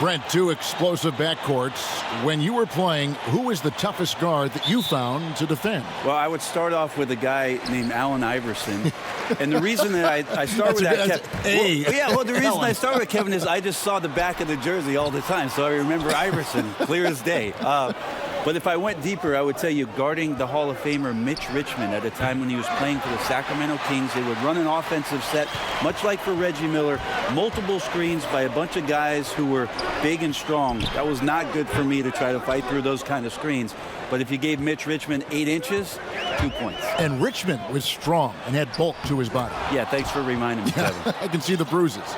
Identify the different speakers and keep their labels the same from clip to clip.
Speaker 1: Brent, two explosive backcourts. When you were playing, who was the toughest guard that you found to defend?
Speaker 2: Well, I would start off with a guy named Allen Iverson. And the reason that I start with that, the reason I start with Kevin is I just saw the back of the jersey all the time, so I remember Iverson clear as day. But if I went deeper, I would tell you guarding the Hall of Famer Mitch Richmond at a time when he was playing for the Sacramento Kings. They would run an offensive set, much like for Reggie Miller, multiple screens by a bunch of guys who were big and strong. That was not good for me to try to fight through those kind of screens. But if you gave Mitch Richmond 8 inches, 2 points.
Speaker 1: And Richmond was strong and had bulk to his body.
Speaker 2: Yeah, thanks for reminding me, Kevin.
Speaker 1: I can see the bruises.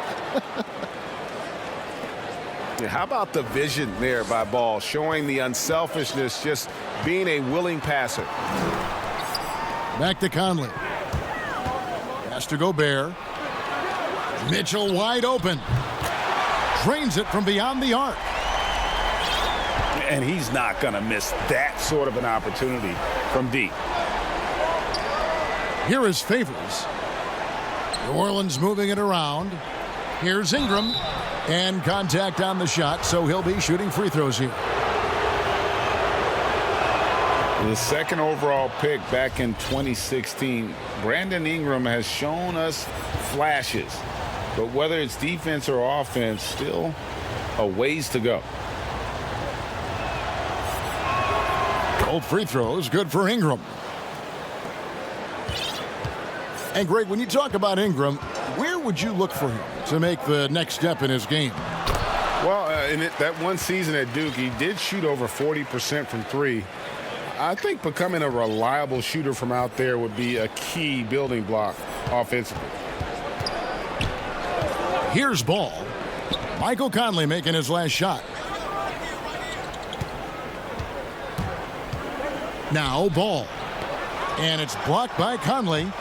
Speaker 3: How about the vision there by Ball, showing the unselfishness, just being a willing passer.
Speaker 1: Back to Conley. Pass to Gobert. Mitchell wide open. Drains it from beyond the arc.
Speaker 3: And he's not going to miss that sort of an opportunity from deep.
Speaker 1: Here is Favors. New Orleans moving it around. Here's Ingram. And contact on the shot, so he'll be shooting free throws here.
Speaker 3: The second overall pick back in 2016, Brandon Ingram has shown us flashes. But whether it's defense or offense, still a ways to go.
Speaker 1: Cold free throws, good for Ingram. And Greg, when you talk about Ingram, where would you look for him to make the next step in his game?
Speaker 3: Well, in that one season at Duke, he did shoot over 40% from three. I think becoming a reliable shooter from out there would be a key building block offensively.
Speaker 1: Here's Ball. Michael Conley making his last shot. Now Ball. And it's blocked by Conley.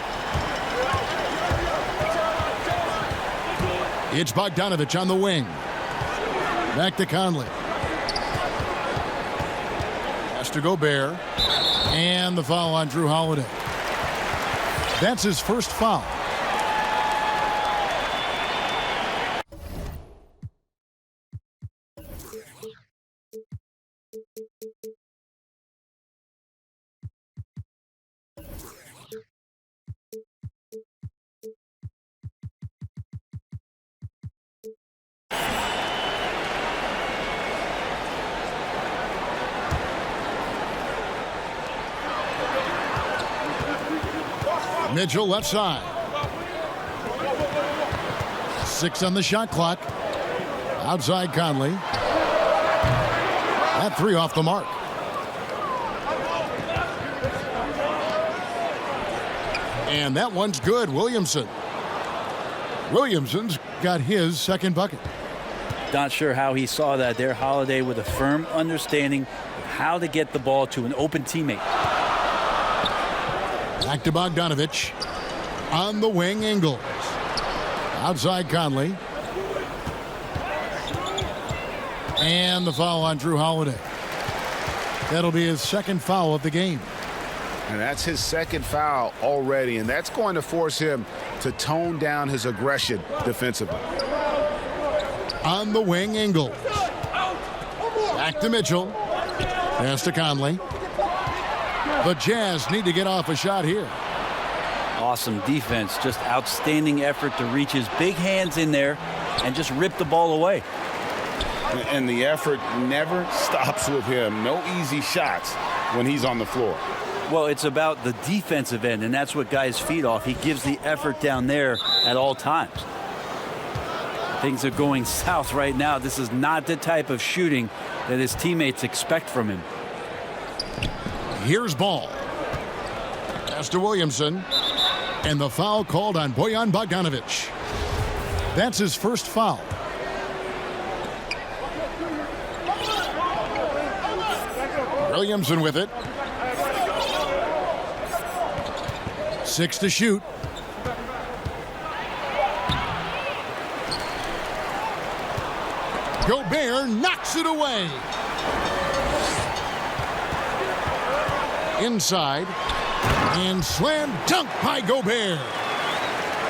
Speaker 1: It's Bogdanovich on the wing. Back to Conley. Pass to Gobert. And the foul on Drew Holiday. That's his first foul. Mitchell left side. 6 on the shot clock. Outside Conley. That 3 off the mark. And that one's good. Williamson's got his second bucket.
Speaker 2: Not sure how he saw that there. Holiday with a firm understanding of how to get the ball to an open teammate.
Speaker 1: Back to Bogdanovich. On the wing, Ingles. Outside Conley. And the foul on Drew Holiday. That'll be his second foul of the game.
Speaker 3: And that's his second foul already, and that's going to force him to tone down his aggression defensively.
Speaker 1: On the wing, Ingles. Back to Mitchell. Pass to Conley. The Jazz need to get off a shot here.
Speaker 2: Awesome defense. Just outstanding effort to reach his big hands in there and just rip the ball away.
Speaker 3: And the effort never stops with him. No easy shots when he's on the floor.
Speaker 2: Well, it's about the defensive end, and that's what guys feed off. He gives the effort down there at all times. Things are going south right now. This is not the type of shooting that his teammates expect from him.
Speaker 1: Here's Ball. Pass to Williamson. And the foul called on Bojan Bogdanovich. That's his first foul. Williamson with it. 6 to shoot. Gobert knocks it away. Inside. And slam dunk by Gobert.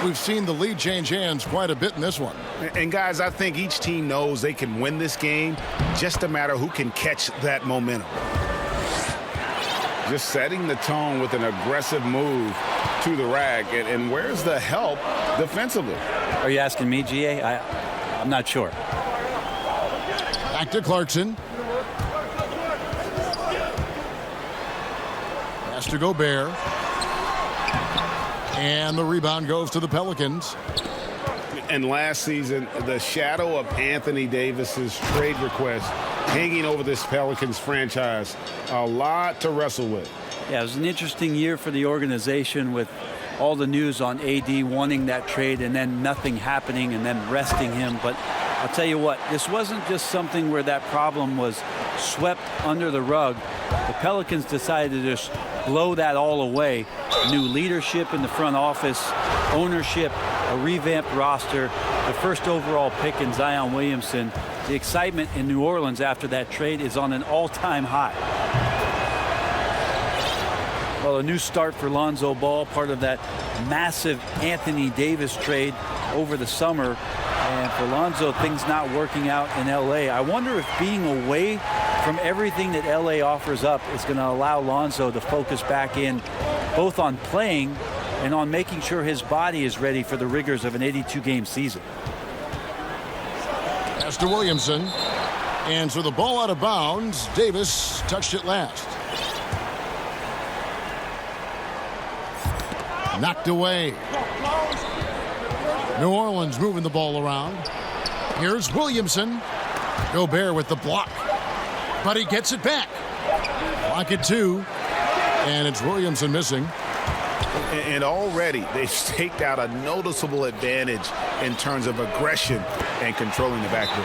Speaker 1: We've seen the lead change hands quite a bit in this one.
Speaker 3: And guys, I think each team knows they can win this game. Just a matter who can catch that momentum. Just setting the tone with an aggressive move to the rack. And where's the help defensively?
Speaker 2: Are you asking me, GA? I'm not sure.
Speaker 1: Back to Clarkson. Pass to Gobert. And the rebound goes to the Pelicans.
Speaker 3: And last season, the shadow of Anthony Davis's trade request hanging over this Pelicans franchise. A lot to wrestle with.
Speaker 2: Yeah, it was an interesting year for the organization with all the news on AD wanting that trade and then nothing happening and then resting him. But I'll tell you what, this wasn't just something where that problem was swept under the rug. The Pelicans decided to just blow that all away. New leadership in the front office, ownership, a revamped roster, the first overall pick in Zion Williamson. The excitement in New Orleans after that trade is on an all-time high. Well, a new start for Lonzo Ball, part of that massive Anthony Davis trade over the summer. And for Lonzo, things not working out in L.A. I wonder if being away from everything that L.A. offers up is going to allow Lonzo to focus back in both on playing and on making sure his body is ready for the rigors of an 82-game season.
Speaker 1: Pass to Williamson. And so the ball out of bounds. Davis touched it last. Knocked away. New Orleans moving the ball around. Here's Williamson. Gobert with the block. But he gets it back. Block it 2. And it's Williamson missing.
Speaker 3: And already they've staked out a noticeable advantage in terms of aggression and controlling the backcourt.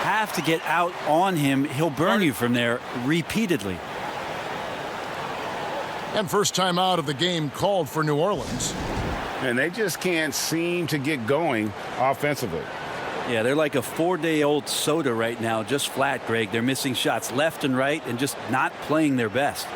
Speaker 2: Have to get out on him. He'll burn you from there repeatedly.
Speaker 1: And first time out of the game called for New Orleans.
Speaker 3: And they just can't seem to get going offensively.
Speaker 2: Yeah, they're like a 4-day-old soda right now, just flat, Greg. They're missing shots left and right and just not playing their best.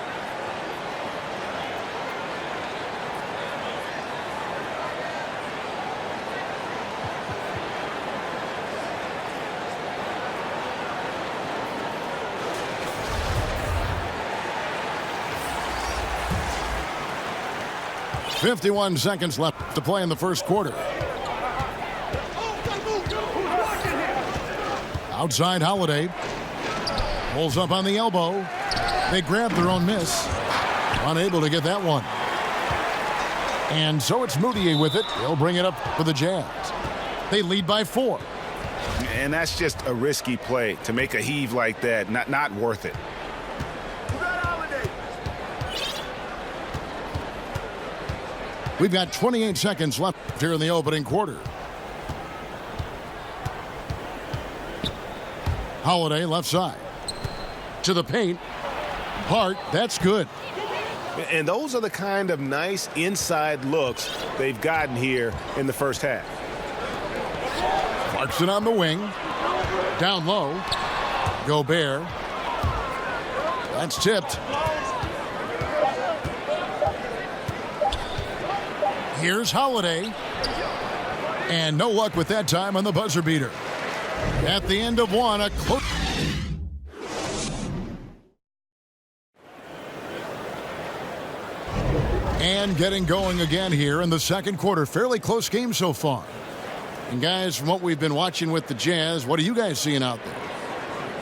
Speaker 1: .51 seconds left to play in the first quarter. Outside Holiday. Pulls up on the elbow. They grab their own miss. Unable to get that one. And so it's Moutier with it. He'll bring it up for the Jazz. They lead by 4.
Speaker 3: And that's just a risky play. To make a heave like that, not worth it.
Speaker 1: We've got 28 seconds left here in the opening quarter. Holiday left side. To the paint. Hart, that's good.
Speaker 4: And those are the kind of nice inside looks they've gotten here in the first half.
Speaker 1: Clarkson on the wing. Down low. Gobert. That's tipped. Here's Holiday. And no luck with that time on the buzzer beater. At the end of one, a close. And getting going again here in the second quarter. Fairly close game so far. And guys, from what we've been watching with the Jazz, what are you guys seeing out there?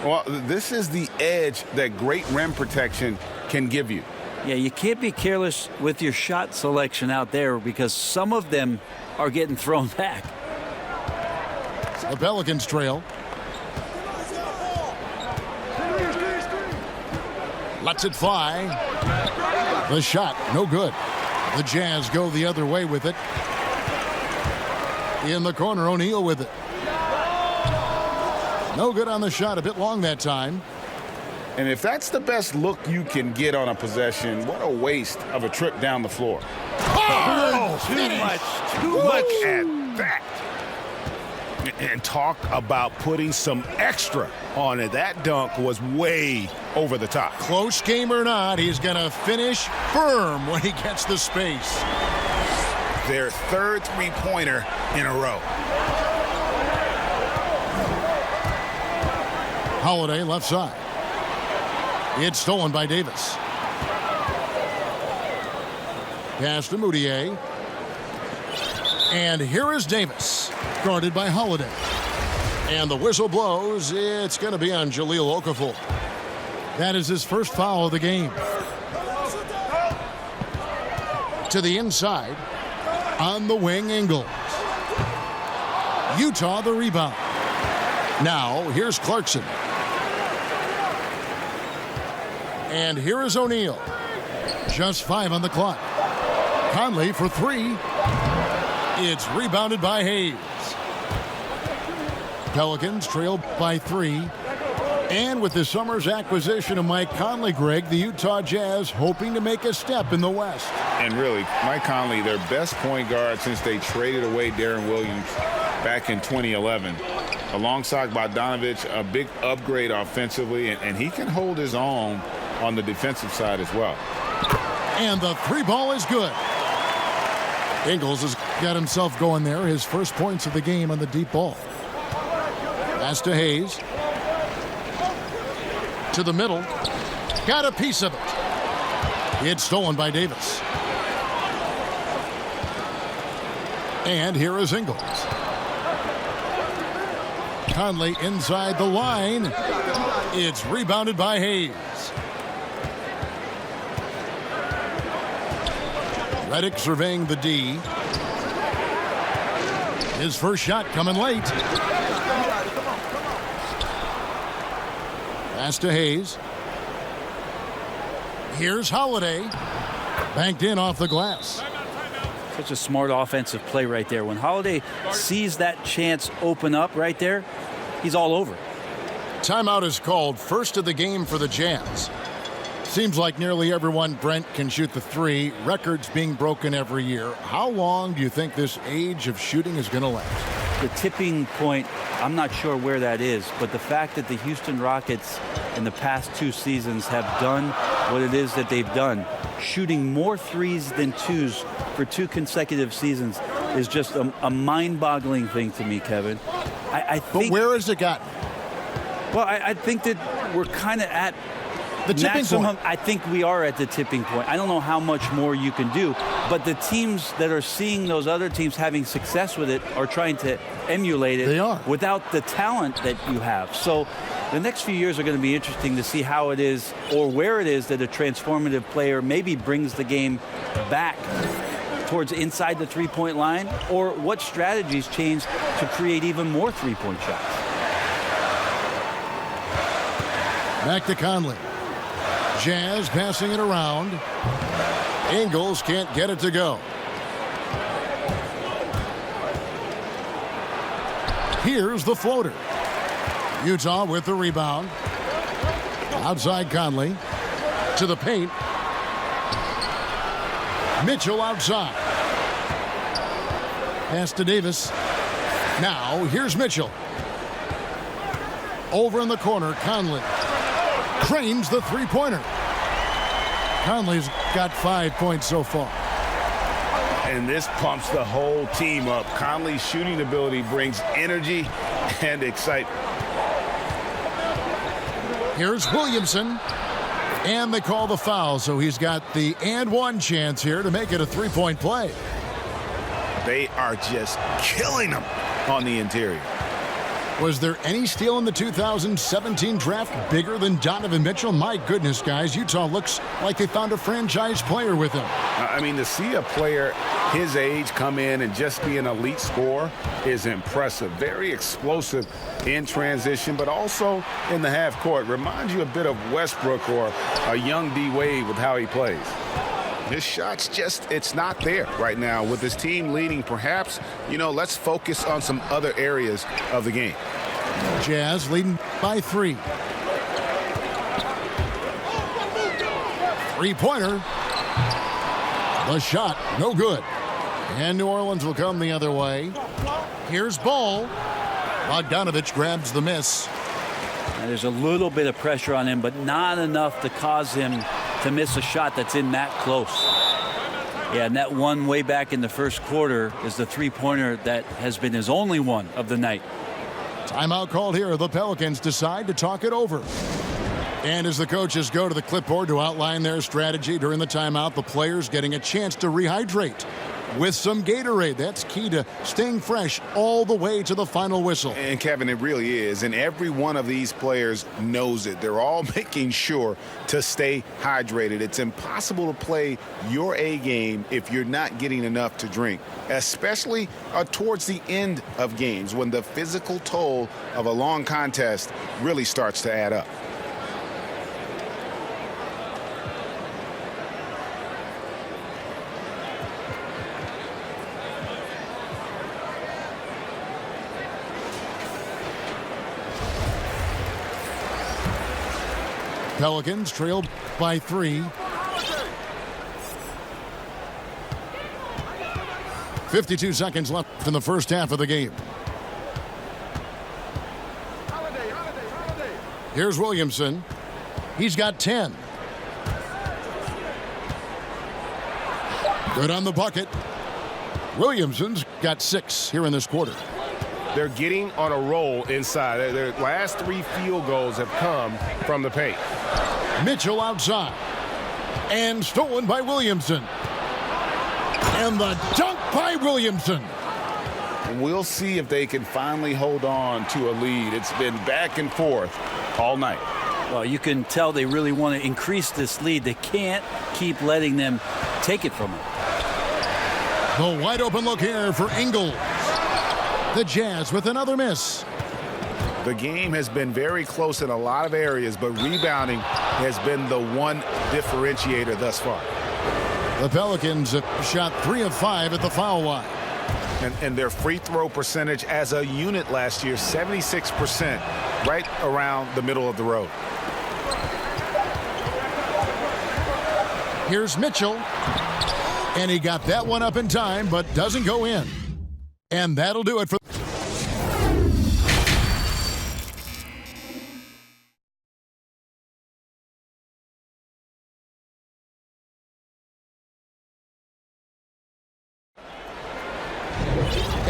Speaker 3: Well, this is the edge that great rim protection can give you.
Speaker 2: Yeah, you can't be careless with your shot selection out there because some of them are getting thrown back.
Speaker 1: The Pelicans trail. Lets it fly. The shot, no good. The Jazz go the other way with it. In the corner, O'Neal with it. No good on the shot, a bit long that time.
Speaker 3: And if that's the best look you can get on a possession, what a waste of a trip down the floor.
Speaker 4: Oh, too much at that. And talk about putting some extra on it. That dunk was way over the top.
Speaker 1: Close game or not, he's going to finish firm when he gets the space.
Speaker 4: Their third three-pointer in a row.
Speaker 1: Holiday left side. It's stolen by Davis. Pass to Moutier. And here is Davis, guarded by Holiday. And the whistle blows. It's going to be on Jahlil Okafor. That is his first foul of the game. To the inside. On the wing, Ingles. Utah the rebound. Now, here's Clarkson. And here is O'Neal. Just 5 on the clock. Conley for 3. It's rebounded by Hayes. Pelicans trail by 3. And with the summer's acquisition of Mike Conley, Greg, the Utah Jazz hoping to make a step in the West.
Speaker 3: And really, Mike Conley, their best point guard since they traded away Darren Williams back in 2011. Alongside Bogdanovich, a big upgrade offensively, and he can hold his own on the defensive side as well.
Speaker 1: And the 3 ball is good. Ingles has got himself going there. His first points of the game on the deep ball. Pass to Hayes. To the middle. Got a piece of it. It's stolen by Davis. And here is Ingles. Conley inside the line. It's rebounded by Hayes. Redick surveying the D. His first shot coming late. Pass to Hayes. Here's Holiday. Banked in off the glass.
Speaker 2: Such a smart offensive play right there. When Holiday sees that chance open up right there, he's all over.
Speaker 1: Timeout is called. First of the game for the Jazz. Seems like nearly everyone, Brent, can shoot the 3. Records being broken every year. How long do you think this age of shooting is going to last?
Speaker 2: The tipping point I'm not sure where that is, but the fact that the Houston Rockets in the past 2 seasons have done what it is that they've done, shooting more threes than twos for 2 consecutive seasons, is just a mind-boggling thing to me, Kevin. I think,
Speaker 1: but where has it gotten?
Speaker 2: Well, I think that we're kind of at
Speaker 1: the tipping
Speaker 2: maximum.
Speaker 1: point.
Speaker 2: I think we are at the tipping point. I don't know how much more you can do, but the teams that are seeing those other teams having success with it are trying to emulate it.
Speaker 1: They are.
Speaker 2: Without the talent that you have. So the next few years are going to be interesting to see how it is or where it is that a transformative player maybe brings the game back towards inside the three-point line, or what strategies change to create even more three-point shots.
Speaker 1: Back to Conley. Jazz passing it around. Ingles can't get it to go. Here's the floater. Utah with the rebound. Outside Conley. To the paint. Mitchell outside. Pass to Davis. Now here's Mitchell. Over in the corner, Conley. Cranes the three-pointer. Conley's got 5 points so far.
Speaker 3: And this pumps the whole team up. Conley's shooting ability brings energy and excitement.
Speaker 1: Here's Williamson. And they call the foul, so he's got the and one chance here to make it a three-point play.
Speaker 3: They are just killing them on the interior.
Speaker 1: Was there any steal in the 2017 draft bigger than Donovan Mitchell? My goodness, guys, Utah looks like they found a franchise player with him.
Speaker 3: I mean, to see a player his age come in and just be an elite scorer is impressive. Very explosive in transition, but also in the half court. Reminds you a bit of Westbrook or a young D. Wade with how he plays. His shot's just, it's not there right now. With his team leading, perhaps, let's focus on some other areas of the game.
Speaker 1: Jazz leading by 3. Three-pointer. The shot, no good. And New Orleans will come the other way. Here's Ball. Bogdanovich grabs the miss.
Speaker 2: Now, there's a little bit of pressure on him, but not enough to cause him to miss a shot that's in that close. Yeah, and that one way back in the first quarter is the three-pointer that has been his only one of the night.
Speaker 1: Timeout called here. The Pelicans decide to talk it over. And as the coaches go to the clipboard to outline their strategy during the timeout, the players getting a chance to rehydrate with some Gatorade. That's key to staying fresh all the way to the final whistle.
Speaker 3: And Kevin, it really is. And every one of these players knows it. They're all making sure to stay hydrated. It's impossible to play your A game if you're not getting enough to drink, especially towards the end of games when the physical toll of a long contest really starts to add up.
Speaker 1: Pelicans trailed by 3. 52 seconds left in the first half of the game. Here's Williamson. He's got 10. Good on the bucket. Williamson's got 6 here in this quarter.
Speaker 4: They're getting on a roll inside. Their last 3 field goals have come from the paint.
Speaker 1: Mitchell outside. And stolen by Williamson. And the dunk by Williamson.
Speaker 3: We'll see if they can finally hold on to a lead. It's been back and forth all night.
Speaker 2: Well, you can tell they really want to increase this lead. They can't keep letting them take it from them.
Speaker 1: The wide open look here for Ingles. The Jazz with another miss.
Speaker 3: The game has been very close in a lot of areas, but rebounding has been the one differentiator thus far.
Speaker 1: The Pelicans have shot 3 of 5 at the foul line.
Speaker 3: And their free throw percentage as a unit last year, 76%, right around the middle of the road.
Speaker 1: Here's Mitchell. And he got that one up in time, but doesn't go in. And that'll do it for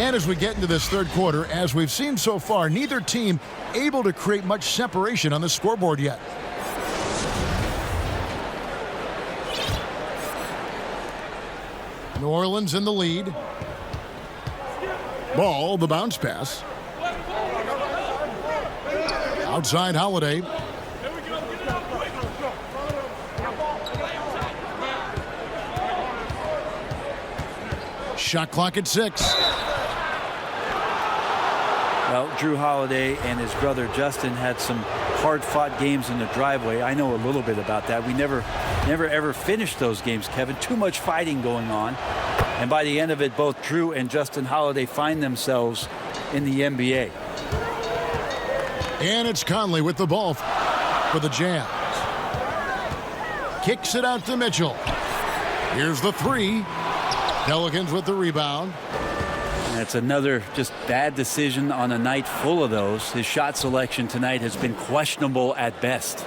Speaker 1: And as we get into this third quarter, as we've seen so far, neither team able to create much separation on the scoreboard yet. New Orleans in the lead. Ball, the bounce pass. Outside Holiday. Shot clock at 6.
Speaker 2: Well, Drew Holiday and his brother Justin had some hard-fought games in the driveway. I know a little bit about that. We never ever finished those games, Kevin. Too much fighting going on. And by the end of it, both Drew and Justin Holiday find themselves in the NBA.
Speaker 1: And it's Conley with the ball for the Jazz. Kicks it out to Mitchell. Here's the 3. Pelicans with the rebound.
Speaker 2: That's another just bad decision on a night full of those. His shot selection tonight has been questionable at best.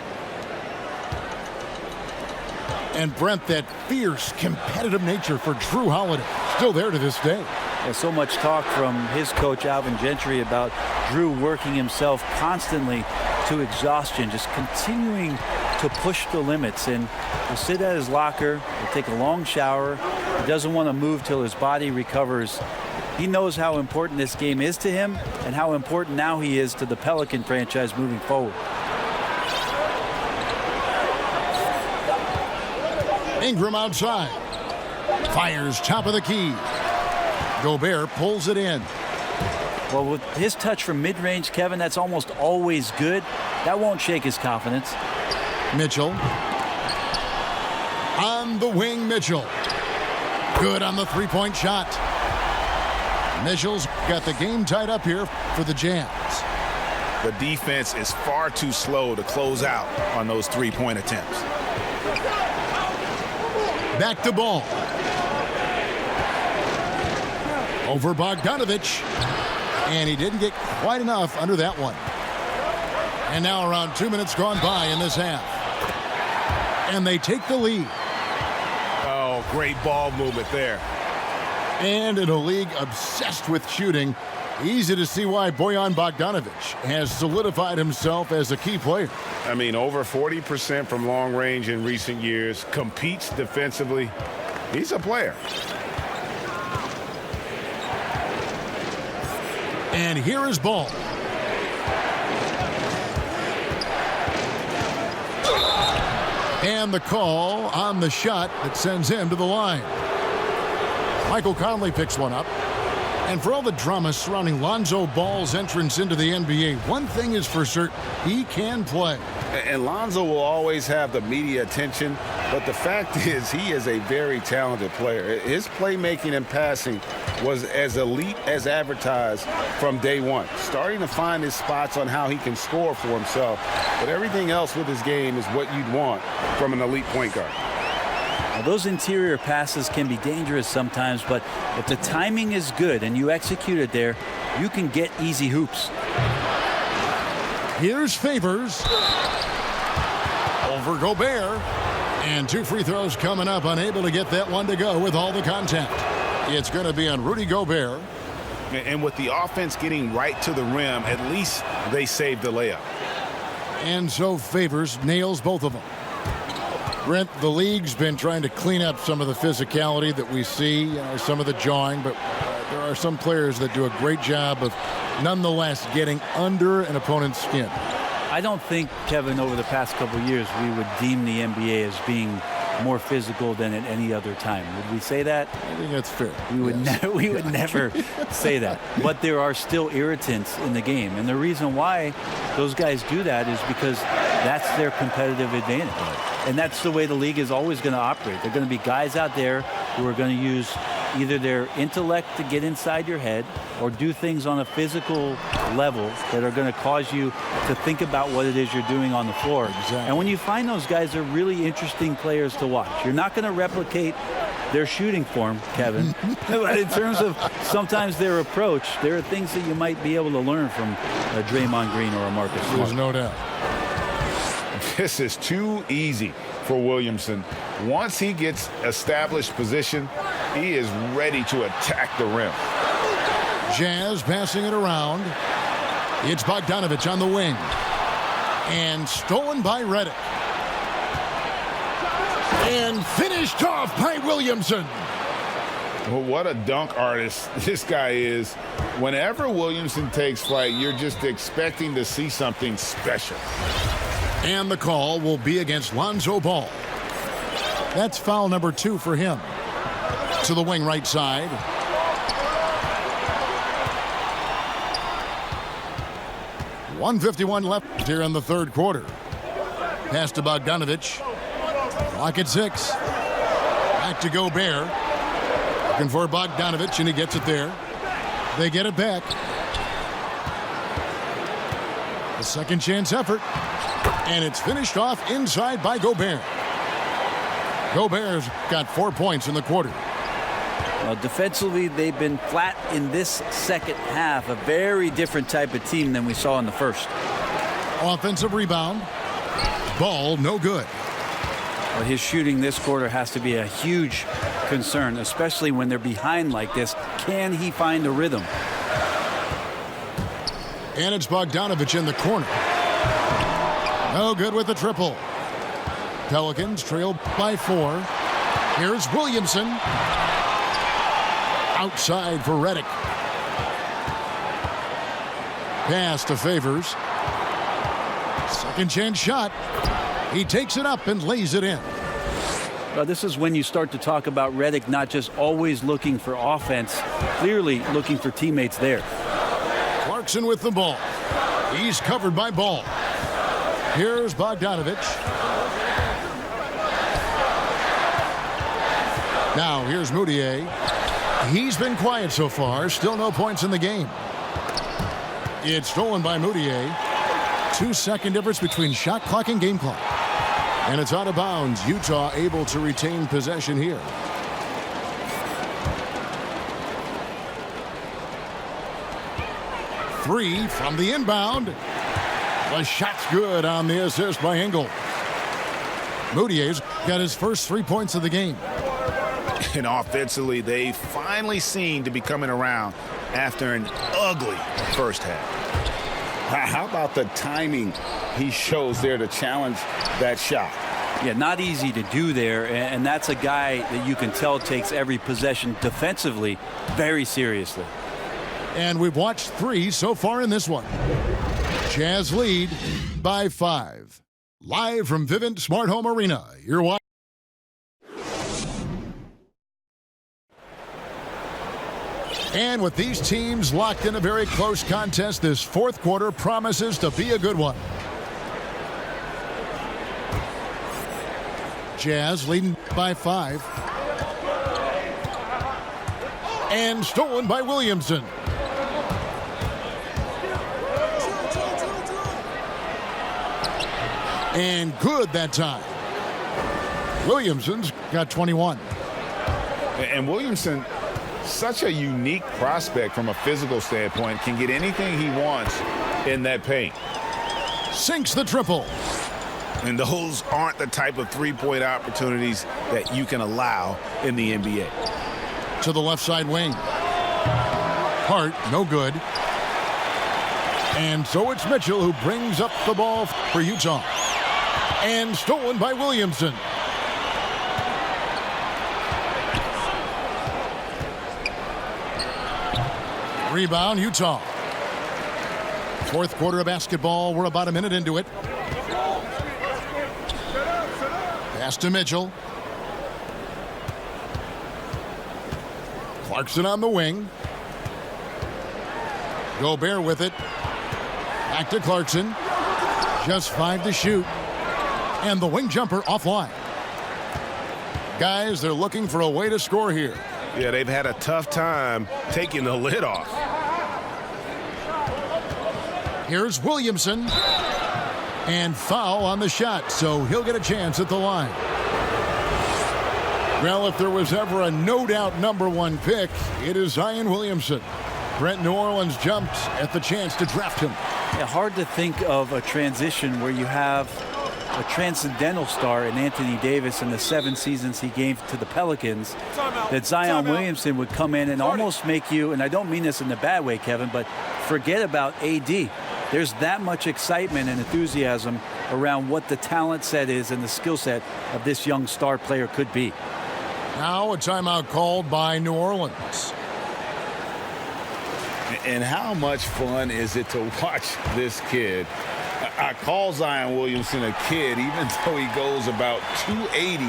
Speaker 1: And Brent, that fierce, competitive nature for Drew Holiday, still there to this day.
Speaker 2: There's so much talk from his coach, Alvin Gentry, about Drew working himself constantly to exhaustion, just continuing to push the limits. And he'll sit at his locker, he'll take a long shower. He doesn't want to move till his body recovers. He knows how important this game is to him and how important now he is to the Pelican franchise moving forward.
Speaker 1: Ingram outside. Fires top of the key. Gobert pulls it in.
Speaker 2: Well, with his touch from mid-range, Kevin, that's almost always good. That won't shake his confidence.
Speaker 1: Mitchell. On the wing, Mitchell. Good on the three-point shot. Mitchell's got the game tied up here for the Jazz.
Speaker 4: The defense is far too slow to close out on those three-point attempts.
Speaker 1: Back to ball. Over Bogdanovich. And he didn't get quite enough under that one. And now around 2 minutes gone by in this half. And they take the lead.
Speaker 4: Oh, great ball movement there.
Speaker 1: And in a league obsessed with shooting, easy to see why Bojan Bogdanovich has solidified himself as a key player.
Speaker 4: I mean, over 40% from long range in recent years, competes defensively. He's a player.
Speaker 1: And here is Ball. And the call on the shot that sends him to the line. Michael Conley picks one up. And for all the drama surrounding Lonzo Ball's entrance into the NBA, one thing is for certain, he can play.
Speaker 4: And Lonzo will always have the media attention, but the fact is he is a very talented player. His playmaking and passing was as elite as advertised from day one, starting to find his spots on how he can score for himself. But everything else with his game is what you'd want from an elite point guard.
Speaker 2: Now, those interior passes can be dangerous sometimes, but if the timing is good and you execute it there, you can get easy hoops.
Speaker 1: Here's Favors. Over Gobert. And 2 free throws coming up, unable to get that one to go with all the contact. It's going to be on Rudy Gobert.
Speaker 4: And with the offense getting right to the rim, at least they saved the layup.
Speaker 1: And so Favors nails both of them. Brent, the league's been trying to clean up some of the physicality that we see, some of the jawing, but there are some players that do a great job of nonetheless getting under an opponent's skin.
Speaker 2: I don't think, Kevin, over the past couple of years, we would deem the NBA as being more physical than at any other time. Would we say that?
Speaker 1: I think that's fair.
Speaker 2: We would, we would never say that. But there are still irritants in the game. And the reason why those guys do that is because that's their competitive advantage. And that's the way the league is always going to operate. There are going to be guys out there who are going to use either their intellect to get inside your head or do things on a physical level that are going to cause you to think about what it is you're doing on the floor.
Speaker 1: Exactly.
Speaker 2: And when you find those guys, they're really interesting players to watch. You're not going to replicate their shooting form, Kevin. But in terms of sometimes their approach, there are things that you might be able to learn from a Draymond Green or a Marcus Smart.
Speaker 1: There's no doubt.
Speaker 3: This is too easy for Williamson. Once he gets established position, he is ready to attack the rim.
Speaker 1: Jazz passing it around. It's Bogdanovich on the wing. And stolen by Redick. And finished off by Williamson.
Speaker 3: Well, what a dunk artist this guy is. Whenever Williamson takes flight, you're just expecting to see something special.
Speaker 1: And the call will be against Lonzo Ball. That's foul number 2 for him. To the wing right side. .151 left here in the third quarter. Pass to Bogdanovich. Clock at 6. Back to Gobert. Looking for Bogdanovich, and he gets it there. They get it back. A second chance effort. And it's finished off inside by Gobert. Gobert's got 4 points in the quarter.
Speaker 2: Well, defensively, they've been flat in this second half. A very different type of team than we saw in the first.
Speaker 1: Offensive rebound. Ball no good.
Speaker 2: Well, his shooting this quarter has to be a huge concern, especially when they're behind like this. Can he find a rhythm?
Speaker 1: And it's Bogdanovich in the corner. No good with the triple. Pelicans trail by 4. Here's Williamson. Outside for Redick. Pass to Favors. Second chance shot. He takes it up and lays it in.
Speaker 2: Well, this is when you start to talk about Redick not just always looking for offense, clearly looking for teammates there.
Speaker 1: Clarkson with the ball. He's covered by Ball. Here's Bogdanovich. Now here's Moutier. He's been quiet so far. Still no points in the game. It's stolen by Moutier. 2-second difference between shot clock and game clock. And it's out of bounds. Utah able to retain possession here. Three from the inbound. The shot's good on the assist by Engel. Moutier's got his first 3 points of the game.
Speaker 4: And offensively, they finally seem to be coming around after an ugly first half.
Speaker 3: How about the timing he shows there to challenge that shot?
Speaker 2: Yeah, not easy to do there, and that's a guy that you can tell takes every possession defensively very seriously.
Speaker 1: And we've watched 3 so far in this one. Jazz lead by 5. Live from Vivint Smart Home Arena, you're watching. And with these teams locked in a very close contest, this fourth quarter promises to be a good one. Jazz leading by 5. And stolen by Williamson. And good that time. Williamson's got 21.
Speaker 3: And Williamson, such a unique prospect from a physical standpoint, can get anything he wants in that paint.
Speaker 1: Sinks the triple.
Speaker 4: And those aren't the type of three-point opportunities that you can allow in the NBA.
Speaker 1: To the left side wing. Hart, no good. And so it's Mitchell who brings up the ball for Utah. And stolen by Williamson. Rebound, Utah. Fourth quarter of basketball. We're about a minute into it. Pass to Mitchell. Clarkson on the wing. Gobert with it. Back to Clarkson. Just 5 to shoot. And the wing jumper offline. Guys, they're looking for a way to score here.
Speaker 4: Yeah, they've had a tough time taking the lid off.
Speaker 1: Here's Williamson. And foul on the shot, so he'll get a chance at the line. Well, if there was ever a no-doubt #1 pick, it is Zion Williamson. Brent New Orleans jumped at the chance to draft him.
Speaker 2: Yeah, hard to think of a transition where you have a transcendental star in Anthony Davis in the 7 seasons he gave to the Pelicans, that Zion Williamson would come in and almost make you, and I don't mean this in a bad way, Kevin, but forget about AD. There's that much excitement and enthusiasm around what the talent set is and the skill set of this young star player could be.
Speaker 1: Now a timeout called by New Orleans.
Speaker 3: And how much fun is it to watch this kid? I call Zion Williamson a kid, even though he goes about 280,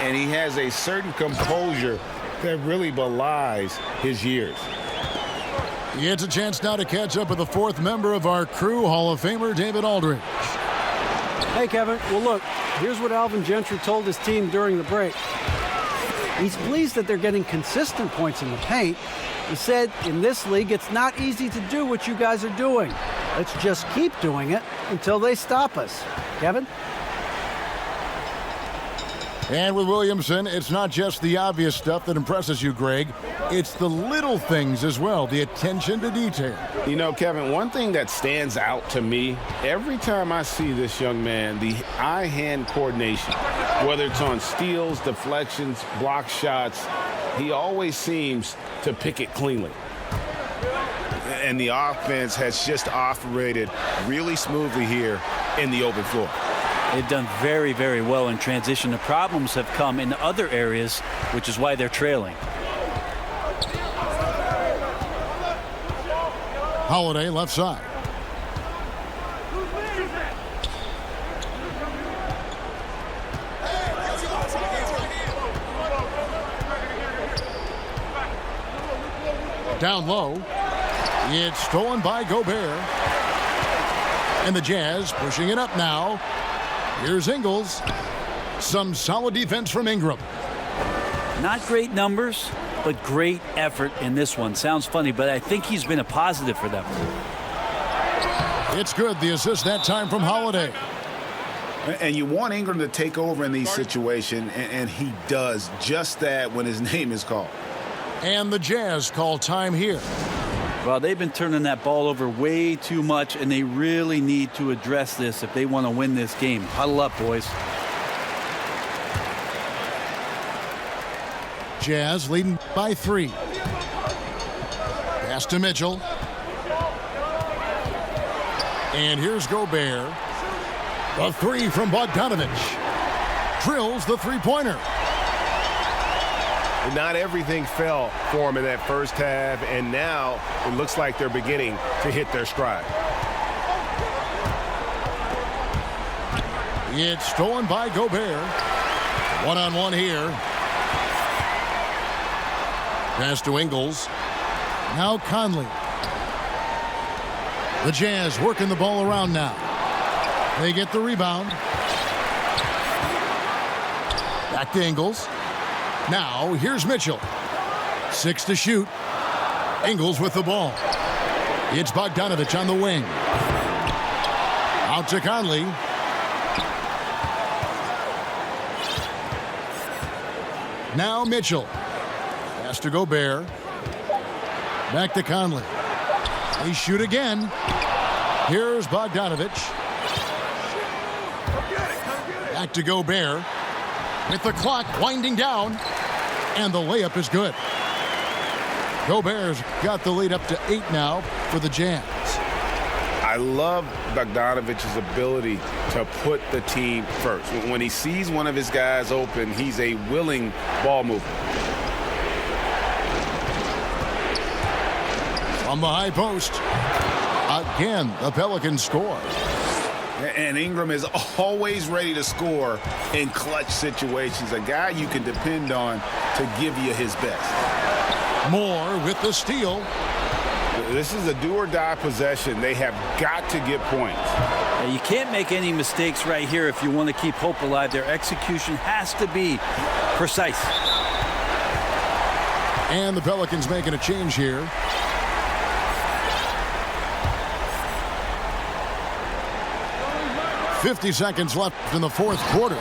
Speaker 3: and he has a certain composure that really belies his years.
Speaker 1: He gets a chance now to catch up with the 4th member of our crew, Hall of Famer David Aldridge.
Speaker 5: Hey, Kevin. Well, look, here's what Alvin Gentry told his team during the break. He's pleased that they're getting consistent points in the paint. He said, in this league, it's not easy to do what you guys are doing. Let's just keep doing it until they stop us. Kevin?
Speaker 1: And with Williamson, it's not just the obvious stuff that impresses you, Greg. It's the little things as well, the attention to detail.
Speaker 4: You know, Kevin, one thing that stands out to me, every time I see this young man, the eye-hand coordination, whether it's on steals, deflections, block shots, he always seems to pick it cleanly.
Speaker 6: And the offense has just operated really smoothly here in the open floor.
Speaker 2: They've done very, very well in transition. The problems have come in other areas, which is why they're trailing.
Speaker 1: Holiday left side. Down low. It's stolen by Gobert. And the Jazz pushing it up now. Here's Ingles. Some solid defense from Ingram.
Speaker 2: Not great numbers, but great effort in this one. Sounds funny, but I think he's been a positive for them.
Speaker 1: It's good. The assist that time from Holiday.
Speaker 6: And you want Ingram to take over in these situations, and he does just that when his name is called.
Speaker 1: And the Jazz call time here.
Speaker 2: Well, they've been turning that ball over way too much, and they really need to address this if they want to win this game. Huddle up, boys.
Speaker 1: Jazz leading by 3. Pass to Mitchell. And here's Gobert. The 3 from Bogdanovich. Drills the three-pointer.
Speaker 7: Not everything fell for him in that first half, and now it looks like they're beginning to hit their stride.
Speaker 1: It's stolen by Gobert. One-on-one here. Pass to Ingles. Now Conley. The Jazz working the ball around now. They get the rebound. Back to Ingles. Now, here's Mitchell. 6 to shoot. Ingles with the ball. It's Bogdanovich on the wing. Out to Conley. Now Mitchell. Pass to Gobert. Back to Conley. They shoot again. Here's Bogdanovich. Back to Gobert. With the clock winding down, and the layup is good. Gobert's got the lead up to 8 now for the Jazz.
Speaker 4: I love Bogdanovich's ability to put the team first. When he sees one of his guys open, he's a willing ball mover.
Speaker 1: From the high post, again, the Pelicans score.
Speaker 4: And Ingram is always ready to score in clutch situations. A guy you can depend on to give you his best.
Speaker 1: Moore with the steal.
Speaker 4: This is a do-or-die possession. They have got to get points.
Speaker 2: Now, you can't make any mistakes right here if you want to keep hope alive. Their execution has to be precise.
Speaker 1: And the Pelicans making a change here. .50 seconds left in the fourth quarter.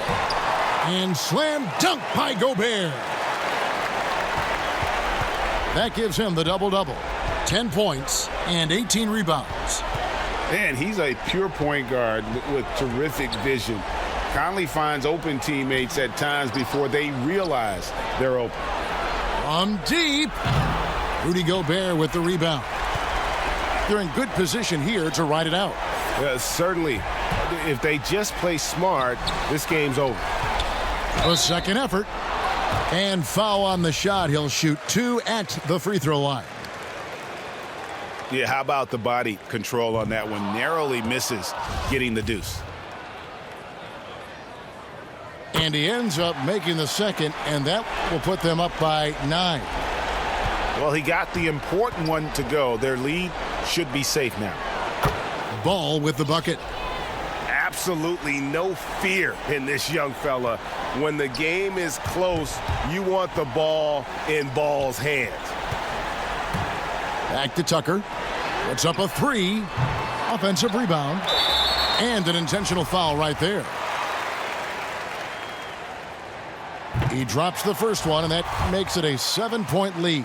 Speaker 1: And slam dunk by Gobert. That gives him the double-double. 10 points and 18 rebounds.
Speaker 4: Man, he's a pure point guard with terrific vision. Conley finds open teammates at times before they realize they're open.
Speaker 1: From deep, Rudy Gobert with the rebound. They're in good position here to ride it out.
Speaker 7: Certainly, if they just play smart, this game's over.
Speaker 1: A second effort. And foul on the shot. He'll shoot 2 at the free throw line.
Speaker 7: Yeah, how about the body control on that one? Narrowly misses getting the deuce.
Speaker 1: And he ends up making the second, and that will put them up by 9.
Speaker 7: Well, he got the important one to go. Their lead should be safe now.
Speaker 1: Ball with the bucket.
Speaker 7: Absolutely no fear in this young fella. When the game is close, you want the ball in Ball's hands.
Speaker 1: Back to Tucker. Puts up a 3. Offensive rebound. And an intentional foul right there. He drops the first one, and that makes it a 7-point lead.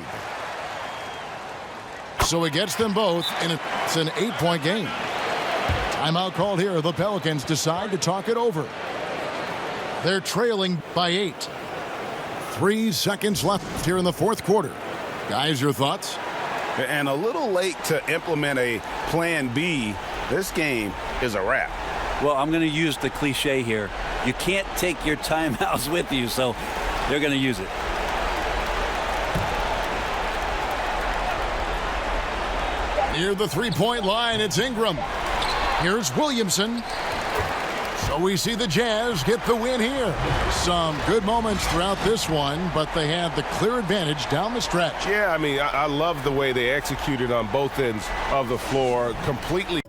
Speaker 1: So he gets them both, and it's an 8-point game. Timeout called here. The Pelicans decide to talk it over. They're trailing by 8. 3 seconds left here in the fourth quarter. Guys, your thoughts?
Speaker 7: And a little late to implement a plan B. This game is a wrap.
Speaker 2: Well, I'm going to use the cliche here. You can't take your timeouts with you, so they're going to use it.
Speaker 1: Near the three-point line, it's Ingram. Here's Williamson. So we see the Jazz get the win here. Some good moments throughout this one, but they have the clear advantage down the stretch.
Speaker 7: Yeah, I mean, I love the way they executed on both ends of the floor. Completely.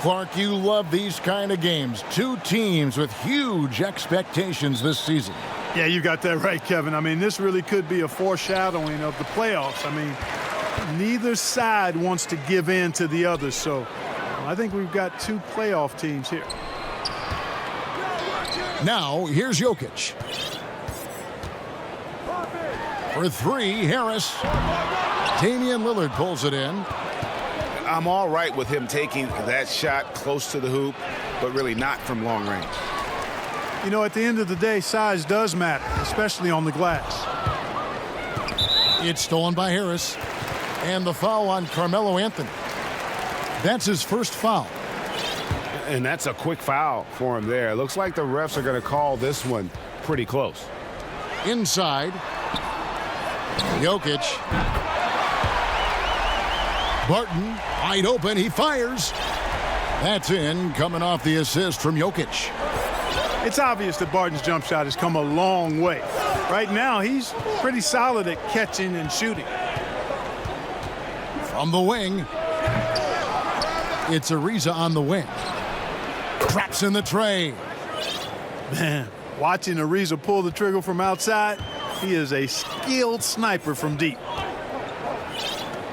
Speaker 1: Clark, you love these kind of games. Two teams with huge expectations this season.
Speaker 8: Yeah, you got that right, Kevin. I mean, this really could be a foreshadowing of the playoffs. I mean, neither side wants to give in to the other. So I think we've got two playoff teams here.
Speaker 1: Now, here's Jokic. For three, Harris. Damian Lillard pulls it in.
Speaker 6: I'm all right with him taking that shot close to the hoop, but really not from long range.
Speaker 8: You know, at the end of the day, size does matter, especially on the glass.
Speaker 1: It's stolen by Harris. And the foul on Carmelo Anthony. That's his first foul.
Speaker 6: And that's a quick foul for him there. It looks like the refs are going to call this one pretty close.
Speaker 1: Inside. Jokic. Barton, wide open, he fires. That's in, coming off the assist from Jokic.
Speaker 8: It's obvious that Barton's jump shot has come a long way. Right now, he's pretty solid at catching and shooting.
Speaker 1: From the wing. It's Ariza on the wing. Traps in the tray.
Speaker 8: Man, watching Ariza pull the trigger from outside, he is a skilled sniper from deep.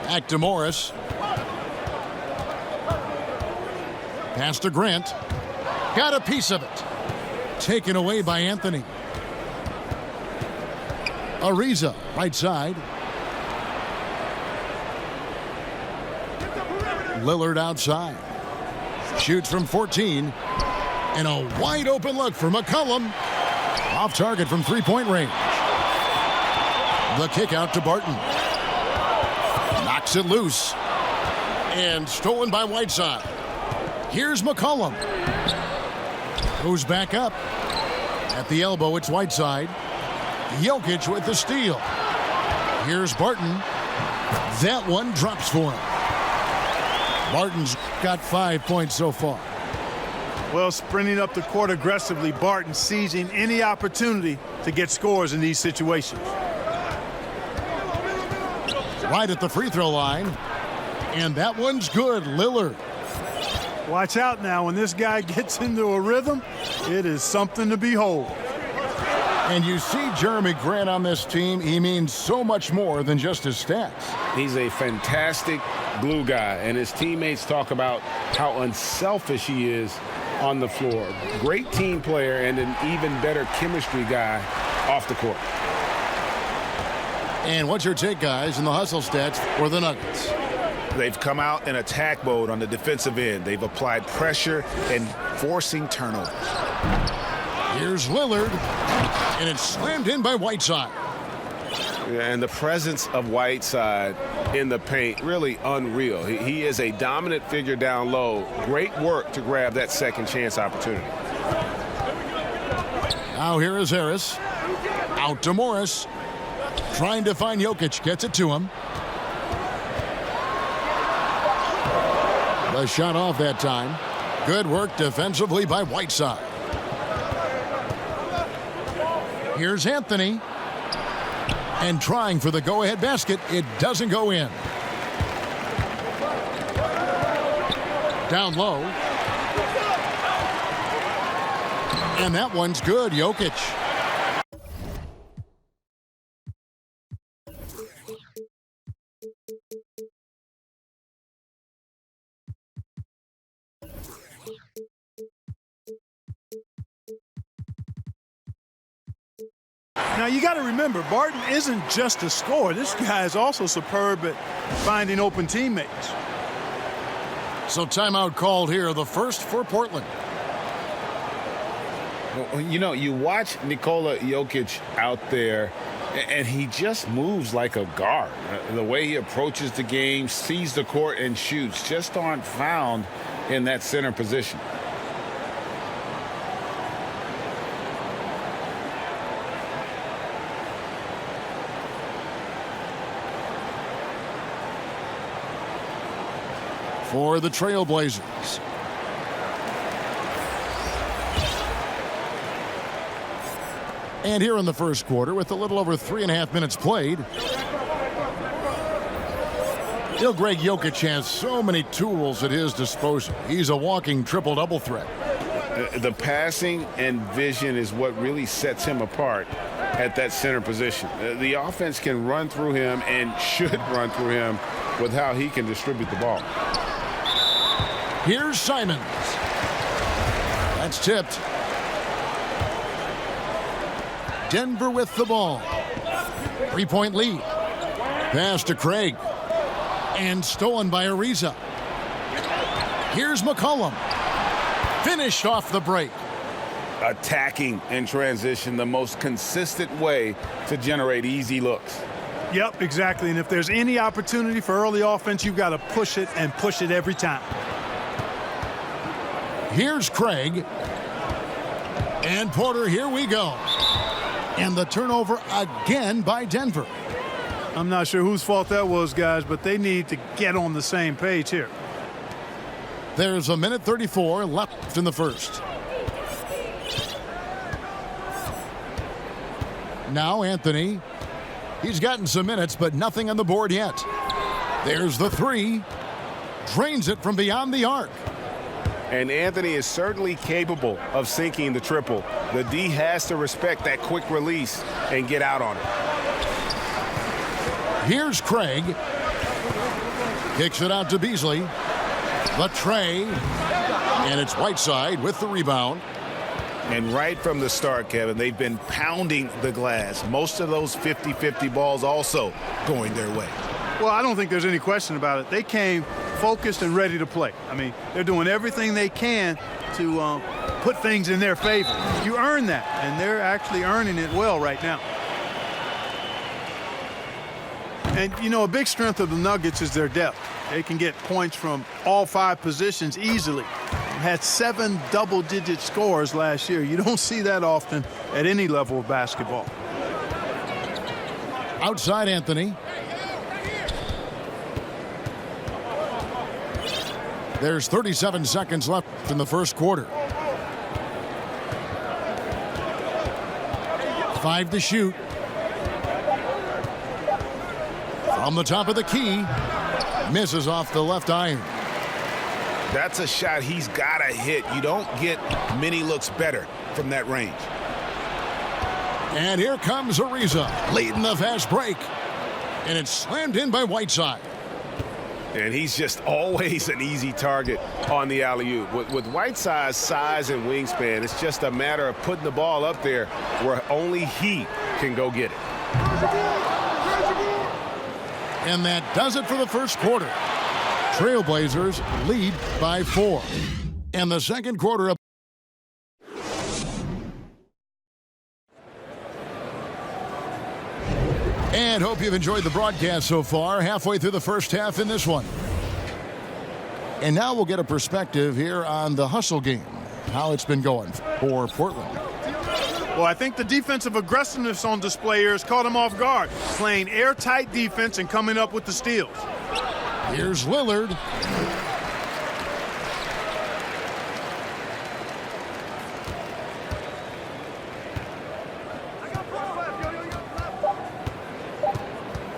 Speaker 1: Back to Morris. Pass to Grant. Got a piece of it. Taken away by Anthony. Ariza, right side. Lillard outside. Shoots from 14. And a wide open look for McCollum. Off target from three-point range. The kick out to Barton. Knocks it loose. And stolen by Whiteside. Here's McCollum. Goes back up. At the elbow, it's Whiteside. Jokic with the steal. Here's Barton. That one drops for him. Barton's got 5 points so far.
Speaker 8: Well, sprinting up the court aggressively, Barton seizing any opportunity to get scores in these situations.
Speaker 1: Right at the free throw line. And that one's good. Lillard.
Speaker 8: Watch out now. When this guy gets into a rhythm, it is something to behold.
Speaker 1: And you see Jeremy Grant on this team. He means so much more than just his stats.
Speaker 4: He's a fantastic glue guy, and his teammates talk about how unselfish he is on the floor. Great team player and an even better chemistry guy off the court.
Speaker 1: And what's your take, guys, in the hustle stats for the Nuggets?
Speaker 6: They've come out in attack mode on the defensive end. They've applied pressure and forcing turnovers.
Speaker 1: Here's Lillard, and it's slammed in by Whiteside.
Speaker 6: And the presence of Whiteside in the paint, really unreal. He is a dominant figure down low. Great work to grab that second chance opportunity.
Speaker 1: Now here is Harris. Out to Morris. Trying to find Jokic. Gets it to him. The shot off that time. Good work defensively by Whiteside. Here's Anthony. And trying for the go-ahead basket. It doesn't go in. Down low. And that one's good. Jokic.
Speaker 8: Now, you got to remember, Barton isn't just a scorer. This guy is also superb at finding open teammates.
Speaker 1: So timeout called here, the first for Portland.
Speaker 4: Well, you know, you watch Nikola Jokic out there, and he just moves like a guard. The way he approaches the game, sees the court, and shoots just aren't found in that center position.
Speaker 1: For the Trailblazers. And here in the first quarter, with a little over 3.5 minutes played, Greg Jokic has so many tools at his disposal. He's a walking triple-double threat.
Speaker 4: The passing and vision is what really sets him apart at that center position. The offense can run through him and should run through him with how he can distribute the ball.
Speaker 1: Here's Simons. That's tipped. Denver with the ball. 3-point lead. Pass to Craig. And stolen by Ariza. Here's McCollum. Finished off the break.
Speaker 4: Attacking in transition, the most consistent way to generate easy looks.
Speaker 8: Yep, exactly. And if there's any opportunity for early offense, you've got to push it and push it every time.
Speaker 1: Here's Craig. And Porter, here we go. And the turnover again by Denver.
Speaker 8: I'm not sure whose fault that was, guys, but they need to get on the same page here.
Speaker 1: There's a minute 34 left in the first. Now Anthony. He's gotten some minutes, but nothing on the board yet. There's the three. Drains it from beyond the arc.
Speaker 6: And Anthony is certainly capable of sinking the triple. The D has to respect that quick release and get out on it.
Speaker 1: Here's Craig. Kicks it out to Beasley. The tray. And it's Whiteside with the rebound.
Speaker 4: And right from the start, Kevin, they've been pounding the glass. Most of those 50-50 balls also going their way.
Speaker 8: Well, I don't think there's any question about it. They came focused and ready to play. I mean, they're doing everything they can to put things in their favor. You earn that, and they're actually earning it well right now. And, you know, a big strength of the Nuggets is their depth. They can get points from all 5 positions easily. Had 7 double-digit scores last year. You don't see that often at any level of basketball.
Speaker 1: Outside Anthony. There's 37 seconds left in the first quarter. 5 to shoot. From the top of the key. Misses off the left iron.
Speaker 4: That's a shot he's got to hit. You don't get many looks better from that range.
Speaker 1: And here comes Ariza, leading the fast break. And it's slammed in by Whiteside.
Speaker 6: And he's just always an easy target on the alley-oop. With Whiteside's size and wingspan, it's just a matter of putting the ball up there where only he can go get it.
Speaker 1: And that does it for the first quarter. Trailblazers lead by 4. And the second quarter of and hope you've enjoyed the broadcast so far. Halfway through the first half in this one. And now we'll get a perspective here on the hustle game. How it's been going for Portland.
Speaker 8: Well, I think the defensive aggressiveness on display here has caught them off guard. Playing airtight defense and coming up with the steals.
Speaker 1: Here's Lillard.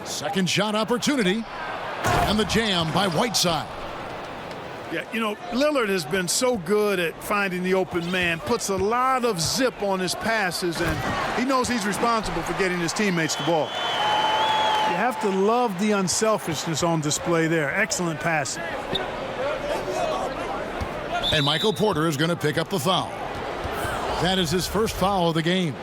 Speaker 1: Second shot opportunity. And the jam by Whiteside.
Speaker 8: Yeah, you know, Lillard has been so good at finding the open man, puts a lot of zip on his passes, and he knows he's responsible for getting his teammates the ball. You have to love the unselfishness on display there. Excellent passing.
Speaker 1: And Michael Porter is going to pick up the foul. That is his first foul of the game.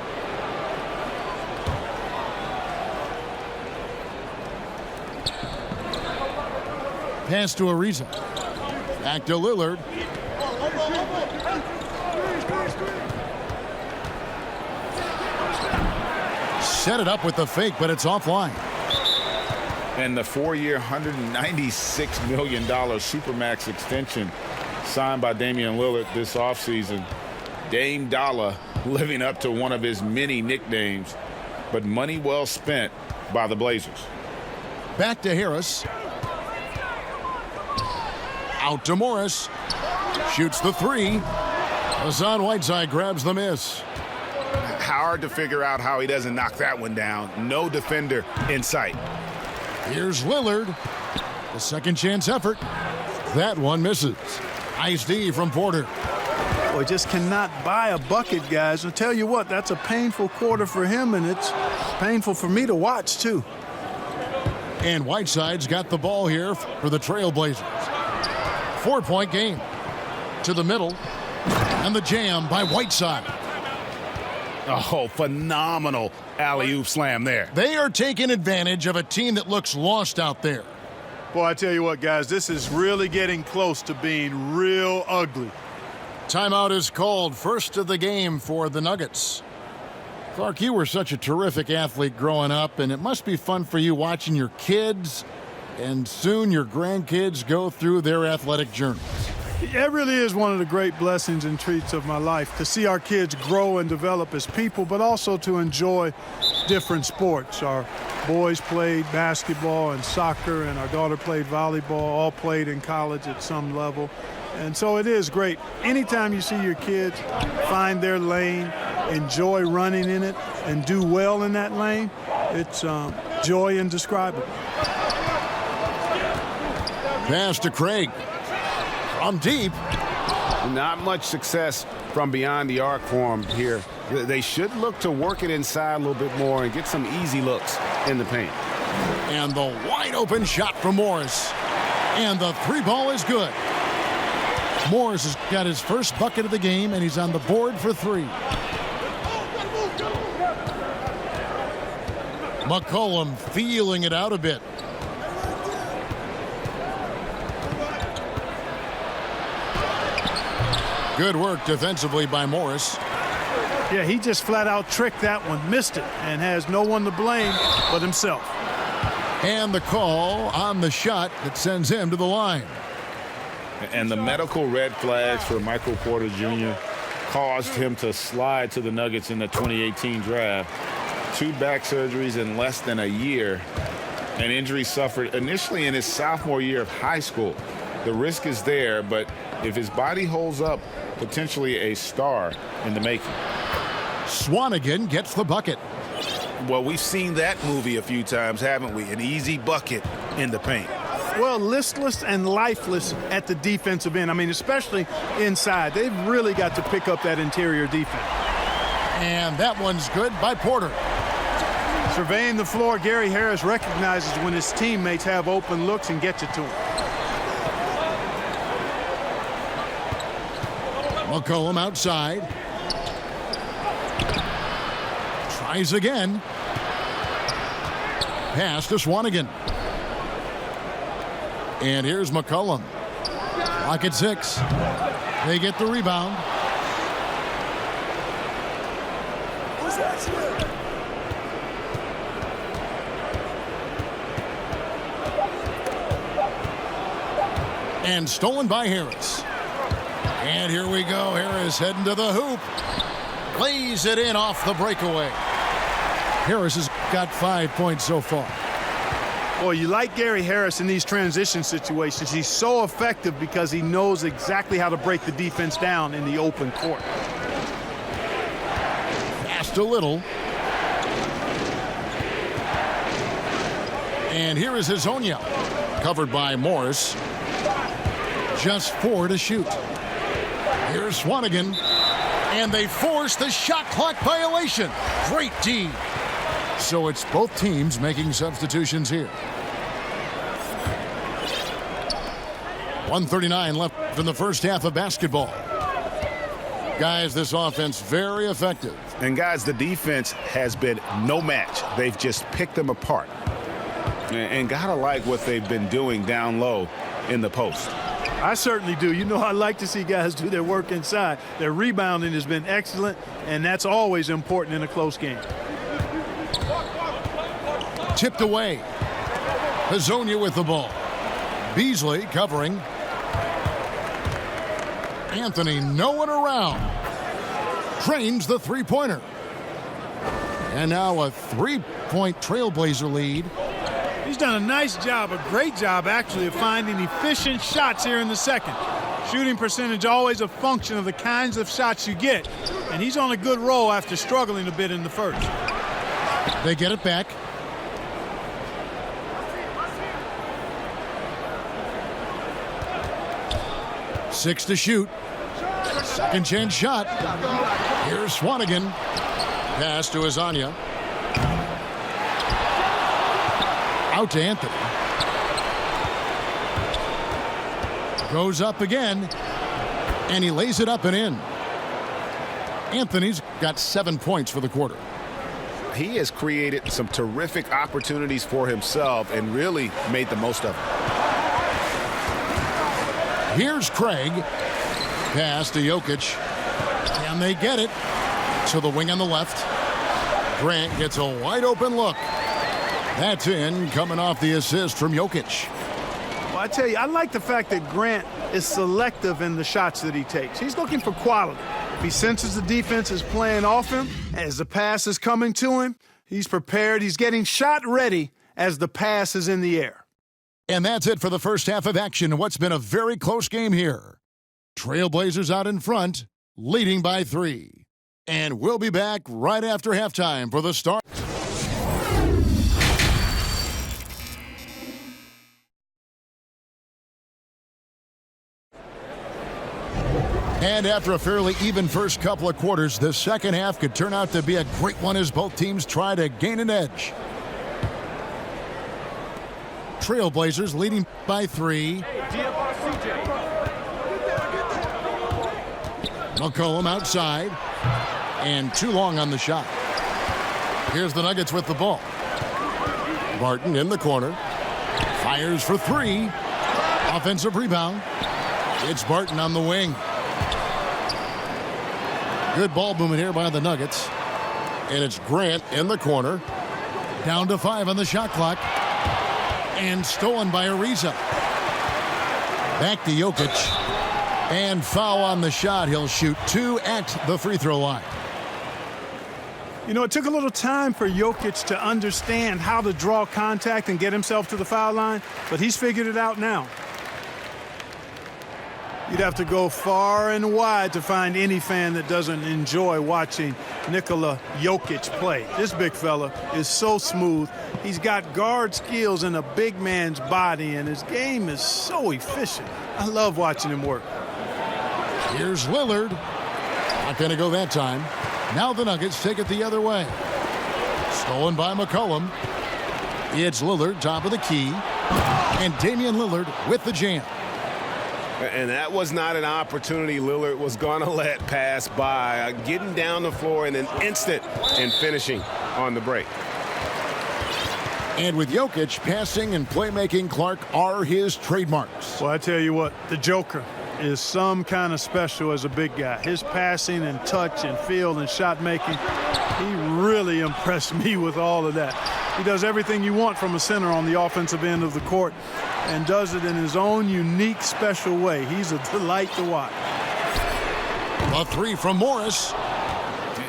Speaker 1: Pass to Ariza. Back to Lillard. Set it up with the fake, but it's offline.
Speaker 3: And the 4-year, $196 million Supermax extension signed by Damian Lillard this offseason. Dame Dollar living up to one of his many nicknames, but money well spent by the Blazers.
Speaker 1: Back to Harris. Out to Morris. Shoots the 3. Hassan Whiteside grabs the miss.
Speaker 4: Hard to figure out how he doesn't knock that one down. No defender in sight.
Speaker 1: Here's Lillard. The second chance effort. That one misses. Nice D from Porter.
Speaker 8: Boy, just cannot buy a bucket, guys. I'll tell you what, that's a painful quarter for him, and it's painful for me to watch, too.
Speaker 1: And Whiteside's got the ball here for the Trailblazers. 4-point game. To the middle. And the jam by Whiteside.
Speaker 6: Oh, phenomenal alley-oop slam there.
Speaker 1: They are taking advantage of a team that looks lost out there.
Speaker 8: Boy, I tell you what, guys, this is really getting close to being real ugly.
Speaker 1: Timeout is called. First of the game for the Nuggets. Clark, you were such a terrific athlete growing up, and it must be fun for you watching your kids and soon your grandkids go through their athletic journeys.
Speaker 8: It really is one of the great blessings and treats of my life to see our kids grow and develop as people, but also to enjoy different sports. Our boys played basketball and soccer, and our daughter played volleyball, all played in college at some level. And so it is great. Anytime you see your kids find their lane, enjoy running in it, and do well in that lane, it's joy indescribable.
Speaker 1: Pass to Craig. From deep.
Speaker 6: Not much success from beyond the arc for him here. They should look to work it inside a little bit more and get some easy looks in the paint.
Speaker 1: And the wide open shot from Morris. And the three ball is good. Morris has got his first bucket of the game, and he's on the board for three. McCollum feeling it out a bit. Good work defensively by Morris.
Speaker 8: Yeah, he just flat out tricked that one, missed it, and has no one to blame but himself.
Speaker 1: And the call on the shot that sends him to the line.
Speaker 3: And the medical red flags for Michael Porter Jr. caused him to slide to the Nuggets in the 2018 draft. 2 back surgeries in less than a year. An injury suffered initially in his sophomore year of high school. The risk is there, but if his body holds up, potentially a star in the making.
Speaker 1: Swanigan gets the bucket.
Speaker 7: Well, we've seen that movie a few times, haven't we? An easy bucket in the paint.
Speaker 8: Well, listless and lifeless at the defensive end. I mean, especially inside. They've really got to pick up that interior defense.
Speaker 1: And that one's good by Porter.
Speaker 8: Surveying the floor, Gary Harris recognizes when his teammates have open looks and gets it to him.
Speaker 1: McCollum outside. Tries again. Pass to Swanigan. And here's McCollum. Lock at 6. They get the rebound. And stolen by Harris. And here we go. Harris heading to the hoop. Lays it in off the breakaway. Harris has got 5 points so far.
Speaker 8: Boy, you like Gary Harris in these transition situations. He's so effective because he knows exactly how to break the defense down in the open court.
Speaker 1: Passed a little. And here is Hazonia. Covered by Morris. Just 4 to shoot. Here's Swanigan. And they force the shot clock violation. Great D. So it's both teams making substitutions here. 1:39 left in the first half of basketball. Guys, this offense very effective.
Speaker 6: And guys, the defense has been no match. They've just picked them apart. And gotta like what they've been doing down low in the post.
Speaker 8: I certainly do. You know, I like to see guys do their work inside. Their rebounding has been excellent, and that's always important in a close game.
Speaker 1: Tipped away. Hazonia with the ball. Beasley covering. Anthony no one around. Drains the three-pointer. And now a 3-point Trailblazer lead.
Speaker 8: He's done a nice job, a great job actually, of finding efficient shots here in the second. Shooting percentage always a function of the kinds of shots you get. And he's on a good roll after struggling a bit in the first.
Speaker 1: They get it back. Six to shoot. Second chance shot. Here's Swanigan. Pass to Hazonia. Out to Anthony. Goes up again. And he lays it up and in. Anthony's got 7 points for the quarter.
Speaker 6: He has created some terrific opportunities for himself and really made the most of it.
Speaker 1: Here's Craig. Pass to Jokic. And they get it to the wing on the left. Grant gets a wide open look. That's in, coming off the assist from Jokic.
Speaker 8: Well, I tell you, I like the fact that Grant is selective in the shots that he takes. He's looking for quality. If he senses the defense is playing off him, as the pass is coming to him, he's prepared. He's getting shot ready as the pass is in the air.
Speaker 1: And that's it for the first half of action in what's been a very close game here. Trailblazers out in front, leading by 3. And we'll be back right after halftime for the start. And after a fairly even first couple of quarters, the second half could turn out to be a great one as both teams try to gain an edge. Trailblazers leading by 3. McCollum outside. And too long on the shot. Here's the Nuggets with the ball. Barton in the corner. Fires for 3. Offensive rebound. It's Barton on the wing. Good ball movement here by the Nuggets. And it's Grant in the corner. Down to 5 on the shot clock. And stolen by Ariza. Back to Jokic. And foul on the shot. He'll shoot 2 at the free throw line.
Speaker 8: You know, it took a little time for Jokic to understand how to draw contact and get himself to the foul line, but he's figured it out now. You'd have to go far and wide to find any fan that doesn't enjoy watching Nikola Jokic play. This big fella is so smooth. He's got guard skills in a big man's body, and his game is so efficient. I love watching him work.
Speaker 1: Here's Lillard. Not going to go that time. Now the Nuggets take it the other way. Stolen by McCollum. It's Lillard, top of the key. And Damian Lillard with the jam.
Speaker 6: And that was not an opportunity Lillard was going to let pass by. Getting down the floor in an instant and finishing on the break.
Speaker 1: And with Jokic, passing and playmaking, Clark, are his trademarks.
Speaker 8: Well, I tell you what, the Joker is some kind of special as a big guy. His passing and touch and field and shot making, he really impressed me with all of that. He does everything you want from a center on the offensive end of the court and does it in his own unique, special way. He's a delight to watch.
Speaker 1: A 3 from Morris.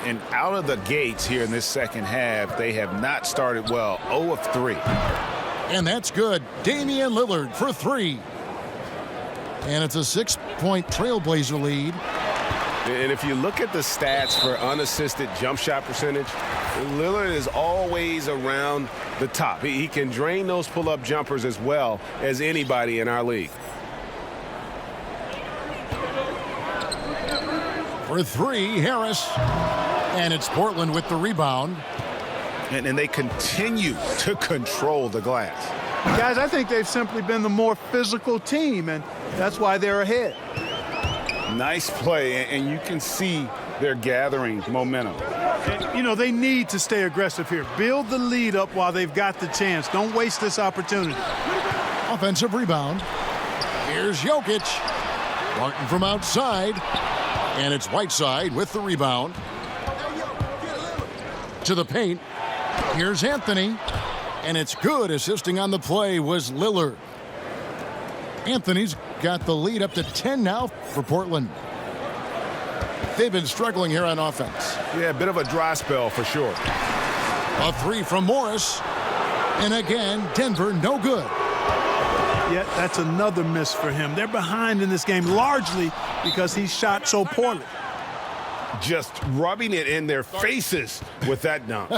Speaker 3: And out of the gates here in this second half, they have not started well. 0 of 3.
Speaker 1: And that's good. Damian Lillard for 3. And it's a 6-point Trailblazer lead.
Speaker 6: And if you look at the stats for unassisted jump shot percentage, Lillard is always around the top. He can drain those pull-up jumpers as well as anybody in our league.
Speaker 1: For 3, Harris. And it's Portland with the rebound.
Speaker 3: And they continue to control the glass.
Speaker 8: Guys, I think they've simply been the more physical team, and that's why they're ahead.
Speaker 3: Nice play, and you can see they're gathering momentum.
Speaker 8: And, you know, they need to stay aggressive here. Build the lead up while they've got the chance. Don't waste this opportunity.
Speaker 1: Offensive rebound. Here's Jokic. Martin from outside. And it's Whiteside with the rebound. To the paint. Here's Anthony. And it's good. Assisting on the play was Lillard. Anthony's got the lead up to 10 now for Portland. They've been struggling here on offense.
Speaker 6: Yeah, a bit of a dry spell for sure.
Speaker 1: A 3 from Morris. And again, Denver no good.
Speaker 8: Yet that's another miss for him. They're behind in this game largely because he shot so poorly.
Speaker 6: Just rubbing it in their faces with that dunk.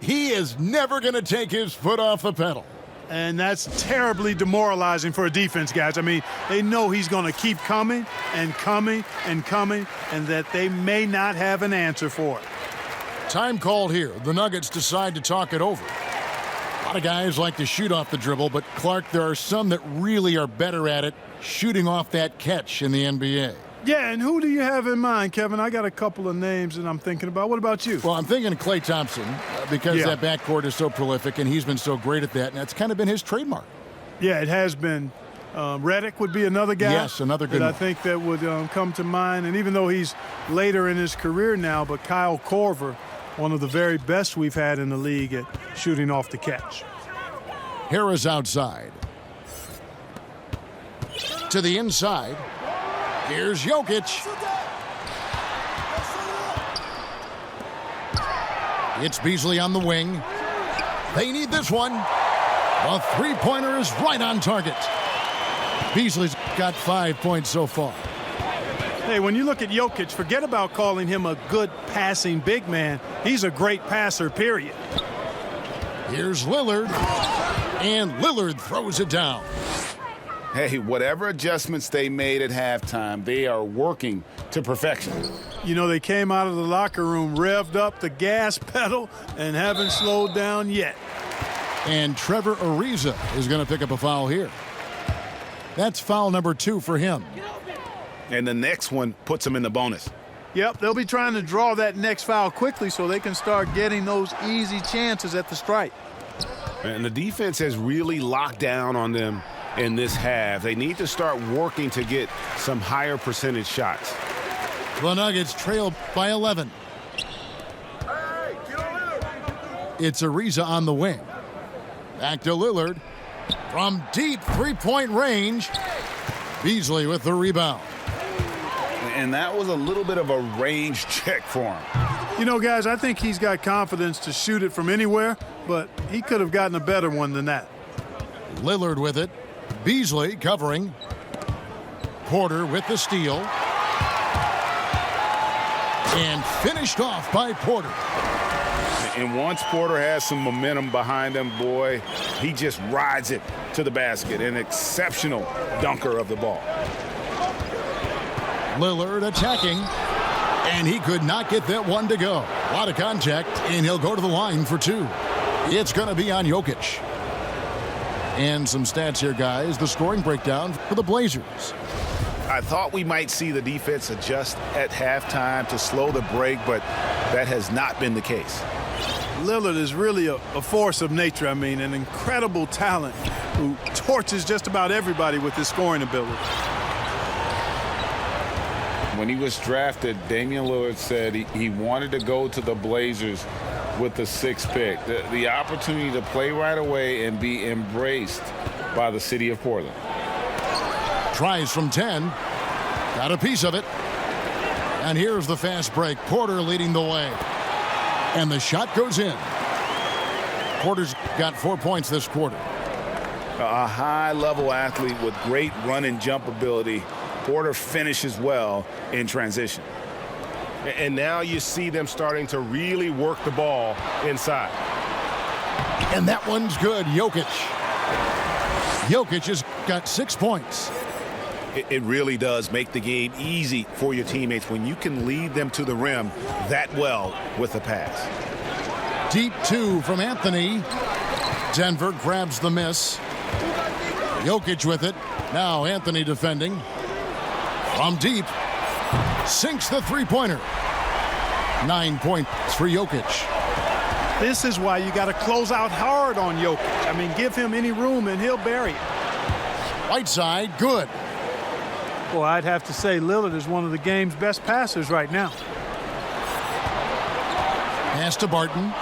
Speaker 1: He is never going to take his foot off the pedal.
Speaker 8: And that's terribly demoralizing for a defense, guys. I mean, they know he's going to keep coming and coming and coming, and that they may not have an answer for it.
Speaker 1: Time called here. The Nuggets decide to talk it over. A lot of guys like to shoot off the dribble, but Clark, there are some that really are better at it, shooting off that catch in the NBA.
Speaker 8: Yeah, and who do you have in mind, Kevin? I got a couple of names that I'm thinking about. What about you?
Speaker 1: Well, I'm thinking of Klay Thompson because that backcourt is so prolific, and he's been so great at that, and that's kind of been his trademark.
Speaker 8: Yeah, it has been. Reddick would be another guy.
Speaker 1: Yes, another good
Speaker 8: that
Speaker 1: one.
Speaker 8: I think that would come to mind. And even though he's later in his career now, but Kyle Korver, one of the very best we've had in the league at shooting off the catch.
Speaker 1: Harris outside. To the inside. Here's Jokic. It's Beasley on the wing. They need this one. The three-pointer is right on target. Beasley's got 5 points so far.
Speaker 8: Hey, when you look at Jokic, forget about calling him a good passing big man. He's a great passer, period.
Speaker 1: Here's Lillard. And Lillard throws it down.
Speaker 4: Hey, whatever adjustments they made at halftime, they are working to perfection.
Speaker 8: You know, they came out of the locker room, revved up the gas pedal, and haven't slowed down yet.
Speaker 1: And Trevor Ariza is going to pick up a foul here. That's foul number 2 for him.
Speaker 4: And the next one puts him in the bonus.
Speaker 8: Yep, they'll be trying to draw that next foul quickly so they can start getting those easy chances at the stripe.
Speaker 6: And the defense has really locked down on them in this half. They need to start working to get some higher percentage shots.
Speaker 1: The Nuggets trail by 11. It's Ariza on the wing. Back to Lillard. From deep three-point range, Beasley with the rebound.
Speaker 4: And that was a little bit of a range check for him.
Speaker 8: You know, guys, I think he's got confidence to shoot it from anywhere, but he could have gotten a better one than that.
Speaker 1: Lillard with it. Beasley covering. Porter with the steal. And finished off by Porter.
Speaker 4: And once Porter has some momentum behind him, boy, he just rides it to the basket. An exceptional dunker of the ball.
Speaker 1: Lillard attacking. And he could not get that one to go. A lot of contact, and he'll go to the line for 2. It's going to be on Jokic. And some stats here, guys. The scoring breakdown for the Blazers.
Speaker 4: I thought we might see the defense adjust at halftime to slow the break, but that has not been the case.
Speaker 8: Lillard is really a force of nature. I mean, an incredible talent who torches just about everybody with his scoring ability.
Speaker 3: When he was drafted, Damian Lillard said he wanted to go to the Blazers with the 6th pick. The opportunity to play right away and be embraced by the city of Portland.
Speaker 1: Tries from 10. Got a piece of it. And here's the fast break. Porter leading the way. And the shot goes in. Porter's got 4 points this quarter.
Speaker 4: A high-level athlete with great run and jump ability. Porter finishes well in transition.
Speaker 6: And now you see them starting to really work the ball inside.
Speaker 1: And that one's good. Jokic. Jokic has got 6 points.
Speaker 4: It really does make the game easy for your teammates when you can lead them to the rim that well with a pass.
Speaker 1: Deep 2 from Anthony. Denver grabs the miss. Jokic with it. Now Anthony defending. From deep. Sinks the three-pointer. 9 points for Jokic.
Speaker 8: This is why you got to close out hard on Jokic. I mean, give him any room and he'll bury it.
Speaker 1: Right side, good.
Speaker 8: Well, I'd have to say Lillard is one of the game's best passers right now.
Speaker 1: Pass to Barton.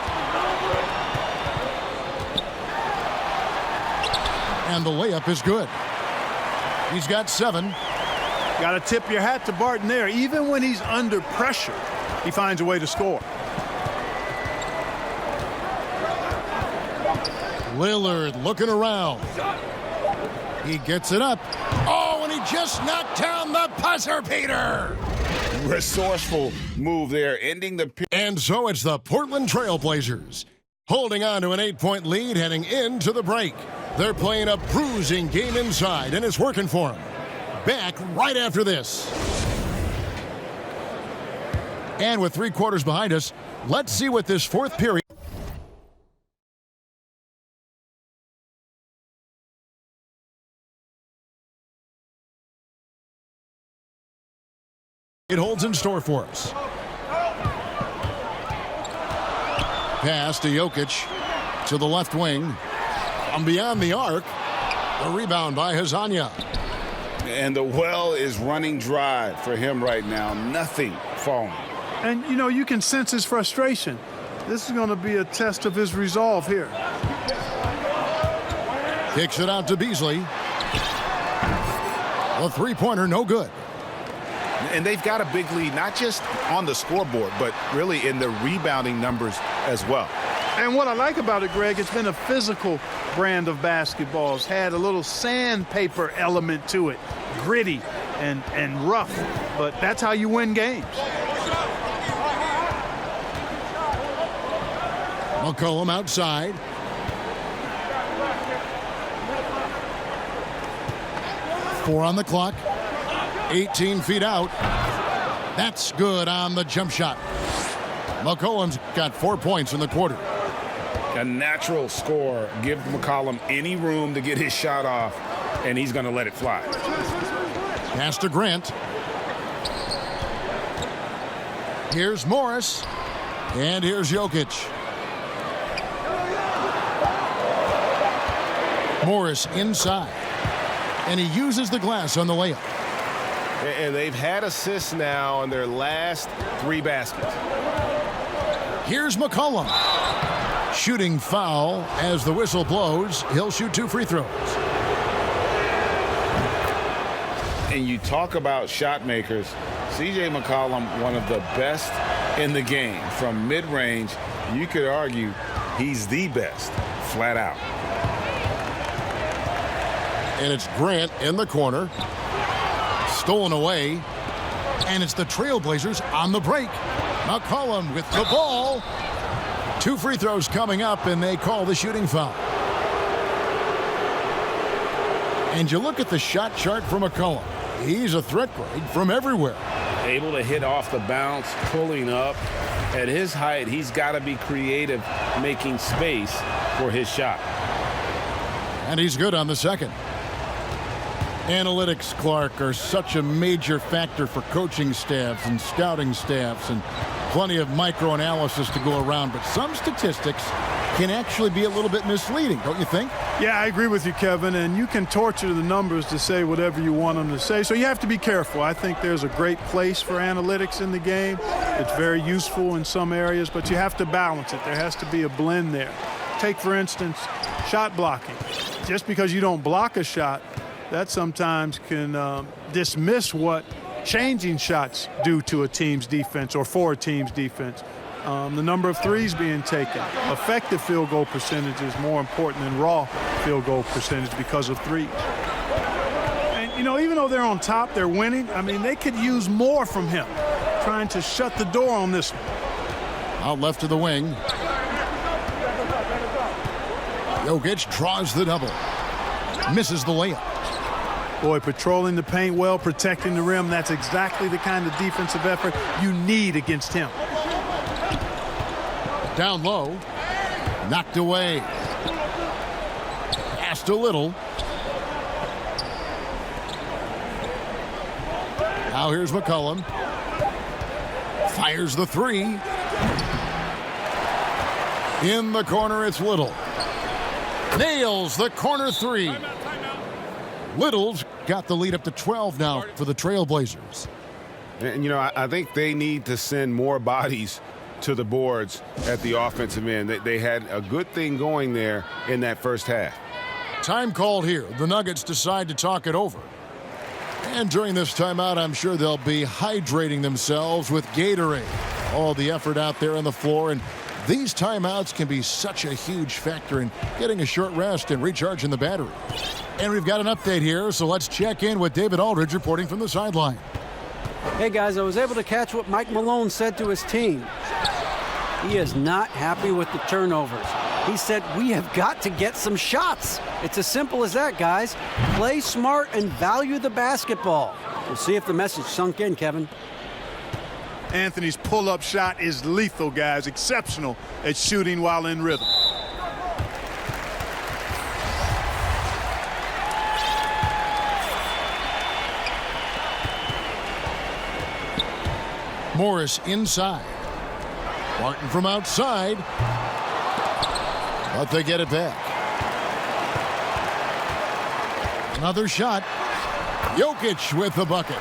Speaker 1: And the layup is good. He's got 7.
Speaker 8: Got to tip your hat to Barton there. Even when he's under pressure, he finds a way to score.
Speaker 1: Lillard looking around. He gets it up. Oh, and he just knocked down the buzzer beater.
Speaker 4: Resourceful move there, ending the period.
Speaker 1: And so it's the Portland Trail Blazers holding on to an 8-point lead heading into the break. They're playing a bruising game inside, and it's working for them. Back right after this. And with 3 quarters behind us, let's see what this 4th period it holds in store for us. Pass to Jokic to the left wing. From beyond the arc. A rebound by Hazanya.
Speaker 4: And the well is running dry for him right now. Nothing falling.
Speaker 8: And, you know, you can sense his frustration. This is going to be a test of his resolve here.
Speaker 1: Kicks it out to Beasley. A three-pointer, no good.
Speaker 4: And they've got a big lead, not just on the scoreboard, but really in the rebounding numbers as well.
Speaker 8: And what I like about it, Greg, it's been a physical brand of basketball. It's had a little sandpaper element to it, gritty and rough, but that's how you win games.
Speaker 1: McCollum outside. Four on the clock. 18 feet out. That's good on the jump shot. McCollum's got 4 points in the quarter.
Speaker 4: A natural score. Give McCollum any room to get his shot off, and he's going to let it fly.
Speaker 1: Pass to Grant. Here's Morris. And here's Jokic. Morris inside. And he uses the glass on the layup.
Speaker 6: And they've had assists now on their last 3 baskets.
Speaker 1: Here's McCollum. Shooting foul as the whistle blows. He'll shoot 2 free throws.
Speaker 4: And you talk about shot makers. C.J. McCollum, one of the best in the game. From mid-range, you could argue he's the best, flat out.
Speaker 1: And it's Grant in the corner. Stolen away. And it's the Trailblazers on the break. McCollum with the ball. 2 free throws coming up, and they call the shooting foul. And you look at the shot chart for McCollum. He's a threat grade from everywhere.
Speaker 4: Able to hit off the bounce, pulling up. At his height, he's got to be creative, making space for his shot.
Speaker 1: And he's good on the second. Analytics, Clark, are such a major factor for coaching staffs and scouting staffs, and plenty of microanalysis to go around. But some statistics can actually be a little bit misleading, don't you think?
Speaker 8: Yeah, I agree with you, Kevin, and you can torture the numbers to say whatever you want them to say, so you have to be careful. I think there's a great place for analytics in the game. It's very useful in some areas, but you have to balance it. There has to be a blend there. Take, for instance, shot blocking. Just because you don't block a shot, that sometimes can dismiss what changing shots do to a team's defense or for a team's defense. The number of threes being taken. Effective field goal percentage is more important than raw field goal percentage because of threes. And, you know, even though they're on top, they're winning. I mean, they could use more from him, trying to shut the door on this one.
Speaker 1: Out left to the wing. Jokic draws the double. Misses the layup.
Speaker 8: Boy, patrolling the paint well, protecting the rim, that's exactly the kind of defensive effort you need against him.
Speaker 1: Down low. Knocked away. Passed a little. Now here's McCollum. Fires the three. In the corner, it's Little. Nails the corner three. Little's got the lead up to 12 now for the Trailblazers.
Speaker 6: And, you know, I think they need to send more bodies to the boards at the offensive end. They had a good thing going there in that first half.
Speaker 1: Time called here. The Nuggets decide to talk it over. And during this timeout, I'm sure they'll be hydrating themselves with Gatorade. All the effort out there on the floor, and these timeouts can be such a huge factor in getting a short rest and recharging the battery. And we've got an update here, so let's check in with David Aldridge reporting from the sideline.
Speaker 5: Hey, guys, I was able to catch what Mike Malone said to his team. He is not happy with the turnovers. He said, we have got to get some shots. It's as simple as that, guys. Play smart and value the basketball. We'll see if the message sunk in, Kevin.
Speaker 8: Anthony's pull-up shot is lethal, guys. Exceptional at shooting while in rhythm.
Speaker 1: Morris inside. Martin from outside. But they get it back. Another shot. Jokic with the bucket.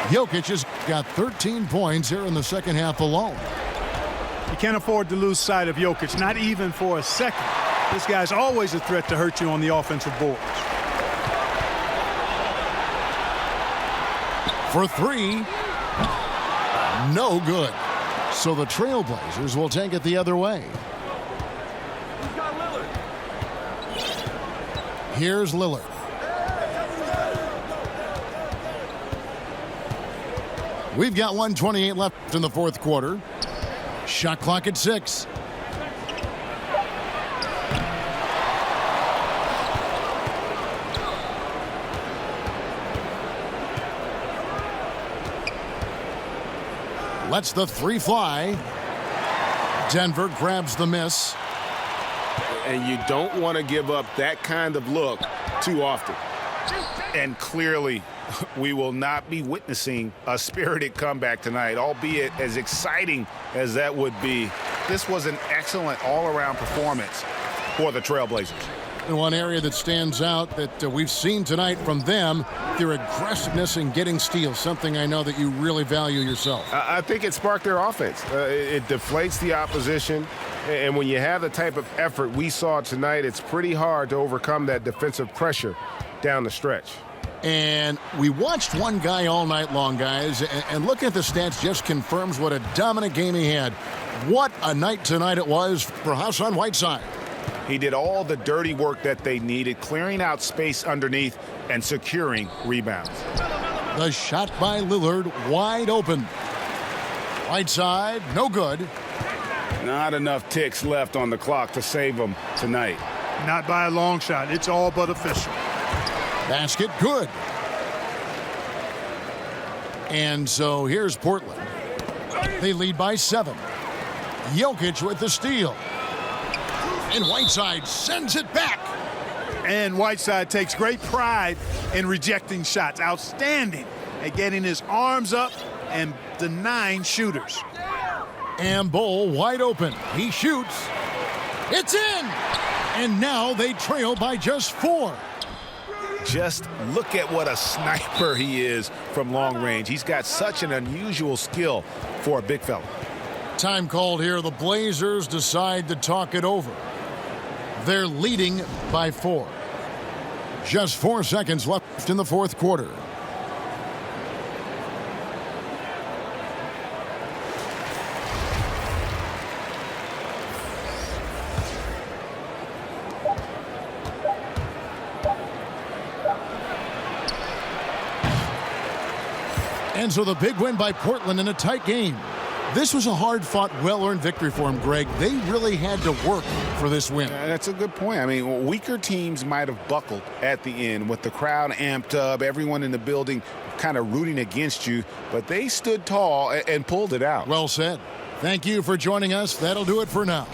Speaker 1: Jokic has got 13 points here in the second half alone.
Speaker 8: You can't afford to lose sight of Jokic, not even for a second. This guy's always a threat to hurt you on the offensive boards.
Speaker 1: For three. No good. So the Trailblazers will take it the other way. Here's Lillard. We've got 1:28 left in the fourth quarter. Shot clock at 6. Lets the three fly. Denver grabs the miss.
Speaker 6: And you don't want to give up that kind of look too often. And clearly, we will not be witnessing a spirited comeback tonight, albeit as exciting as that would be. This was an excellent all-around performance for the Trailblazers.
Speaker 1: And one area that stands out that we've seen tonight from them, their aggressiveness in getting steals, something I know that you really value yourself.
Speaker 6: I think it sparked their offense. It deflates the opposition. And when you have the type of effort we saw tonight, it's pretty hard to overcome that defensive pressure down the stretch.
Speaker 1: And we watched one guy all night long, guys, and looking at the stats just confirms what a dominant game he had. What a night tonight it was for Hassan Whiteside.
Speaker 6: He did all the dirty work that they needed, clearing out space underneath and securing rebounds.
Speaker 1: The shot by Lillard wide open. Whiteside, no good.
Speaker 6: Not enough ticks left on the clock to save them tonight.
Speaker 8: Not by a long shot. It's all but official.
Speaker 1: Basket good. And so here's Portland. They lead by 7. Jokic with the steal. And Whiteside sends it back.
Speaker 8: And Whiteside takes great pride in rejecting shots. Outstanding at getting his arms up and denying shooters.
Speaker 1: And Bull wide open. He shoots. It's in. And now they trail by just 4.
Speaker 6: Just look at what a sniper he is from long range. He's got such an unusual skill for a big fella.
Speaker 1: Time called here. The Blazers decide to talk it over. They're leading by 4. Just 4 seconds left in the fourth quarter. And so the big win by Portland in a tight game. This was a hard-fought, well-earned victory for him, Greg. They really had to work for this win.
Speaker 3: That's a good point. I mean, weaker teams might have buckled at the end with the crowd amped up, everyone in the building kind of rooting against you, but they stood tall and pulled it out.
Speaker 1: Well said. Thank you for joining us. That'll do it for now.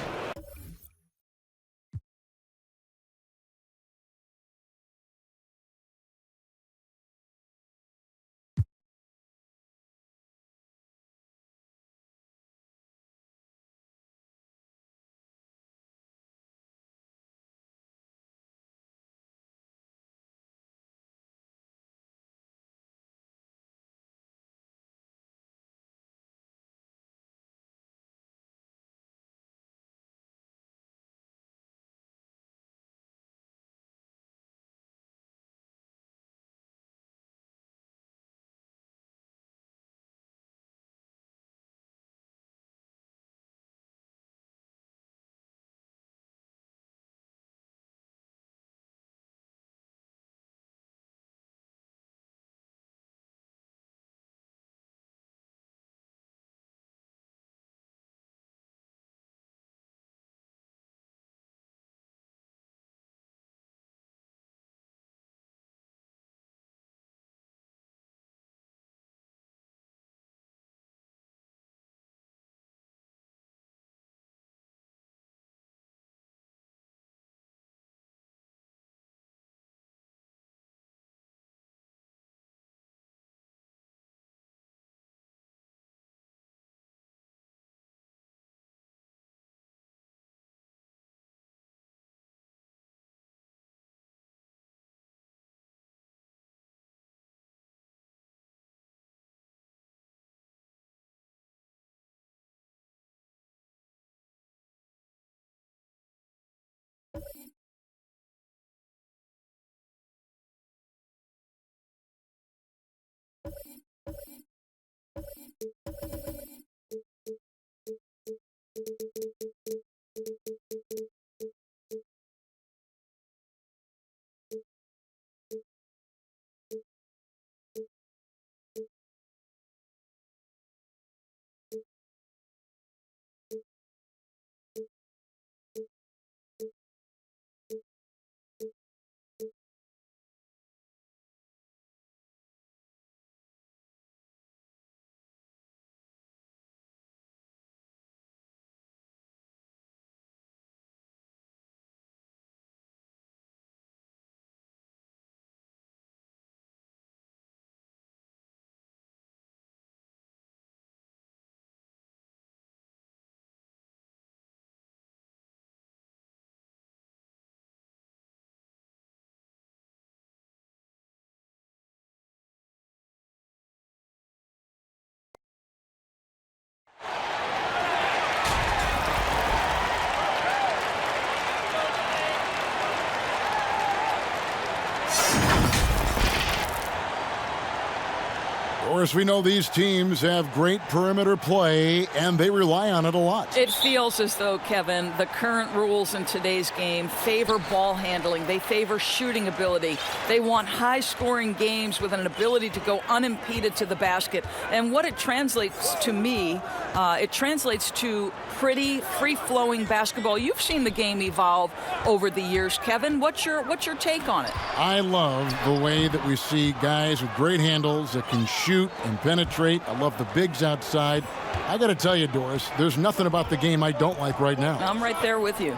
Speaker 1: Doris, we know these teams have great perimeter play, and they rely on it a lot.
Speaker 9: It feels as though, Kevin, the current rules in today's game favor ball handling. They favor shooting ability. They want high-scoring games with an ability to go unimpeded to the basket. And what it translates to me, it translates to pretty free-flowing basketball. You've seen the game evolve over the years, Kevin. What's your take on it?
Speaker 1: I love the way that we see guys with great handles that can shoot and penetrate. I love the bigs outside. I got to tell you, Doris, there's nothing about the game I don't like right now.
Speaker 9: I'm right there with you.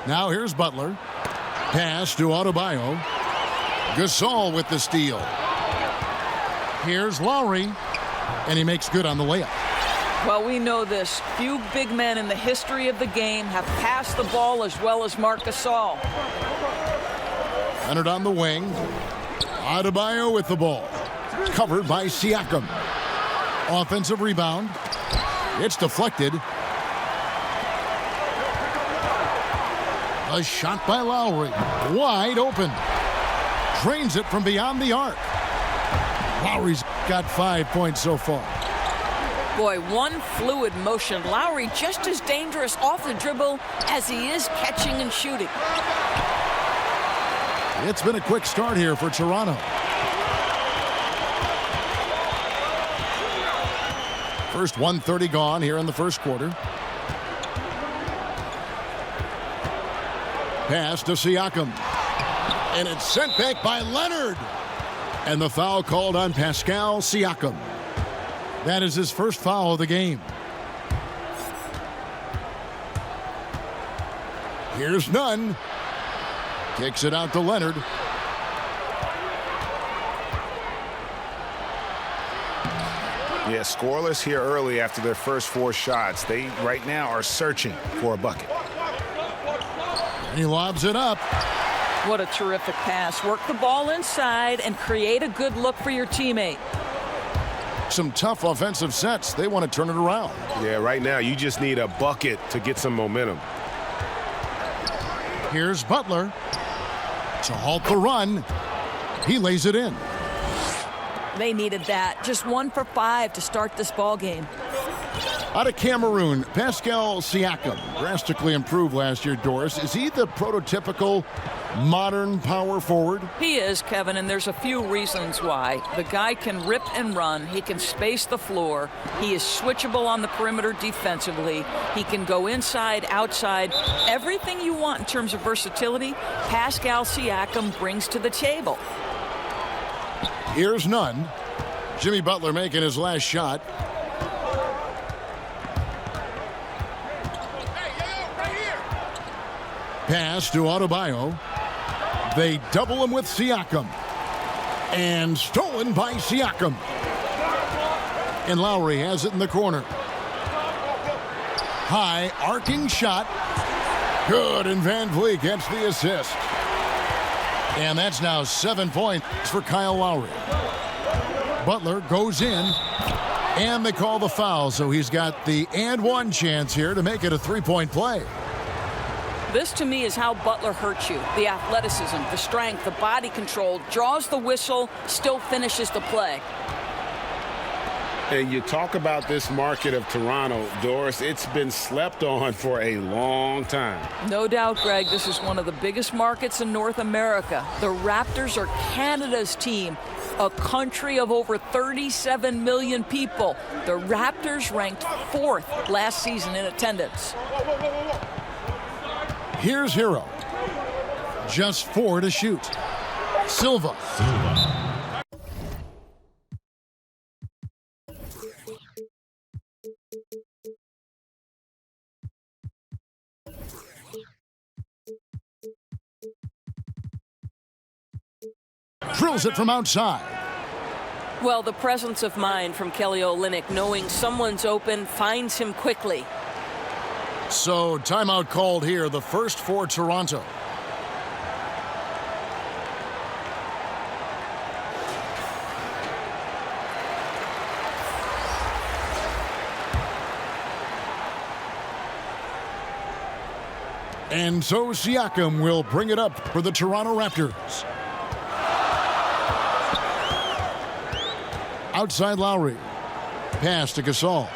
Speaker 1: Now here's Butler. Pass to Adebayo. Gasol with the steal. Here's Lowry, and he makes good on the layup.
Speaker 9: Well, we know this. Few big men in the history of the game have passed the ball as well as Marc Gasol.
Speaker 1: Leonard on the wing. Adebayo with the ball. Covered by Siakam. Offensive rebound. It's deflected. A shot by Lowry. Wide open. Drains it from beyond the arc. Lowry's got 5 points so far.
Speaker 9: Boy, one fluid motion. Lowry just as dangerous off the dribble as he is catching and shooting.
Speaker 1: It's been a quick start here for Toronto. First 1:30 gone here in the first quarter. Pass to Siakam. And it's sent back by Leonard. And the foul called on Pascal Siakam. That is his first foul of the game. Here's Nunn. Kicks it out to Leonard.
Speaker 6: Yeah, scoreless here early after their first 4 shots. They right now are searching for a bucket.
Speaker 1: And he lobs it up.
Speaker 9: What a terrific pass. Work the ball inside and create a good look for your teammate.
Speaker 1: Some tough offensive sets. They want to turn it around.
Speaker 6: Yeah, right now you just need a bucket to get some momentum.
Speaker 1: Here's Butler to halt the run. He lays it in.
Speaker 9: They needed that. Just 1 for 5 to start this ball game.
Speaker 1: Out of Cameroon, Pascal Siakam drastically improved last year, Doris. Is he the prototypical modern power forward?
Speaker 9: He is, Kevin, and there's a few reasons why. The guy can rip and run. He can space the floor. He is switchable on the perimeter defensively. He can go inside, outside. Everything you want in terms of versatility, Pascal Siakam brings to the table.
Speaker 1: Here's Nunn. Jimmy Butler making his last shot. Pass to Adebayo. They double him with Siakam. And stolen by Siakam. And Lowry has it in the corner. High arcing shot. Good, and Van Vliet gets the assist. And that's now 7 points for Kyle Lowry. Butler goes in. And they call the foul, so he's got the and one chance here to make it a 3-point play.
Speaker 9: This, to me, is how Butler hurts you. The athleticism, the strength, the body control, draws the whistle, still finishes the play.
Speaker 3: And you talk about this market of Toronto, Doris, it's been slept on for a long time.
Speaker 9: No doubt, Greg, this is one of the biggest markets in North America. The Raptors are Canada's team, a country of over 37 million people. The Raptors ranked 4th last season in attendance.
Speaker 1: Here's Hero. Just 4 to shoot. Silva. Drills it from outside.
Speaker 9: Well, the presence of mind from Kelly Olynyk, knowing someone's open, finds him quickly.
Speaker 1: So, timeout called here, the first for Toronto. And so Siakam will bring it up for the Toronto Raptors. Outside Lowry. Pass to Gasol.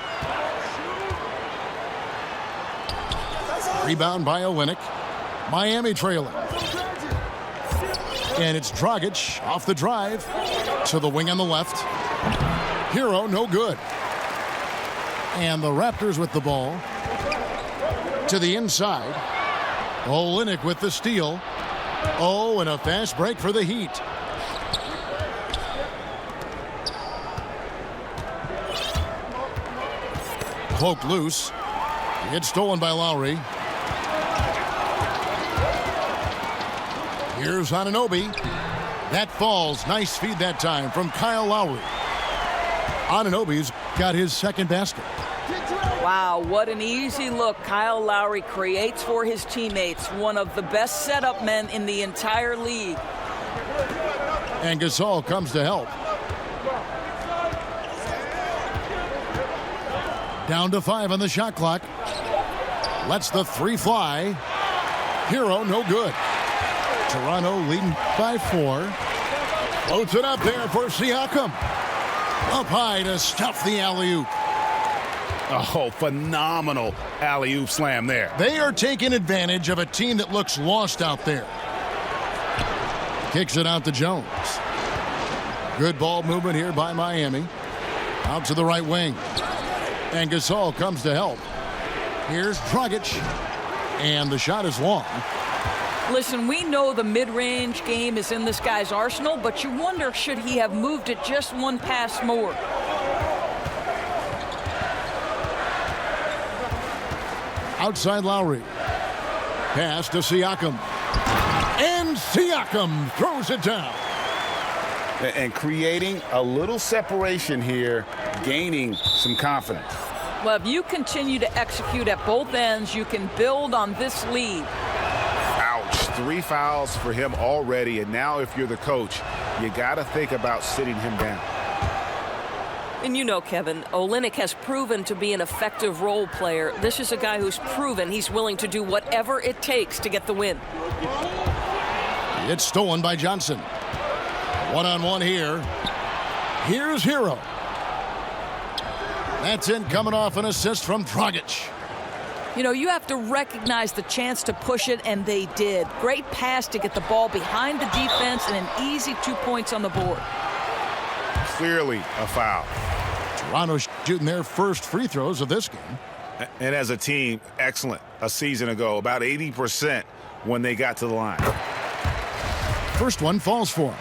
Speaker 1: Rebound by Olynyk. Miami trailing. And it's Dragic off the drive to the wing on the left. Hero, no good. And the Raptors with the ball. To the inside. Olynyk with the steal. Oh, and a fast break for the Heat. Cloak loose. It's stolen by Lowry. Here's Anunoby. That falls. Nice feed that time from Kyle Lowry. Anunoby's got his second basket.
Speaker 9: Wow, what an easy look Kyle Lowry creates for his teammates. One of the best setup men in the entire league.
Speaker 1: And Gasol comes to help. Down to 5 on the shot clock. Lets the 3 fly. Hero, no good. Toronto leading by 4. Floats it up there for Siakam. Up high to stuff the alley-oop.
Speaker 3: Oh, phenomenal alley-oop slam there.
Speaker 1: They are taking advantage of a team that looks lost out there. Kicks it out to Jones. Good ball movement here by Miami. Out to the right wing. And Gasol comes to help. Here's Dragic. And the shot is long.
Speaker 9: Listen, we know the mid-range game is in this guy's arsenal, but you wonder, should he have moved it just one pass more?
Speaker 1: Outside Lowry. Pass to Siakam. And Siakam throws it down.
Speaker 3: And creating a little separation here, gaining some confidence.
Speaker 9: Well, if you continue to execute at both ends, you can build on this lead.
Speaker 6: Ouch. 3 fouls for him already, and now if you're the coach, you got to think about sitting him down.
Speaker 10: And you know, Kevin, Olynyk has proven to be an effective role player. This is a guy who's proven he's willing to do whatever it takes to get the win.
Speaker 1: It's stolen by Johnson. One-on-one here. Here's Hero. That's in, coming off an assist from Dragic.
Speaker 9: You know, you have to recognize the chance to push it, and they did. Great pass to get the ball behind the defense and an easy 2 points on the board.
Speaker 6: Clearly a foul.
Speaker 1: Toronto shooting their first free throws of this game.
Speaker 6: And as a team, excellent. A season ago, about 80% when they got to the line.
Speaker 1: First one falls for him.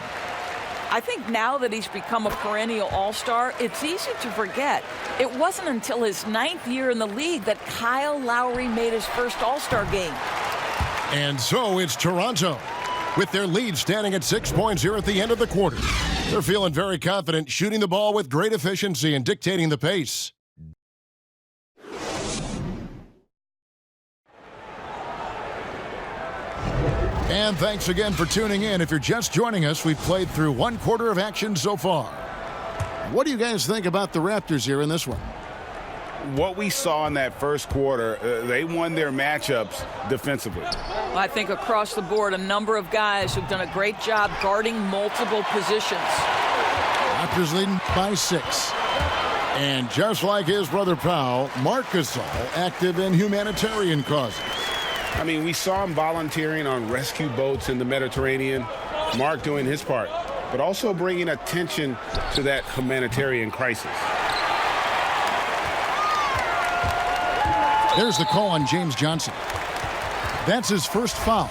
Speaker 9: I think now that he's become a perennial all-star, it's easy to forget. It wasn't until his 9th year in the league that Kyle Lowry made his first all-star game.
Speaker 1: And so it's Toronto, with their lead standing at 6 points here at the end of the quarter. They're feeling very confident, shooting the ball with great efficiency and dictating the pace. And thanks again for tuning in. If you're just joining us, we've played through 1 quarter of action so far. What do you guys think about the Raptors here in this one?
Speaker 3: What we saw in that first quarter, they won their matchups defensively.
Speaker 9: Well, I think across the board, a number of guys who've done a great job guarding multiple positions.
Speaker 1: Raptors leading by 6. And just like his brother Powell, Marc Gasol active in humanitarian causes.
Speaker 3: I mean, we saw him volunteering on rescue boats in the Mediterranean. Mark doing his part, but also bringing attention to that humanitarian crisis.
Speaker 1: There's the call on James Johnson. That's his first foul.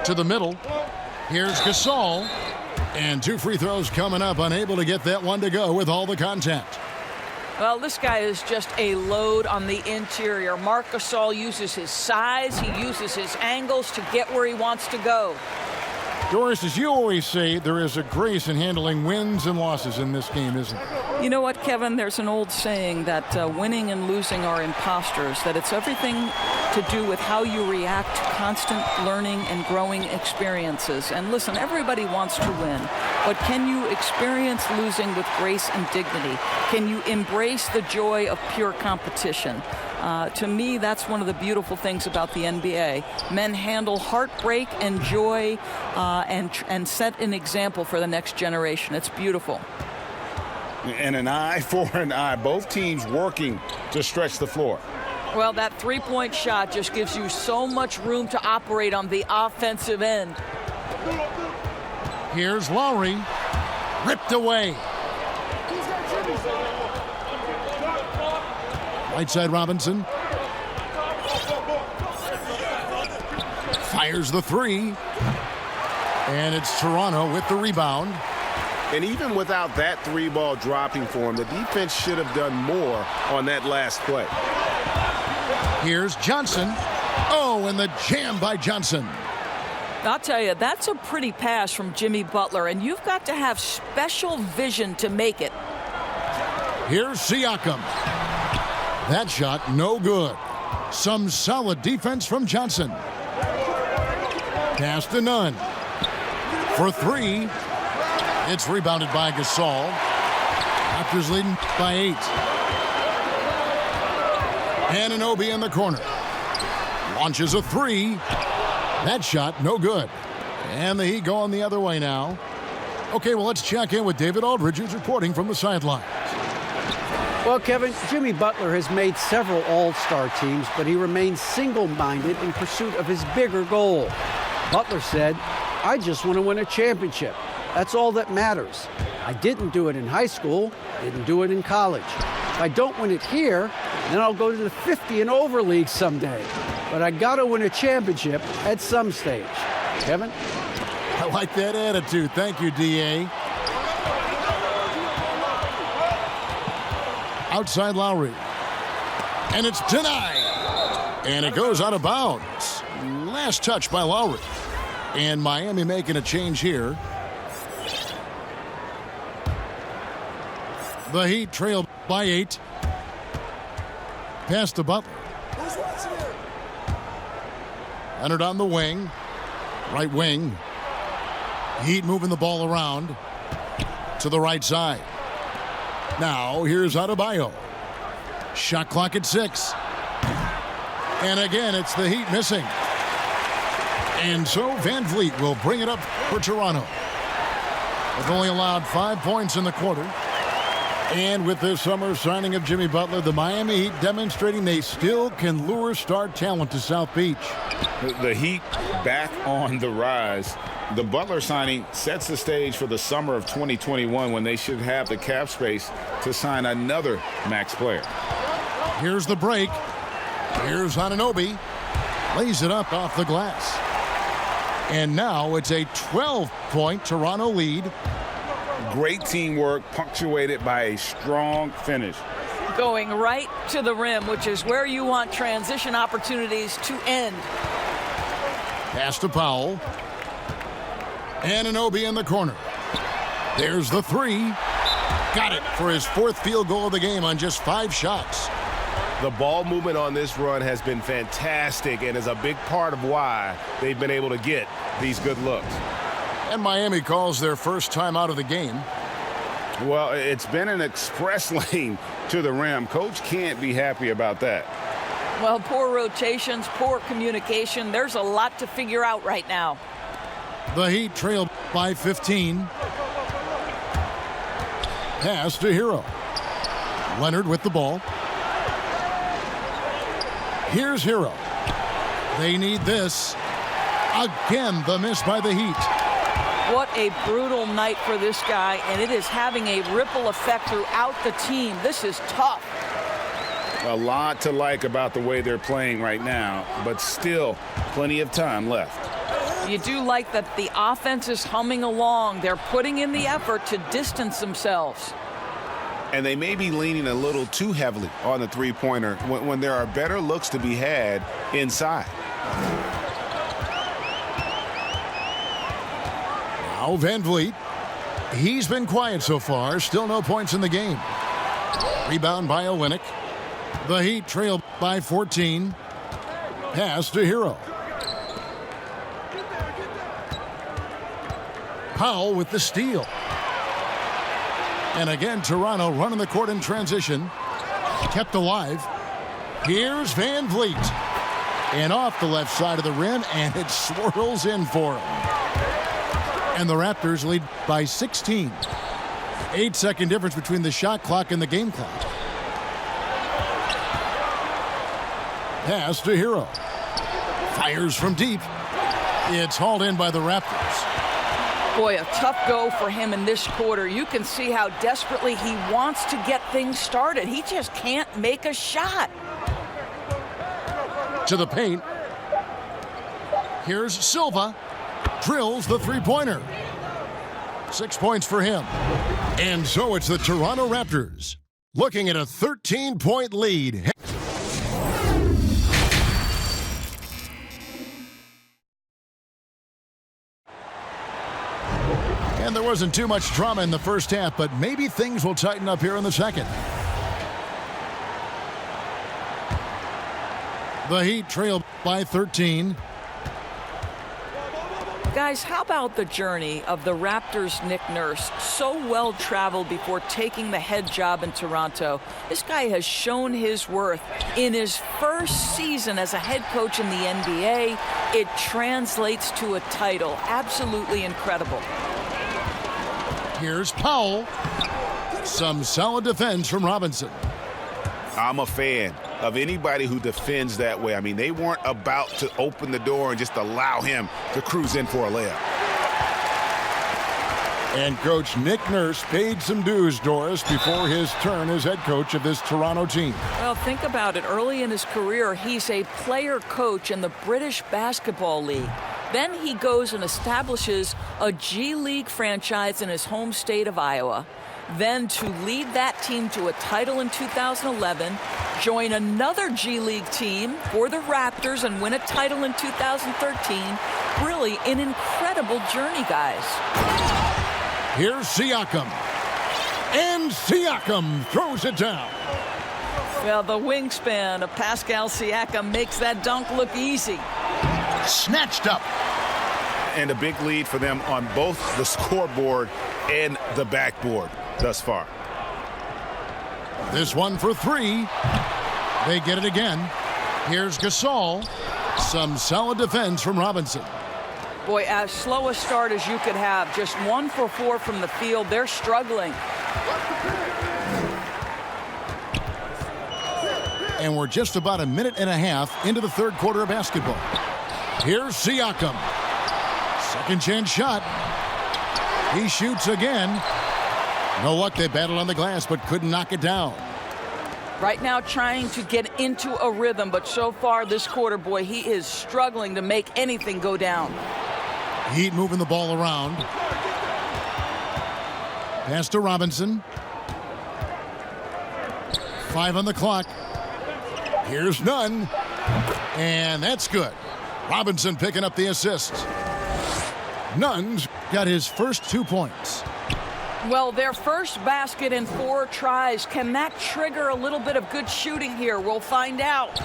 Speaker 1: To the middle. Here's Gasol. And 2 free throws coming up. Unable to get that one to go with all the contact.
Speaker 9: Well, this guy is just a load on the interior. Marc Gasol uses his size. He uses his angles to get where he wants to go.
Speaker 1: Doris, as you always say, there is a grace in handling wins and losses in this game, isn't there?
Speaker 9: You know what, Kevin? There's an old saying that winning and losing are imposters, that it's everything to do with how you react to constant learning and growing experiences. And listen, everybody wants to win. but can you experience losing with grace and dignity? Can you embrace the joy of pure competition? To me, that's one of the beautiful things about the NBA. Men handle heartbreak and joy and set an example for the next generation. It's beautiful.
Speaker 3: And an eye for an eye. Both teams working to stretch the floor.
Speaker 9: Well, that three-point shot just gives you so much room to operate on the offensive end.
Speaker 1: Here's Lowry. Ripped away. Right side Robinson. Fires the three. And it's Toronto with the rebound.
Speaker 7: And even without that three ball dropping for him, the defense should have done more on that last play.
Speaker 1: Here's Johnson. Oh, and the jam by Johnson.
Speaker 9: I'll tell you, that's a pretty pass from Jimmy Butler, and you've got to have special vision to make it.
Speaker 1: Here's Siakam. That shot, no good. Some solid defense from Johnson. Pass to Nunn. For three. It's rebounded by Gasol. Raptors leading by 8. Anunoby in the corner. Launches a three. That shot, no good. And the Heat going the other way now. Okay, well, let's check in with David Aldridge, who's reporting from the sidelines.
Speaker 5: Well, Kevin, Jimmy Butler has made several all-star teams, but he remains single-minded in pursuit of his bigger goal. Butler said, "I just want to win a championship. That's all that matters. I didn't do it in high school, didn't do it in college. If I don't win it here, then I'll go to the 50 and over league someday. But I got to win a championship at some stage." Kevin?
Speaker 1: I like that attitude. Thank you, D.A. Outside Lowry. And it's denied. And it goes out of bounds. Last touch by Lowry. And Miami making a change here. The Heat trail by 8. Pass to Butler. Leonard on the wing. Right wing. Heat moving the ball around to the right side. Now here's Adebayo. Shot clock at 6. And again, it's the Heat missing. And so Van Vliet will bring it up for Toronto. They've only allowed 5 points in the quarter. And with this summer signing of Jimmy Butler, the Miami Heat demonstrating they still can lure star talent to South Beach.
Speaker 3: The Heat back on the rise. The Butler signing sets the stage for the summer of 2021 when they should have the cap space to sign another max player.
Speaker 1: Here's the break. Here's Anunoby. Lays it up off the glass. And now it's a 12-point Toronto lead.
Speaker 3: Great teamwork punctuated by a strong finish.
Speaker 9: Going right to the rim, which is where you want transition opportunities to end.
Speaker 1: Pass to Powell. Anunoby in the corner. There's the three. Got it for his 4th field goal of the game on just 5 shots.
Speaker 7: The ball movement on this run has been fantastic and is a big part of why they've been able to get these good looks.
Speaker 1: And Miami calls their first time out of the game.
Speaker 3: Well, it's been an express lane to the rim. Coach can't be happy about that.
Speaker 9: Well, poor rotations, poor communication. There's a lot to figure out right now.
Speaker 1: The Heat trail by 15. Pass to Hero. Leonard with the ball. Here's Hero. They need this. Again, the miss by the Heat.
Speaker 9: What a brutal night for this guy, and it is having a ripple effect throughout the team. This is tough.
Speaker 3: A lot to like about the way they're playing right now, but still plenty of time left.
Speaker 9: You do like that the offense is humming along. They're putting in the effort to distance themselves.
Speaker 7: And they may be leaning a little too heavily on the three-pointer when there are better looks to be had inside.
Speaker 1: Now Van Vliet. He's been quiet so far. Still no points in the game. Rebound by Olynyk. The Heat trail by 14. Pass to Hero. Powell with the steal. And again, Toronto running the court in transition. Kept alive. Here's Van Vliet. And off the left side of the rim, and it swirls in for him. And the Raptors lead by 16. 8-second difference between the shot clock and the game clock. Pass to Hero. Fires from deep. It's hauled in by the Raptors.
Speaker 9: Boy, a tough go for him in this quarter. You can see how desperately he wants to get things started. He just can't make a shot.
Speaker 1: To the paint. Here's Silva. Drills the three-pointer. 6 points for him. And so it's the Toronto Raptors looking at a 13-point lead. And there wasn't too much drama in the first half, but maybe things will tighten up here in the second. The Heat trail by 13.
Speaker 9: Guys, how about the journey of the Raptors' Nick Nurse? So well traveled before taking the head job in Toronto. This guy has shown his worth in his first season as a head coach in the NBA. It translates to a title. Absolutely incredible.
Speaker 1: Here's Powell. Some solid defense from Robinson.
Speaker 3: I'm a fan of anybody who defends that way. I mean, they weren't about to open the door and just allow him to cruise in for a layup.
Speaker 1: And Coach Nick Nurse paid some dues, Doris, before his turn as head coach of this Toronto team.
Speaker 9: Well, think about it. Early in his career, he's a player coach in the British Basketball League. Then he goes and establishes a G League franchise in his home state of Iowa. Then to lead that team to a title in 2011, join another G League team for the Raptors and win a title in 2013. Really an incredible journey, guys.
Speaker 1: Here's Siakam. And Siakam throws it down.
Speaker 9: Well, the wingspan of Pascal Siakam makes that dunk look easy.
Speaker 1: Snatched up.
Speaker 3: And a big lead for them on both the scoreboard and the backboard thus far.
Speaker 1: This one for three. They get it again. Here's Gasol. Some solid defense from Robinson.
Speaker 9: Boy, as slow a start as you could have. Just 1 for 4 from the field. They're struggling.
Speaker 1: And we're just about a minute and a half into the third quarter of basketball. Here's Siakam. Second chance shot. He shoots again. No luck. They battled on the glass but couldn't knock it down.
Speaker 9: Right now trying to get into a rhythm, but so far this quarter, boy, he is struggling to make anything go down.
Speaker 1: Heat moving the ball around. Pass to Robinson. 5 on the clock. Here's Nunn. And that's good. Robinson picking up the assist. Nunn's got his first 2 points.
Speaker 9: Well, their first basket in 4 tries. Can that trigger a little bit of good shooting here? We'll find out.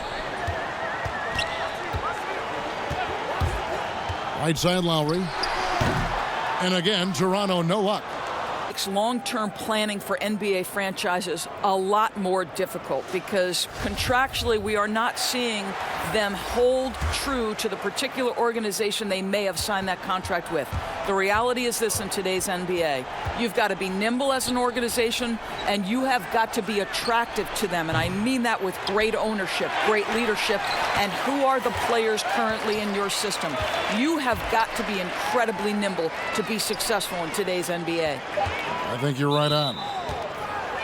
Speaker 1: Right side Lowry. And again, Toronto, no luck.
Speaker 9: Makes long-term planning for NBA franchises a lot more difficult because contractually we are not seeing them hold true to the particular organization they may have signed that contract with. The reality is this in today's NBA. You've got to be nimble as an organization, and you have got to be attractive to them. And I mean that with great ownership, great leadership, and who are the players currently in your system. You have got to be incredibly nimble to be successful in today's NBA.
Speaker 1: I think you're right on.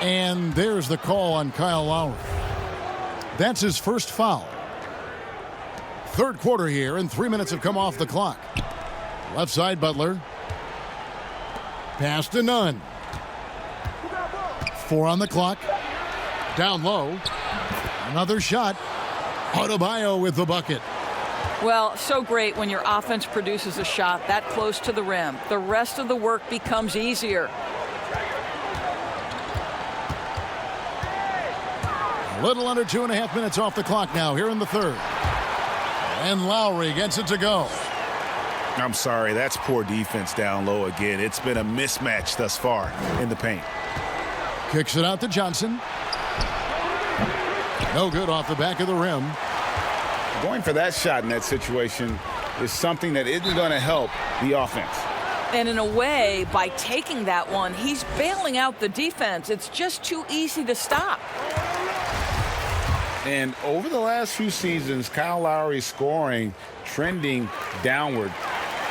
Speaker 1: And there's the call on Kyle Lowry. That's his first foul. Third quarter here, and 3 minutes have come off the clock. Left side, Butler. Pass to Nunn. 4 on the clock. Down low. Another shot. Adebayo with the bucket.
Speaker 9: Well, so great when your offense produces a shot that close to the rim. The rest of the work becomes easier.
Speaker 1: A little under 2.5 minutes off the clock now here in the third. And Lowry gets it to go.
Speaker 6: I'm sorry, that's poor defense down low again. It's been a mismatch thus far in the paint.
Speaker 1: Kicks it out to Johnson. No good off the back of the rim.
Speaker 3: Going for that shot in that situation is something that isn't going to help the offense.
Speaker 9: And in a way, by taking that one, he's bailing out the defense. It's just too easy to stop.
Speaker 3: And over the last few seasons, Kyle Lowry's scoring trending downward.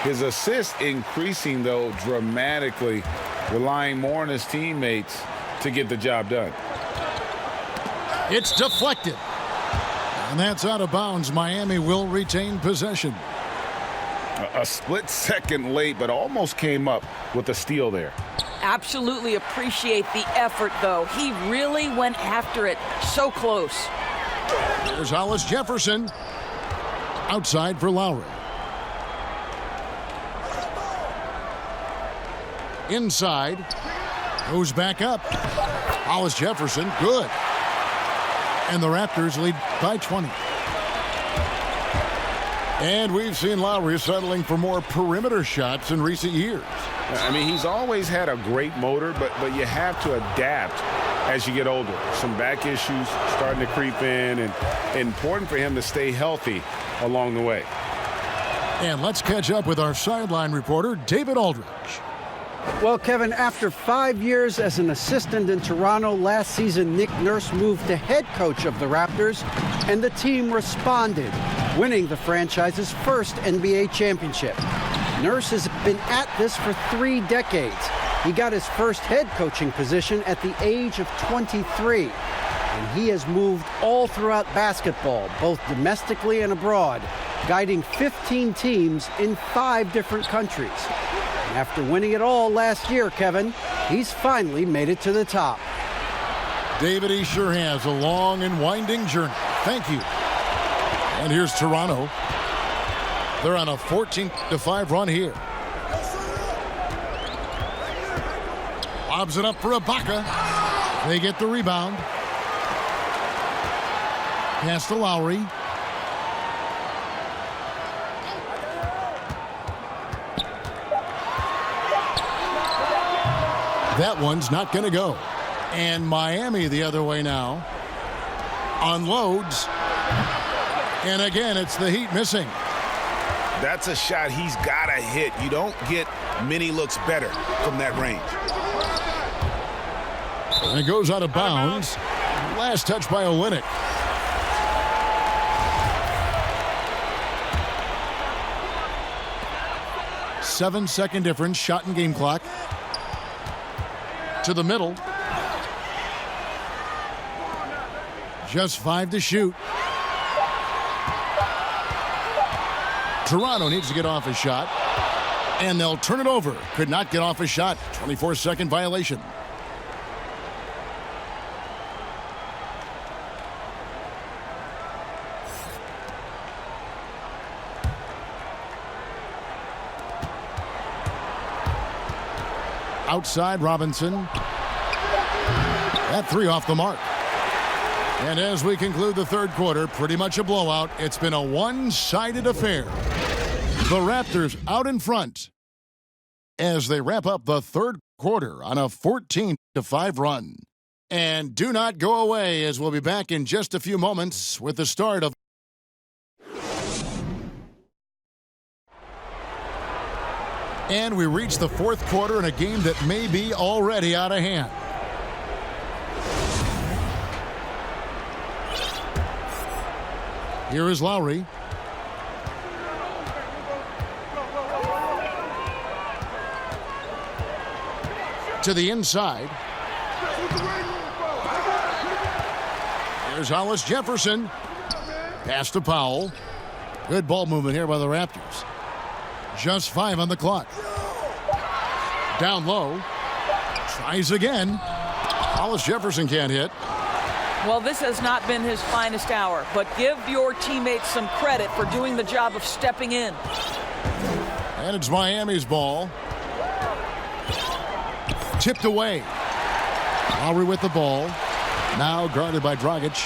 Speaker 3: His assists increasing, though, dramatically, relying more on his teammates to get the job done.
Speaker 1: It's deflected. And that's out of bounds. Miami will retain possession.
Speaker 3: A split second late, but almost came up with a steal there.
Speaker 9: Absolutely appreciate the effort, though. He really went after it. So close.
Speaker 1: There's Hollis Jefferson. Outside for Lowry. Inside. Goes back up. Hollis Jefferson. Good. And the Raptors lead by 20. And we've seen Lowry settling for more perimeter shots in recent years.
Speaker 3: I mean, he's always had a great motor, but you have to adapt as you get older. Some back issues starting to creep in, and important for him to stay healthy along the way.
Speaker 1: And let's catch up with our sideline reporter, David Aldridge.
Speaker 5: Well, Kevin, after 5 years as an assistant in Toronto, last season Nick Nurse moved to head coach of the Raptors, and the team responded, winning the franchise's first NBA championship. Nurse has been at this for 3 decades. He got his first head coaching position at the age of 23, and he has moved all throughout basketball, both domestically and abroad, guiding 15 teams in 5 different countries. After winning it all last year, Kevin, he's finally made it to the top.
Speaker 1: David, he sure has a long and winding journey. Thank you. And here's Toronto. They're on a 14-5 run here. Lobs it up for Ibaka. They get the rebound. Pass to Lowry. That one's not going to go. And Miami the other way now. Unloads. And again, it's the Heat missing.
Speaker 6: That's a shot he's got to hit. You don't get many looks better from that range.
Speaker 1: And it goes out of bounds. Last touch by Olynyk. Seven-second difference, shot and game clock. To the middle. Just 5 to shoot. Toronto needs to get off a shot. And they'll turn it over. Could not get off a shot. 24-second violation. Outside Robinson. That 3 off the mark. And as we conclude the third quarter, pretty much a blowout. It's been a one-sided affair. The Raptors out in front as they wrap up the third quarter on a 14-5 run. And do not go away, as we'll be back in just a few moments with the start of And we reach the fourth quarter in a game that may be already out of hand. Here is Lowry. To the inside. There's Hollis Jefferson. Pass to Powell. Good ball movement here by the Raptors. Just 5 on the clock. Down low. Tries again. Hollis Jefferson can't hit.
Speaker 9: Well, this has not been his finest hour, but give your teammates some credit for doing the job of stepping in.
Speaker 1: And it's Miami's ball. Tipped away. Lowry with the ball. Now guarded by Dragic.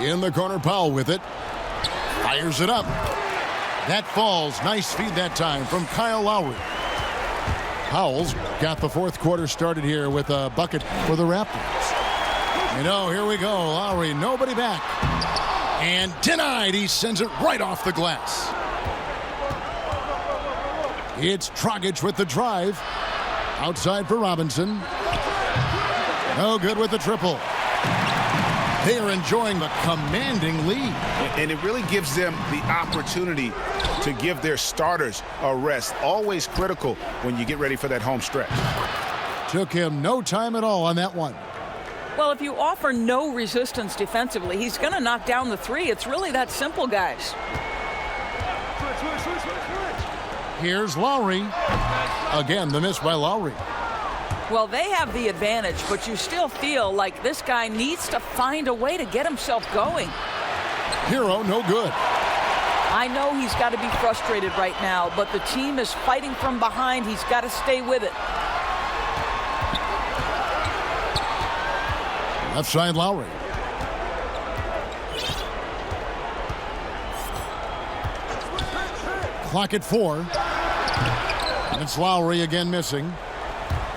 Speaker 1: In the corner, Powell with it. Fires it up. That falls. Nice feed that time from Kyle Lowry. Powell's got the fourth quarter started here with a bucket for the Raptors. You know, here we go. Lowry, nobody back. And denied. He sends it right off the glass. It's Dragic with the drive. Outside for Robinson. No good with the triple. They are enjoying the commanding lead.
Speaker 4: And it really gives them the opportunity to give their starters a rest. Always critical when you get ready for that home stretch.
Speaker 1: Took him no time at all on that one.
Speaker 9: Well, if you offer no resistance defensively, he's going to knock down the three. It's really that simple, guys.
Speaker 1: Here's Lowry. Again, the miss by Lowry.
Speaker 9: Well, they have the advantage, but you still feel like this guy needs to find a way to get himself going.
Speaker 1: Hero, no good.
Speaker 9: I know he's got to be frustrated right now, but the team is fighting from behind. He's got to stay with it.
Speaker 1: Left side, Lowry. Clock at 4. And it's Lowry again missing.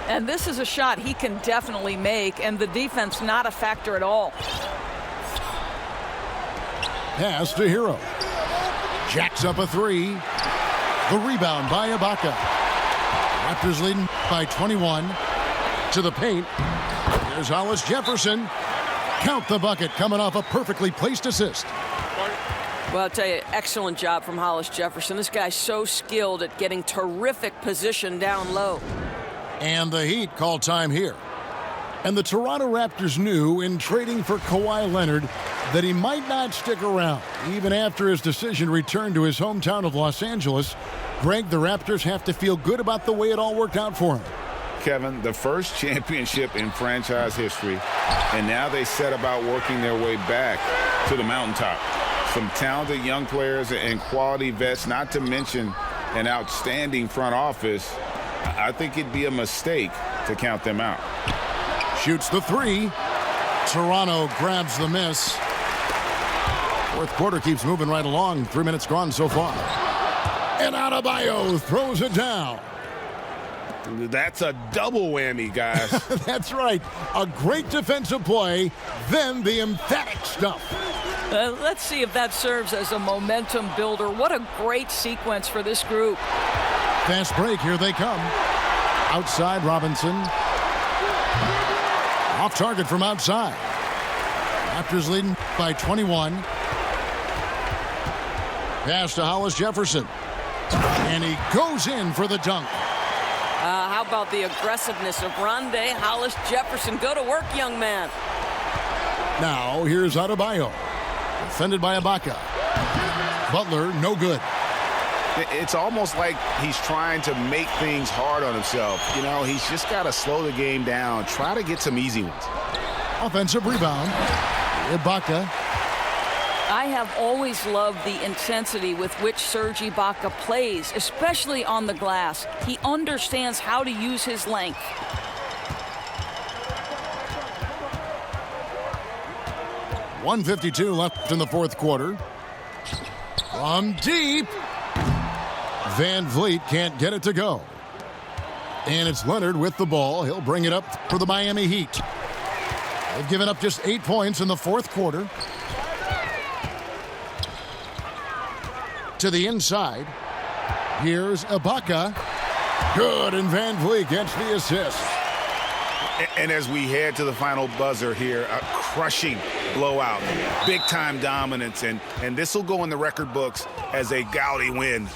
Speaker 9: And this is a shot he can definitely make, and the defense not a factor at all.
Speaker 1: Pass to Hero. Jacks up a three. The rebound by Ibaka. Raptors leading by 21. To the paint. Here's Hollis Jefferson. Count the bucket coming off a perfectly placed assist.
Speaker 10: Well, I'll tell you, excellent job from Hollis Jefferson. This guy's so skilled at getting terrific position down low.
Speaker 1: And the Heat call time here. And the Toronto Raptors knew in trading for Kawhi Leonard that he might not stick around. Even after his decision to return to his hometown of Los Angeles, Greg, the Raptors have to feel good about the way it all worked out for him.
Speaker 3: Kevin, the first championship in franchise history, and now they set about working their way back to the mountaintop. Some talented young players and quality vets, not to mention an outstanding front office. I think it'd be a mistake to count them out.
Speaker 1: Shoots the three. Toronto grabs the miss. Fourth quarter keeps moving right along. 3 minutes gone so far. And Adebayo throws it down.
Speaker 6: That's a double whammy, guys.
Speaker 1: That's right. A great defensive play, then the emphatic stuff.
Speaker 9: Let's see if that serves as a momentum builder. What a great sequence for this group.
Speaker 1: Fast break, here they come. Outside, Robinson. Off target from outside. Raptors leading by 21. Pass to Hollis Jefferson. And he goes in for the dunk.
Speaker 10: How about the aggressiveness of Rondé Hollis Jefferson? Go to work, young man.
Speaker 1: Now, here's Adebayo. Defended by Ibaka. Butler, no good.
Speaker 4: It's almost like he's trying to make things hard on himself. You know, he's just got to slow the game down. Try to get some easy ones.
Speaker 1: Offensive rebound. Ibaka.
Speaker 9: I have always loved the intensity with which Serge Ibaka plays, especially on the glass. He understands how to use his length.
Speaker 1: .152 left in the fourth quarter. From deep. Van Vliet can't get it to go. And it's Leonard with the ball. He'll bring it up for the Miami Heat. They've given up just 8 points in the fourth quarter. To the inside. Here's Ibaka. Good, and Van Vliet gets the assist.
Speaker 4: And as we head to the final buzzer here, a crushing blowout, big-time dominance, and this will go in the record books as a gaudy win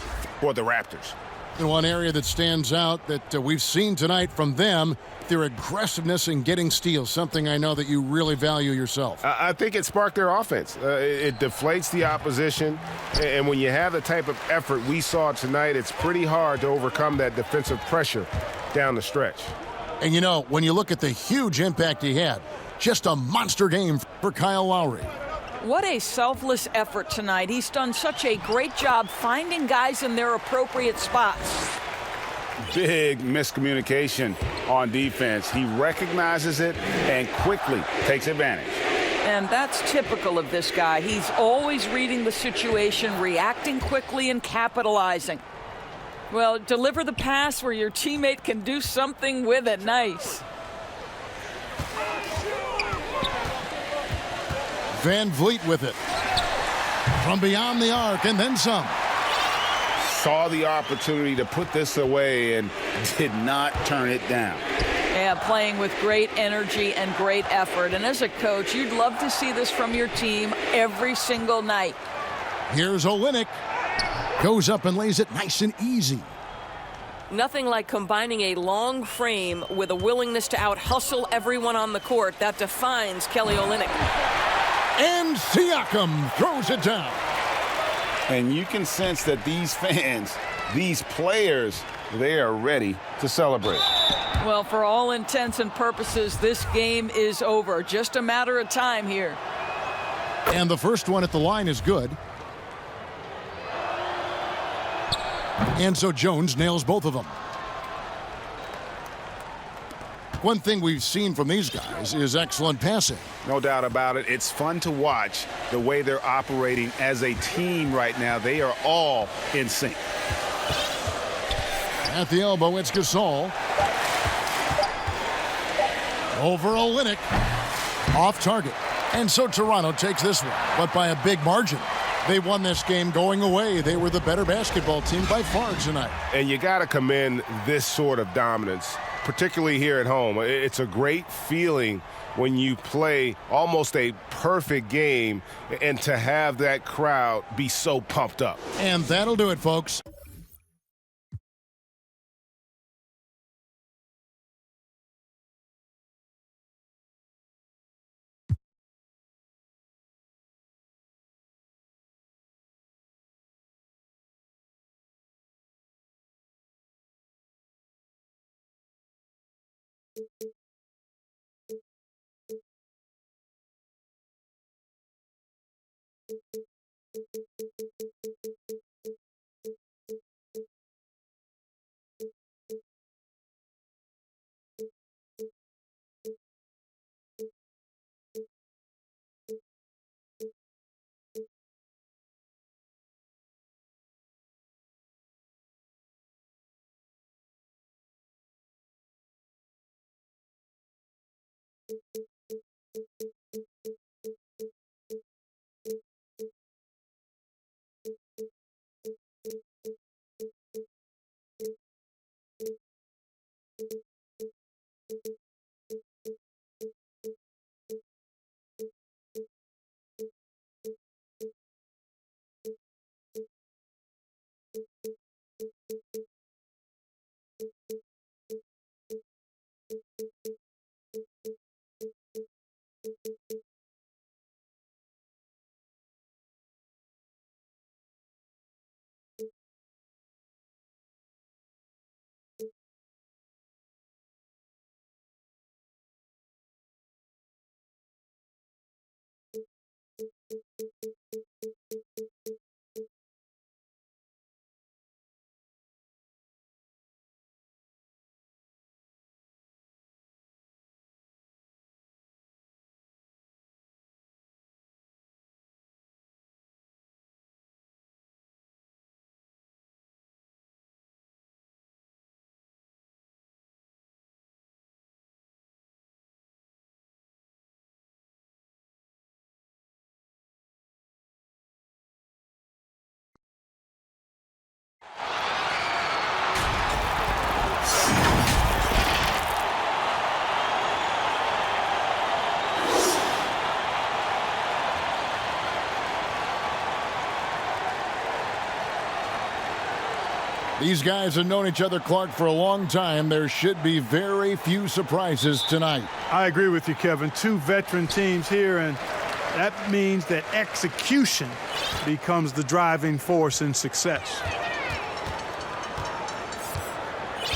Speaker 4: for the Raptors.
Speaker 1: And one area that stands out that we've seen tonight from them, their aggressiveness in getting steals, something I know that you really value yourself.
Speaker 6: I think it sparked their offense. It deflates the opposition, and when you have the type of effort we saw tonight, it's pretty hard to overcome that defensive pressure down the stretch.
Speaker 1: And you know, when you look at the huge impact he had, just a monster game for Kyle Lowry.
Speaker 9: What a selfless effort tonight. He's done such a great job finding guys in their appropriate spots.
Speaker 4: Big miscommunication on defense. He recognizes it and quickly takes advantage.
Speaker 9: And that's typical of this guy. He's always reading the situation, reacting quickly, and capitalizing. Well, deliver the pass where your teammate can do something with it. Nice.
Speaker 1: Van Vliet with it. From beyond the arc and then some.
Speaker 4: Saw the opportunity to put this away and did not turn it down.
Speaker 9: Yeah, playing with great energy and great effort. And as a coach, you'd love to see this from your team every single night.
Speaker 1: Here's Olynyk. Goes up and lays it nice and easy.
Speaker 10: Nothing like combining a long frame with a willingness to out-hustle everyone on the court. That defines Kelly Olynyk.
Speaker 1: And Siakam throws it down.
Speaker 4: And you can sense that these fans, these players, they are ready to celebrate.
Speaker 9: Well, for all intents and purposes, this game is over. Just a matter of time here.
Speaker 1: And the first one at the line is good. And so Jones nails both of them. One thing we've seen from these guys is excellent passing.
Speaker 6: No doubt about it. It's fun to watch the way they're operating as a team right now. They are all in sync.
Speaker 1: At the elbow, it's Gasol. Over Olynyk. Off target. And so Toronto takes this one, but by a big margin. They won this game going away. They were the better basketball team by far tonight.
Speaker 6: And you got to commend this sort of dominance, particularly here at home. It's a great feeling when you play almost a perfect game and to have that crowd be so pumped up.
Speaker 1: And that'll do it, folks. These guys have known each other, Clark, for a long time. There should be very few surprises tonight.
Speaker 8: I agree with you, Kevin. Two veteran teams here, and that means that execution becomes the driving force in success.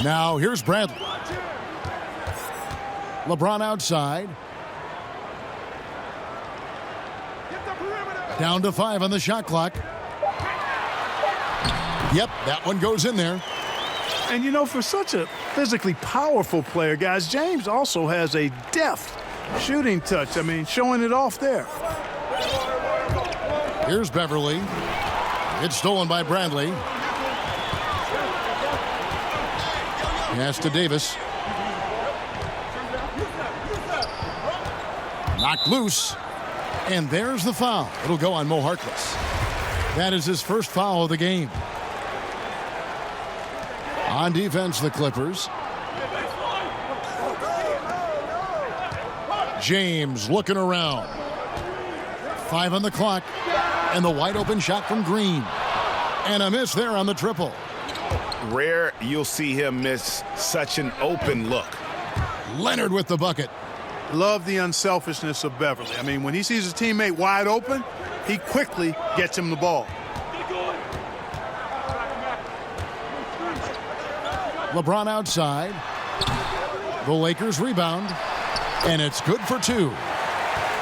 Speaker 1: Now, here's Bradley. LeBron outside. Down to 5 on the shot clock. Yep, that one goes in there.
Speaker 8: And, you know, for such a physically powerful player, guys, James also has a depth shooting touch. I mean, showing it off there.
Speaker 1: Here's Beverly. It's stolen by Bradley. Pass to Davis. Knocked loose. And there's the foul. It'll go on Mo Harkless. That is his first foul of the game. On defense, the Clippers. James looking around. 5 on the clock. And the wide open shot from Green. And a miss there on the triple.
Speaker 6: Rare you'll see him miss such an open look.
Speaker 1: Leonard with the bucket.
Speaker 8: Love the unselfishness of Beverly. I mean, when he sees his teammate wide open, he quickly gets him the ball.
Speaker 1: LeBron outside. The Lakers rebound. And it's good for 2.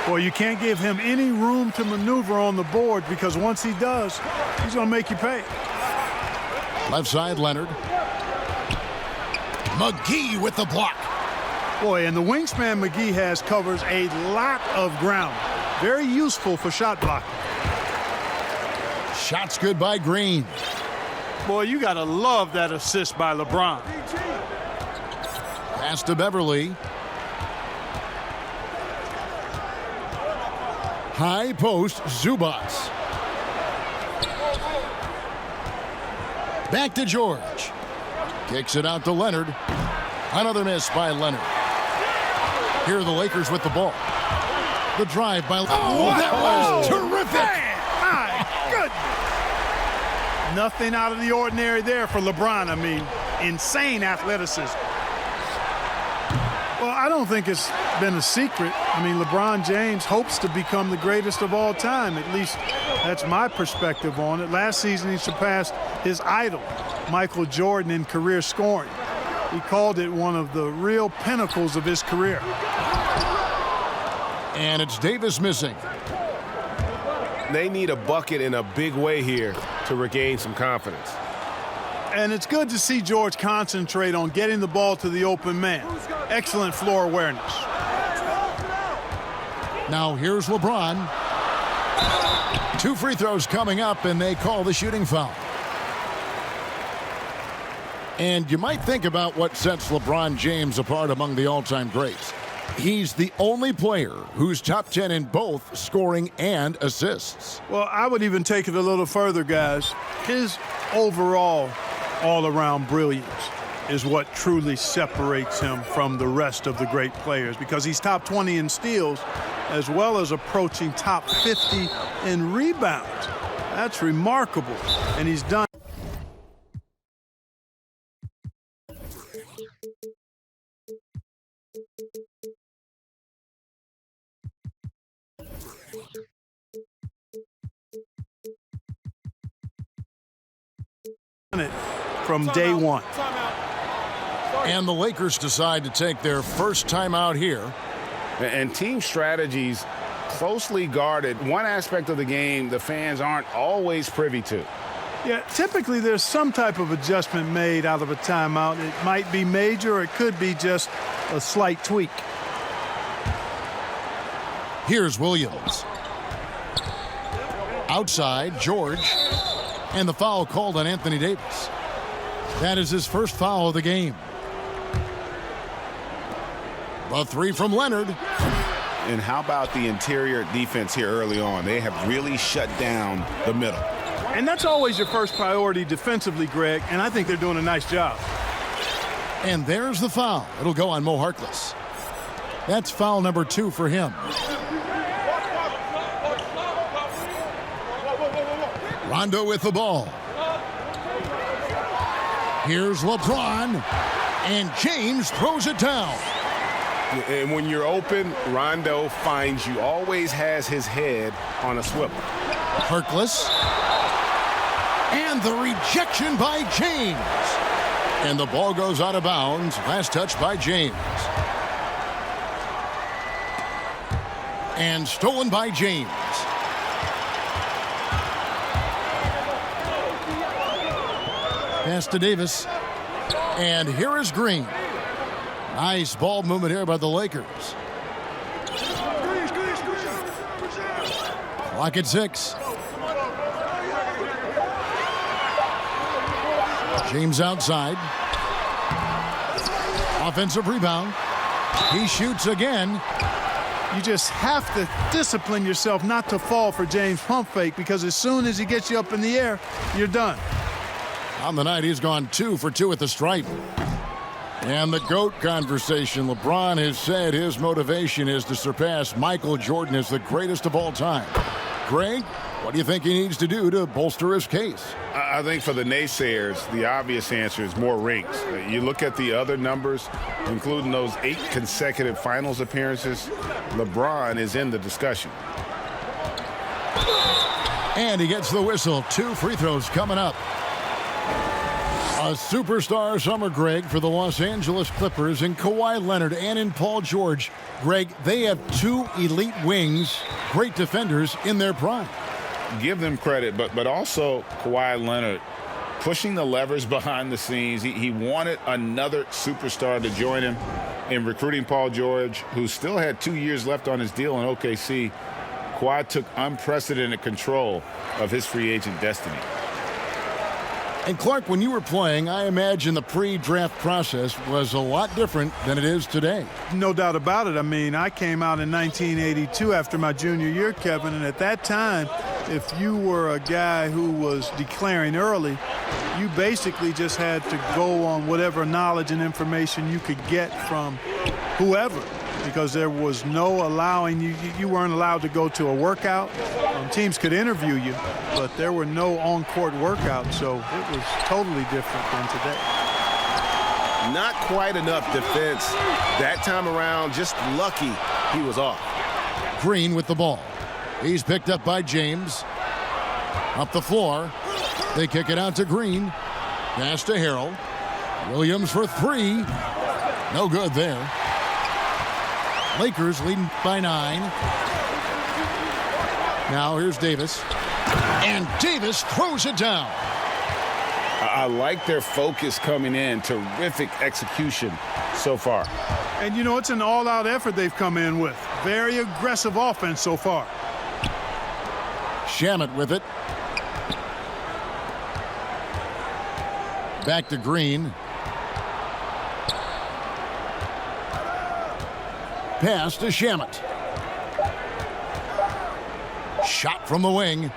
Speaker 8: Well, you can't give him any room to maneuver on the board because once he does, he's going to make you pay.
Speaker 1: Left side, Leonard. McGee with the block.
Speaker 8: Boy, and the wingspan McGee has covers a lot of ground. Very useful for shot blocking.
Speaker 1: Shots good by Green.
Speaker 8: Boy, you got to love that assist by LeBron.
Speaker 1: Pass to Beverly. High post, Zubats. Back to George. Kicks it out to Leonard. Another miss by Leonard. Here are the Lakers with the ball. The drive by... Oh, that was terrific!
Speaker 8: My goodness! Nothing out of the ordinary there for LeBron. I mean, insane athleticism. Well, I don't think it's been a secret. I mean, LeBron James hopes to become the greatest of all time. At least that's my perspective on it. Last season, he surpassed his idol, Michael Jordan, in career scoring. He called it one of the real pinnacles of his career.
Speaker 1: And it's Davis missing.
Speaker 6: They need a bucket in a big way here to regain some confidence.
Speaker 8: And it's good to see George concentrate on getting the ball to the open man. Excellent floor awareness.
Speaker 1: Now here's LeBron. 2 free throws coming up, and they call the shooting foul. And you might think about what sets LeBron James apart among the all-time greats. He's the only player who's top 10 in both scoring and assists.
Speaker 8: Well, I would even take it a little further, guys. His overall all-around brilliance is what truly separates him from the rest of the great players, because he's top 20 in steals as well as approaching top 50 in rebounds. That's remarkable, and he's done. It from day one.
Speaker 1: And the Lakers decide to take their first timeout here.
Speaker 3: And team strategies closely guarded. One aspect of the game the fans aren't always privy to.
Speaker 8: Yeah, typically there's some type of adjustment made out of a timeout. It might be major, or it could be just a slight tweak.
Speaker 1: Here's Williams. Outside, George. And the foul called on Anthony Davis. That is his first foul of the game. The 3 from Leonard.
Speaker 4: And how about the interior defense here early on? They have really shut down the middle.
Speaker 8: And that's always your first priority defensively, Greg, and I think they're doing a nice job.
Speaker 1: And there's the foul. It'll go on Mo Harkless. That's foul number 2 for him. Rondo with the ball. Here's LeBron, and James throws it down.
Speaker 6: And when you're open, Rondo finds you, always has his head on a swivel.
Speaker 1: Harkless. And the rejection by James. And the ball goes out of bounds. Last touch by James. And stolen by James. Pass to Davis. And here is Green. Nice ball movement here by the Lakers. Clock at 6. James outside. Offensive rebound. He shoots again.
Speaker 8: You just have to discipline yourself not to fall for James' pump fake, because as soon as he gets you up in the air, you're done.
Speaker 1: On the night, he's gone 2 for 2 at the stripe. And the GOAT conversation. LeBron has said his motivation is to surpass Michael Jordan as the greatest of all time. Greg, what do you think he needs to do to bolster his case?
Speaker 4: I think for the naysayers, the obvious answer is more rings. You look at the other numbers, including those 8 consecutive finals appearances, LeBron is in the discussion.
Speaker 1: And he gets the whistle. 2 free throws coming up. A superstar summer, Greg, for the Los Angeles Clippers in Kawhi Leonard and in Paul George. Greg, they have 2 elite wings, great defenders in their prime.
Speaker 4: Give them credit, but also Kawhi Leonard pushing the levers behind the scenes. He wanted another superstar to join him in recruiting Paul George, who still had 2 years left on his deal in OKC. Kawhi took unprecedented control of his free agent destiny.
Speaker 1: And Clark, when you were playing, I imagine the pre-draft process was a lot different than it is today.
Speaker 8: No doubt about it. I mean, I came out in 1982 after my junior year, Kevin, and at that time, if you were a guy who was declaring early, you basically just had to go on whatever knowledge and information you could get from whoever, because there was no allowing you weren't allowed to go to a workout. Teams could interview you, but there were no on-court workouts, so it was totally different than today.
Speaker 7: Not quite enough defense that time around. Just lucky he was off.
Speaker 1: Green with the ball. He's picked up by James. Up the floor. They kick it out to Green. Pass to Harrell. Williams for 3. No good there. Lakers leading by 9. Now here's Davis. And Davis throws it down.
Speaker 4: I like their focus coming in. Terrific execution so far.
Speaker 8: And, you know, it's an all-out effort they've come in with. Very aggressive offense so far.
Speaker 1: Shamet with it. Back to Green. Pass to Shamet. Shot from the wing.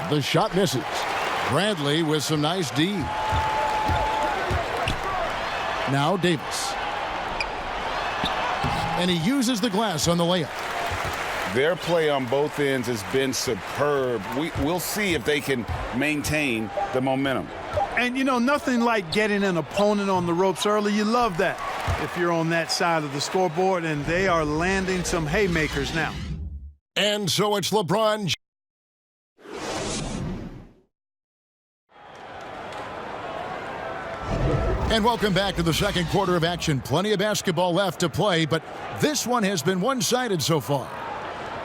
Speaker 1: The shot misses. Bradley with some nice D. Now Davis. And he uses the glass on the layup.
Speaker 4: Their play on both ends has been superb. We'll see if they can maintain the momentum.
Speaker 8: And, you know, nothing like getting an opponent on the ropes early. You love that if you're on that side of the scoreboard, and they are landing some haymakers now.
Speaker 1: And so it's LeBron. And welcome back to the second quarter of action. Plenty of basketball left to play, but this one has been one-sided so far.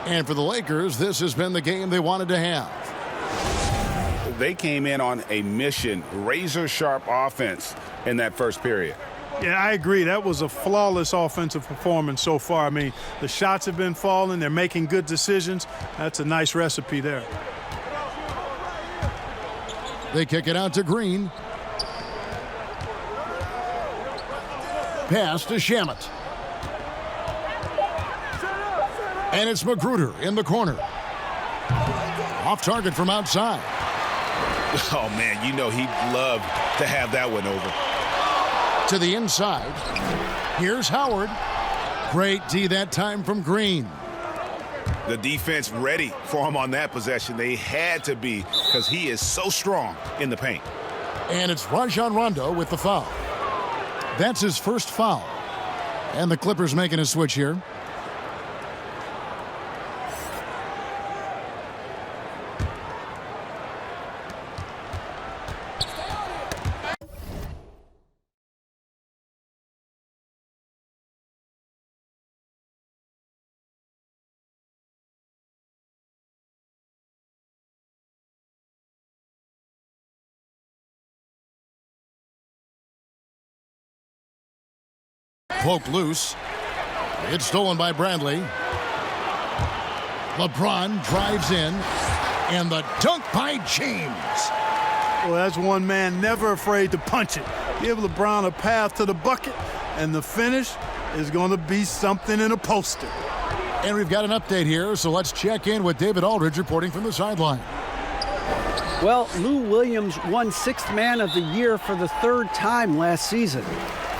Speaker 1: And for the Lakers, this has been the game they wanted to have.
Speaker 4: They came in on a mission, razor-sharp offense in that first period.
Speaker 8: Yeah, I agree. That was a flawless offensive performance so far. I mean, the shots have been falling. They're making good decisions. That's a nice recipe there.
Speaker 1: They kick it out to Green. Pass to Shamet. And it's Magruder in the corner. Off target from outside.
Speaker 7: Oh, man, you know he'd love to have that one over.
Speaker 1: To the inside. Here's Howard. Great D that time from Green.
Speaker 7: The defense ready for him on that possession. They had to be, because he is so strong in the paint.
Speaker 1: And it's Rajon Rondo with the foul. That's his first foul. And the Clippers making a switch here. Poke loose. It's stolen by Bradley. LeBron drives in, and the dunk by James.
Speaker 8: Well, that's one man never afraid to punch it. Give LeBron a path to the bucket, and the finish is going to be something in a poster.
Speaker 1: And we've got an update here, so let's check in with David Aldridge reporting from the sideline.
Speaker 5: Well, Lou Williams won Sixth Man of the Year for the third time last season.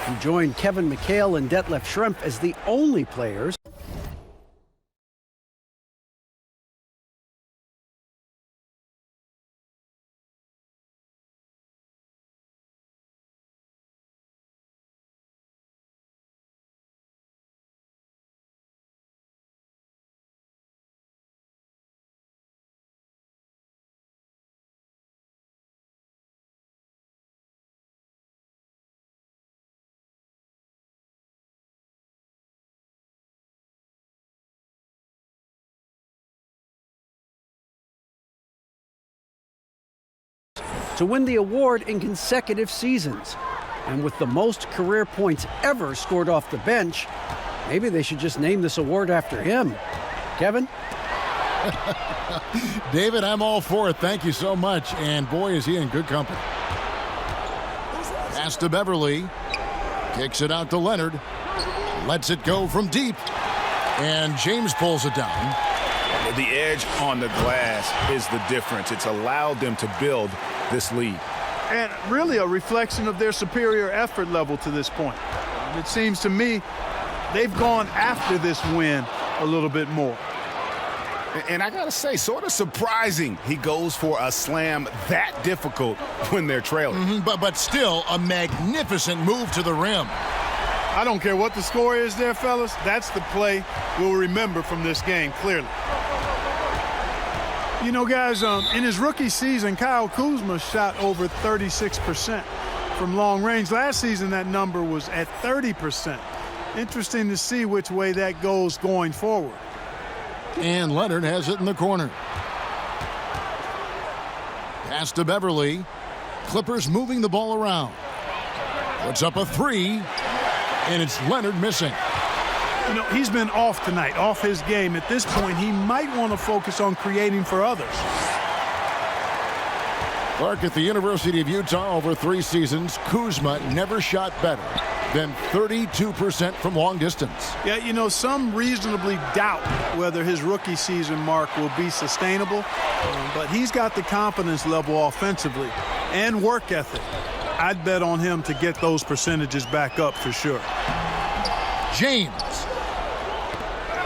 Speaker 5: He joined Kevin McHale and Detlef Schrempf as the only players to win the award in consecutive seasons. And with the most career points ever scored off the bench, maybe they should just name this award after him. Kevin?
Speaker 1: David, I'm all for it. Thank you so much. And boy, is he in good company. Pass to Beverly. Kicks it out to Leonard. Lets it go from deep. And James pulls it down.
Speaker 4: The edge on the glass is the difference. It's allowed them to build this lead.
Speaker 8: And really a reflection of their superior effort level to this point. It seems to me they've gone after this win a little bit more.
Speaker 4: And I got to say, sort of surprising he goes for a slam that difficult when they're trailing.
Speaker 1: But still a magnificent move to the rim.
Speaker 8: I don't care what the score is there, fellas. That's the play we'll remember from this game, clearly. You know, guys, in his rookie season, Kyle Kuzma shot over 36% from long range. Last season, that number was at 30%. Interesting to see which way that goes going forward.
Speaker 1: And Leonard has it in the corner. Pass to Beverly. Clippers moving the ball around. Puts up a three, and it's Leonard missing.
Speaker 8: You know, he's been off tonight, off his game. At this point, he might want to focus on creating for others.
Speaker 1: Clark, at the University of Utah over 3 seasons, Kuzma never shot better than 32% from long distance.
Speaker 8: Yeah, you know, some reasonably doubt whether his rookie season mark will be sustainable, but he's got the confidence level offensively and work ethic. I'd bet on him to get those percentages back up for sure.
Speaker 1: James.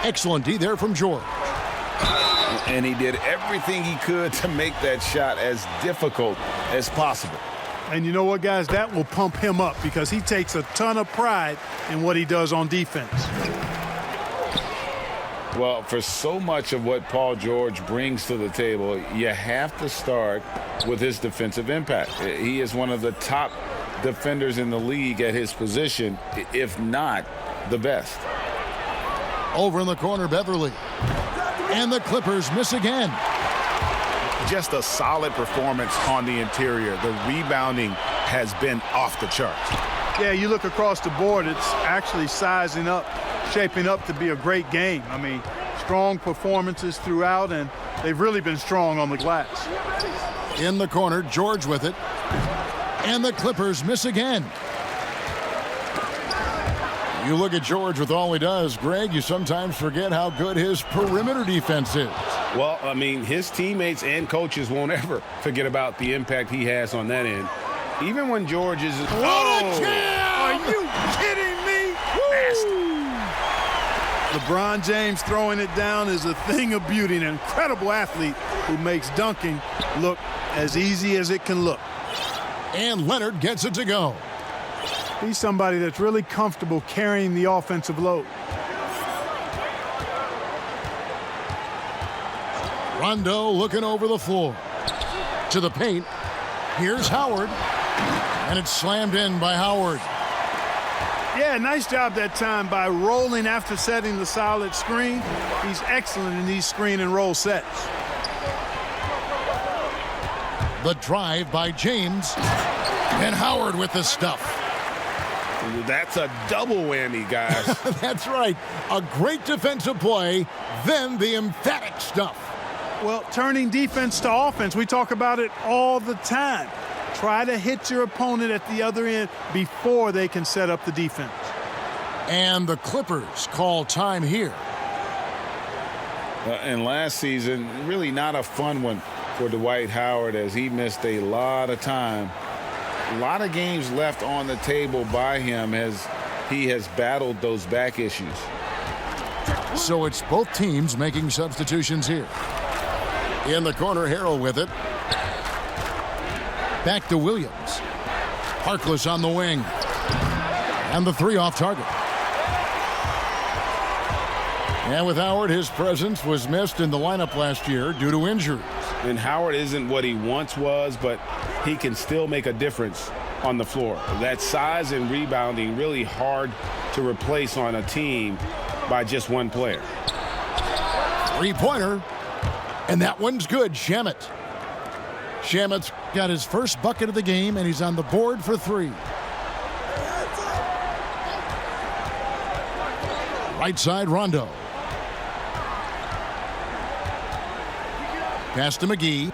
Speaker 1: Excellent D there from George.
Speaker 4: And he did everything he could to make that shot as difficult as possible.
Speaker 8: And you know what, guys? That will pump him up because he takes a ton of pride in what he does on defense.
Speaker 3: Well, for so much of what Paul George brings to the table, you have to start with his defensive impact. He is one of the top defenders in the league at his position, if not the best.
Speaker 1: Over in the corner, Beverly. And the Clippers miss again.
Speaker 4: Just a solid performance on the interior. The rebounding has been off the charts.
Speaker 8: Yeah, you look across the board, it's actually sizing up, shaping up to be a great game. I mean, strong performances throughout, and they've really been strong on the glass.
Speaker 1: In the corner, George with it. And the Clippers miss again. You look at George with all he does, Greg, you sometimes forget how good his perimeter defense is.
Speaker 6: Well, I mean, his teammates and coaches won't ever forget about the impact he has on that end. Even when George is...
Speaker 8: What a jam! Are you kidding me? LeBron James throwing it down is a thing of beauty, an incredible athlete who makes dunking look as easy as it can look.
Speaker 1: And Leonard gets it to go.
Speaker 8: He's somebody that's really comfortable carrying the offensive load.
Speaker 1: Rondo looking over the floor. To the paint. Here's Howard. And it's slammed in by Howard.
Speaker 8: Yeah, nice job that time by rolling after setting the solid screen. He's excellent in these screen and roll sets.
Speaker 1: The drive by James. And Howard with the stuff.
Speaker 6: That's a double whammy, guys.
Speaker 1: That's right. A great defensive play, then the emphatic stuff.
Speaker 8: Well, turning defense to offense, we talk about it all the time. Try to hit your opponent at the other end before they can set up the defense.
Speaker 1: And the Clippers call time here.
Speaker 3: And last season, really not a fun one for Dwight Howard as he missed a lot of time. A lot of games left on the table by him as he has battled those back issues.
Speaker 1: So it's both teams making substitutions here. In the corner, Harrell with it. Back to Williams. Harkless on the wing. And the three off target. And with Howard, his presence was missed in the lineup last year due to injuries.
Speaker 3: And Howard isn't what he once was, but he can still make a difference on the floor. That size and rebounding really hard to replace on a team by just one player.
Speaker 1: Three-pointer. And that one's good. Shamet. Shamet's got his first bucket of the game, and he's on the board for three. Right side, Rondo. Pass to McGee.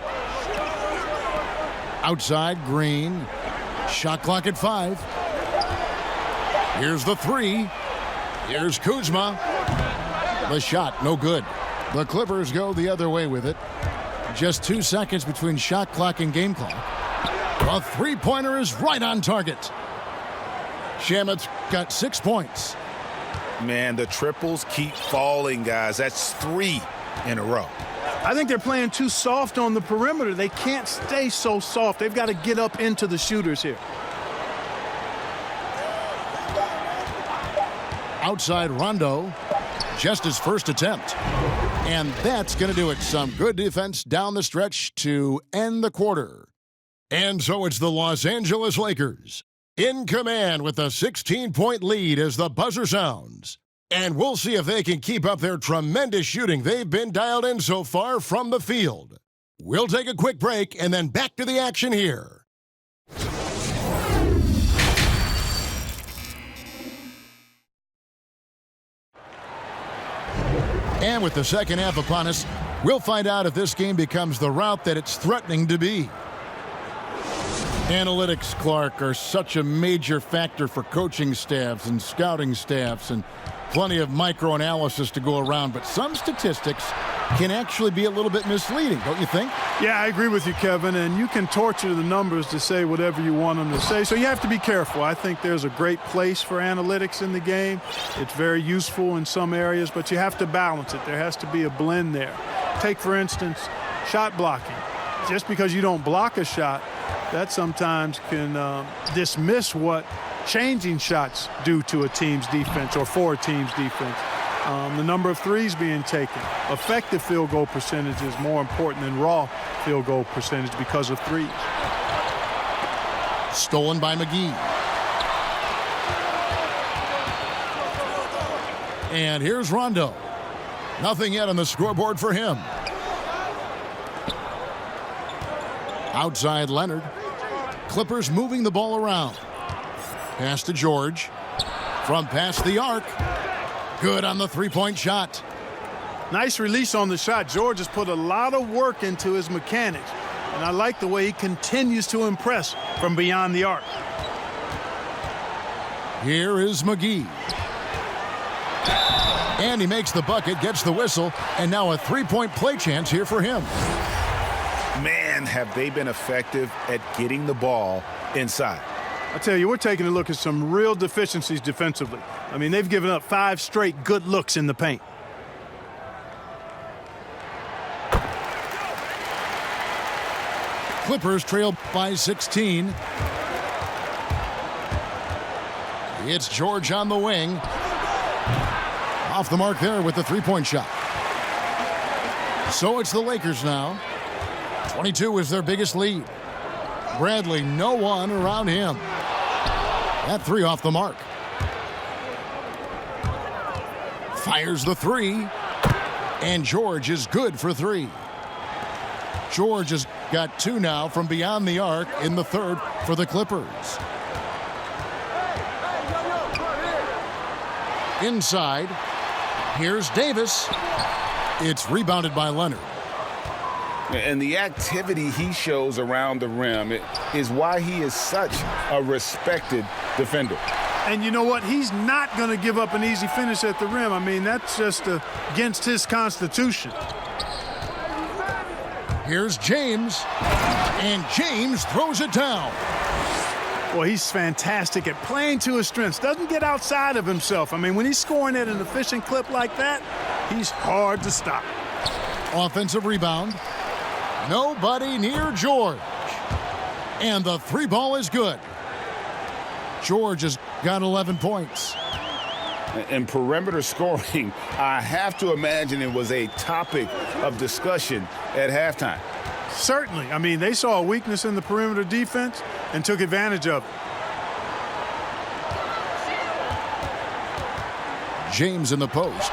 Speaker 1: Outside, Green. Shot clock at 5. Here's the three. Here's Kuzma. The shot, no good. The Clippers go the other way with it. Just 2 seconds between shot clock and game clock. The three-pointer is right on target. Shamet's got 6 points.
Speaker 6: Man, the triples keep falling, guys. That's 3 in a row.
Speaker 8: I think they're playing too soft on the perimeter. They can't stay so soft. They've got to get up into the shooters here.
Speaker 1: Outside Rondo. Just his first attempt. And that's going to do it. Some good defense down the stretch to end the quarter. And so it's the Los Angeles Lakers in command with a 16-point lead as the buzzer sounds. And we'll see if they can keep up their tremendous shooting they've been dialed in so far from the field. We'll take a quick break and then back to the action here. And with the second half upon us, we'll find out if this game becomes the route that it's threatening to be. Analytics, Clark, are such a major factor for coaching staffs and scouting staffs, and plenty of microanalysis to go around, but some statistics can actually be a little bit misleading, don't you think?
Speaker 8: Yeah, I agree with you, Kevin, and you can torture the numbers to say whatever you want them to say, so you have to be careful. I think there's a great place for analytics in the game. It's very useful in some areas, but you have to balance it. There has to be a blend there. Take, for instance, shot blocking. Just because you don't block a shot, that sometimes can dismiss what changing shots do to a team's defense or for a team's defense. The number of threes being taken. Effective field goal percentage is more important than raw field goal percentage because of threes.
Speaker 1: Stolen by McGee. And here's Rondo. Nothing yet on the scoreboard for him. Outside Leonard. Clippers moving the ball around. Pass to George. From past the arc. Good on the three-point shot.
Speaker 8: Nice release on the shot. George has put a lot of work into his mechanics, and I like the way he continues to impress from beyond the arc.
Speaker 1: Here is McGee. And he makes the bucket, gets the whistle, and now a three-point play chance here for him.
Speaker 6: Man, have they been effective at getting the ball inside.
Speaker 8: I tell you, we're taking a look at some real deficiencies defensively. I mean, they've given up 5 straight good looks in the paint.
Speaker 1: Clippers trail by 16. It's George on the wing. Off the mark there with the three-point shot. So it's the Lakers now. 22 is their biggest lead. Bradley, no one around him. That three off the mark. Fires the three. And George is good for 3. George has got 2 now from beyond the arc in the third for the Clippers. Inside. Here's Davis. It's rebounded by Leonard.
Speaker 3: And the activity he shows around the rim is why he is such a respected defender.
Speaker 8: And you know what? He's not going to give up an easy finish at the rim. I mean, that's just against his constitution.
Speaker 1: Here's James. And James throws it down.
Speaker 8: Well, he's fantastic at playing to his strengths. Doesn't get outside of himself. I mean, when he's scoring at an efficient clip like that, he's hard to stop.
Speaker 1: Offensive rebound. Nobody near George. And the three ball is good. George has got 11 points.
Speaker 3: And perimeter scoring, I have to imagine it was a topic of discussion at halftime.
Speaker 8: Certainly. I mean, they saw a weakness in the perimeter defense and took advantage of it.
Speaker 1: James in the post.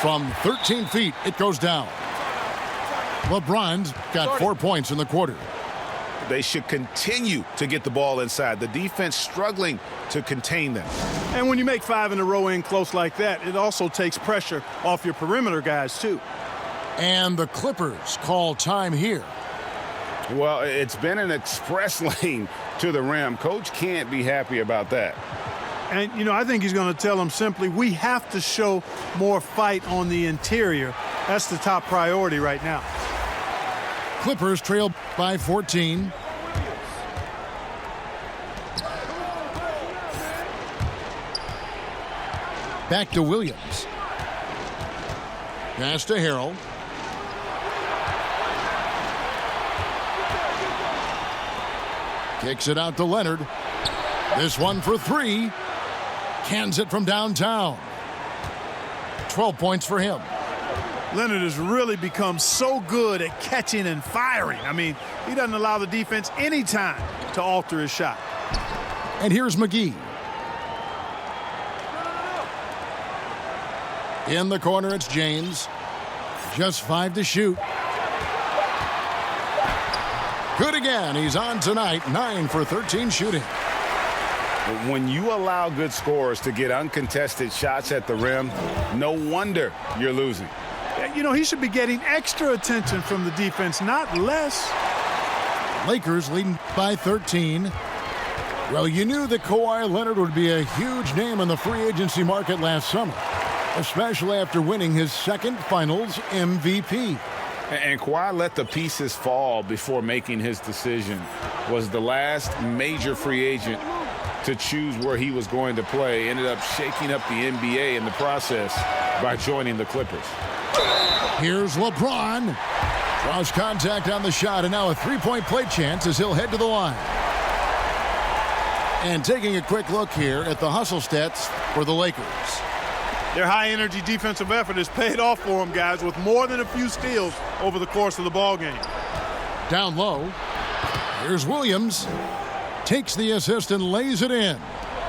Speaker 1: From 13 feet, it goes down. LeBron's got 4 points in the quarter.
Speaker 6: They should continue to get the ball inside. The defense struggling to contain them.
Speaker 8: And when you make 5 in a row in close like that, it also takes pressure off your perimeter guys, too.
Speaker 1: And the Clippers call time here.
Speaker 3: Well, it's been an express lane to the rim. Coach can't be happy about that.
Speaker 8: And, you know, I think he's going to tell them simply, we have to show more fight on the interior. That's the top priority right now.
Speaker 1: Clippers trail by 14. Back to Williams. Pass to Harrell. Kicks it out to Leonard. This one for three. Cans it from downtown. 12 points for him.
Speaker 8: Leonard has really become so good at catching and firing. I mean, he doesn't allow the defense any time to alter his shot.
Speaker 1: And here's McGee. In the corner, it's James. Just 5 to shoot. Good again. He's on tonight. 9 for 13 shooting.
Speaker 3: When you allow good scorers to get uncontested shots at the rim, no wonder you're losing.
Speaker 8: You know, he should be getting extra attention from the defense, not less.
Speaker 1: Lakers leading by 13. Well, you knew that Kawhi Leonard would be a huge name in the free agency market last summer, especially after winning his second Finals MVP.
Speaker 3: And Kawhi let the pieces fall before making his decision. Was the last major free agent to choose where he was going to play. Ended up shaking up the NBA in the process by joining the Clippers.
Speaker 1: Here's LeBron. Draws contact on the shot, and now a three-point play chance as he'll head to the line. And taking a quick look here at the hustle stats for the Lakers.
Speaker 8: Their high-energy defensive effort has paid off for them, guys, with more than a few steals over the course of the ballgame.
Speaker 1: Down low. Here's Williams. Takes the assist and lays it in.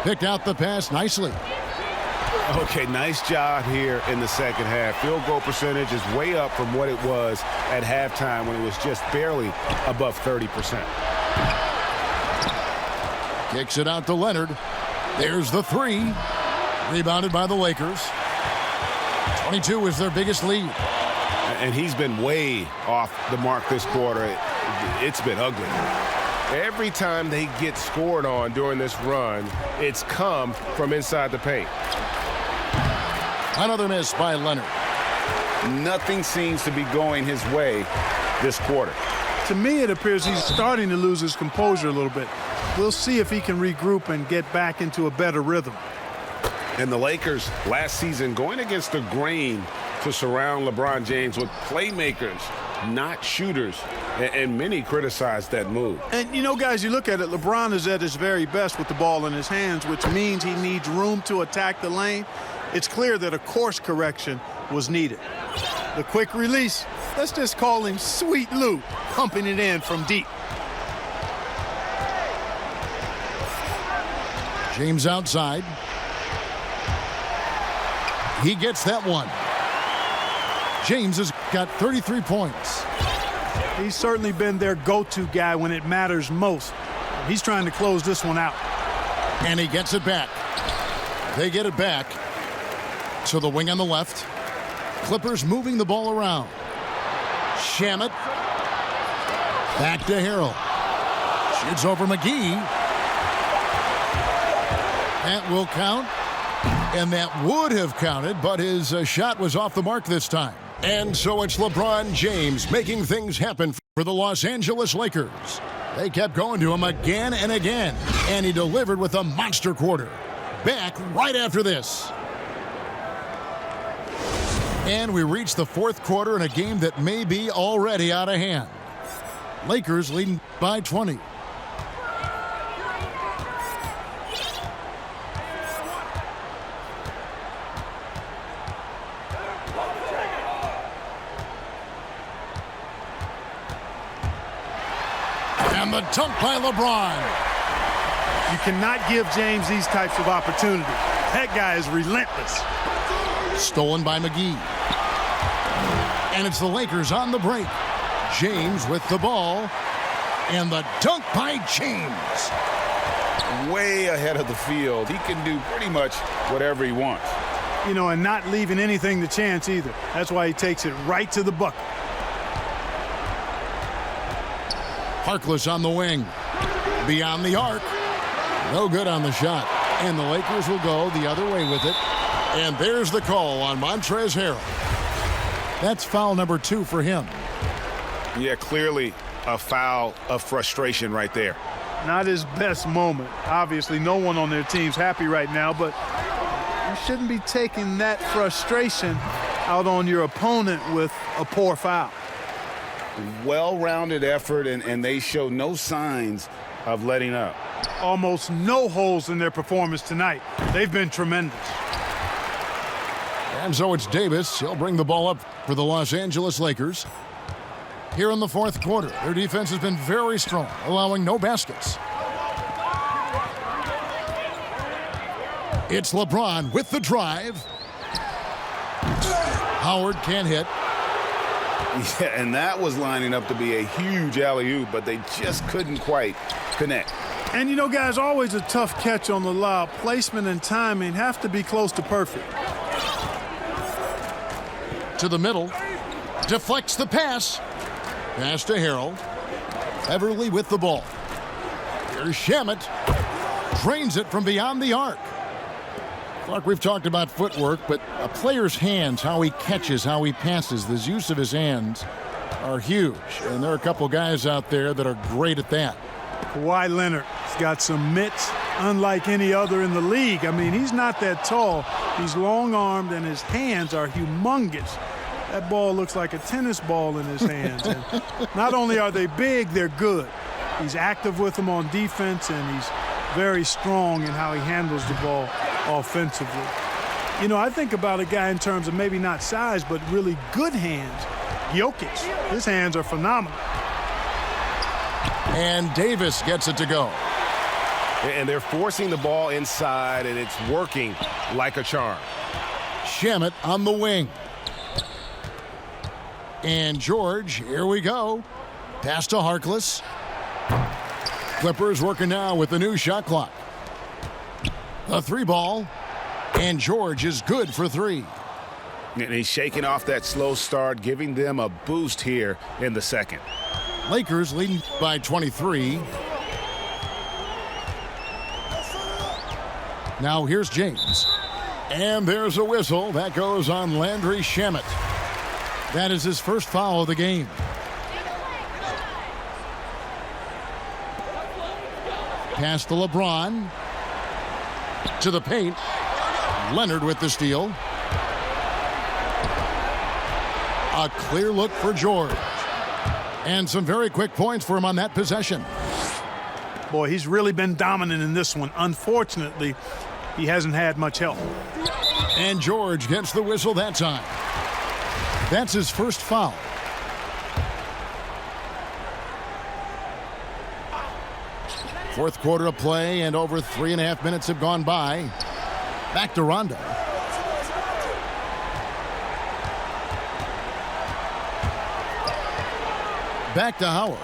Speaker 1: Picked out the pass nicely.
Speaker 6: Okay, nice job here in the second half. Field goal percentage is way up from what it was at halftime when it was just barely above 30%.
Speaker 1: Kicks it out to Leonard. There's the three. Rebounded by the Lakers. 22 is their biggest lead.
Speaker 6: And he's been way off the mark this quarter. It's been ugly. Every time they get scored on during this run, it's come from inside the paint.
Speaker 1: Another miss by Leonard.
Speaker 3: Nothing seems to be going his way this quarter.
Speaker 8: To me, it appears he's starting to lose his composure a little bit. We'll see if he can regroup and get back into a better rhythm.
Speaker 6: And the Lakers last season going against the grain to surround LeBron James with playmakers, not shooters, and many criticized that move.
Speaker 8: And, you know, guys, you look at it, LeBron is at his very best with the ball in his hands, which means he needs room to attack the lane. It's clear that a course correction was needed. The quick release, let's just call him Sweet Lou, pumping it in from deep.
Speaker 1: James outside. He gets that one. James has got 33 points.
Speaker 8: He's certainly been their go-to guy when it matters most. He's trying to close this one out.
Speaker 1: And he gets it back. They get it back. To the wing on the left. Clippers moving the ball around. Shamet. Back to Harrell. Shoots over McGee. That will count. And that would have counted, but his shot was off the mark this time. And so it's LeBron James making things happen for the Los Angeles Lakers. They kept going to him again and again, and he delivered with a monster quarter. Back right after this. And we reach the fourth quarter in a game that may be already out of hand. Lakers leading by 20. And the dunk by LeBron.
Speaker 8: You cannot give James these types of opportunities. That guy is relentless.
Speaker 1: Stolen by McGee. And it's the Lakers on the break. James with the ball. And the dunk by James.
Speaker 4: Way ahead of the field. He can do pretty much whatever he wants.
Speaker 8: You know, and not leaving anything to chance either. That's why he takes it right to the bucket.
Speaker 1: Harkless on the wing. Beyond the arc. No good on the shot. And the Lakers will go the other way with it. And there's the call on Montrezl Harrell. That's foul number 2 for him.
Speaker 6: Yeah, clearly a foul of frustration right there.
Speaker 8: Not his best moment. Obviously, no one on their team's happy right now, but you shouldn't be taking that frustration out on your opponent with a poor foul.
Speaker 4: Well-rounded effort, and they show no signs of letting up.
Speaker 8: Almost no holes in their performance tonight. They've been tremendous.
Speaker 1: And so it's Davis. He'll bring the ball up for the Los Angeles Lakers. Here in the fourth quarter, their defense has been very strong, allowing no baskets. It's LeBron with the drive. Howard can't hit.
Speaker 4: Yeah, and that was lining up to be a huge alley-oop, but they just couldn't quite connect.
Speaker 8: And you know, guys, always a tough catch on the lob. Placement and timing have to be close to perfect.
Speaker 1: To the middle. Deflects the pass. Pass to Harrell. Everly with the ball. Here's Shamet. Drains it from beyond the arc. Clark, we've talked about footwork, but a player's hands, how he catches, how he passes, the use of his hands are huge. And there are a couple guys out there that are great at that.
Speaker 8: Kawhi Leonard has got some mitts unlike any other in the league. I mean, he's not that tall. He's long-armed, and his hands are humongous. That ball looks like a tennis ball in his hands. And not only are they big, they're good. He's active with them on defense, and he's very strong in how he handles the ball offensively. You know, I think about a guy in terms of maybe not size, but really good hands. Jokic, his hands are phenomenal.
Speaker 1: And Davis gets it to go.
Speaker 6: And they're forcing the ball inside, and it's working like a charm.
Speaker 1: Shamet on the wing. And George, here we go. Pass to Harkless. Clippers working now with the new shot clock. A 3 ball. And George is good for 3.
Speaker 6: And he's shaking off that slow start, giving them a boost here in the second.
Speaker 1: Lakers leading by 23. Now here's James. And there's a whistle. That goes on Landry Shamet. That is his first foul of the game. Pass to LeBron. To the paint. Leonard with the steal. A clear look for George. And some very quick points for him on that possession.
Speaker 8: Boy, he's really been dominant in this one. Unfortunately, he hasn't had much help.
Speaker 1: And George gets the whistle that time. That's his first foul. Fourth quarter of play, and over 3.5 minutes have gone by. Back to Rondo. Back to Howard.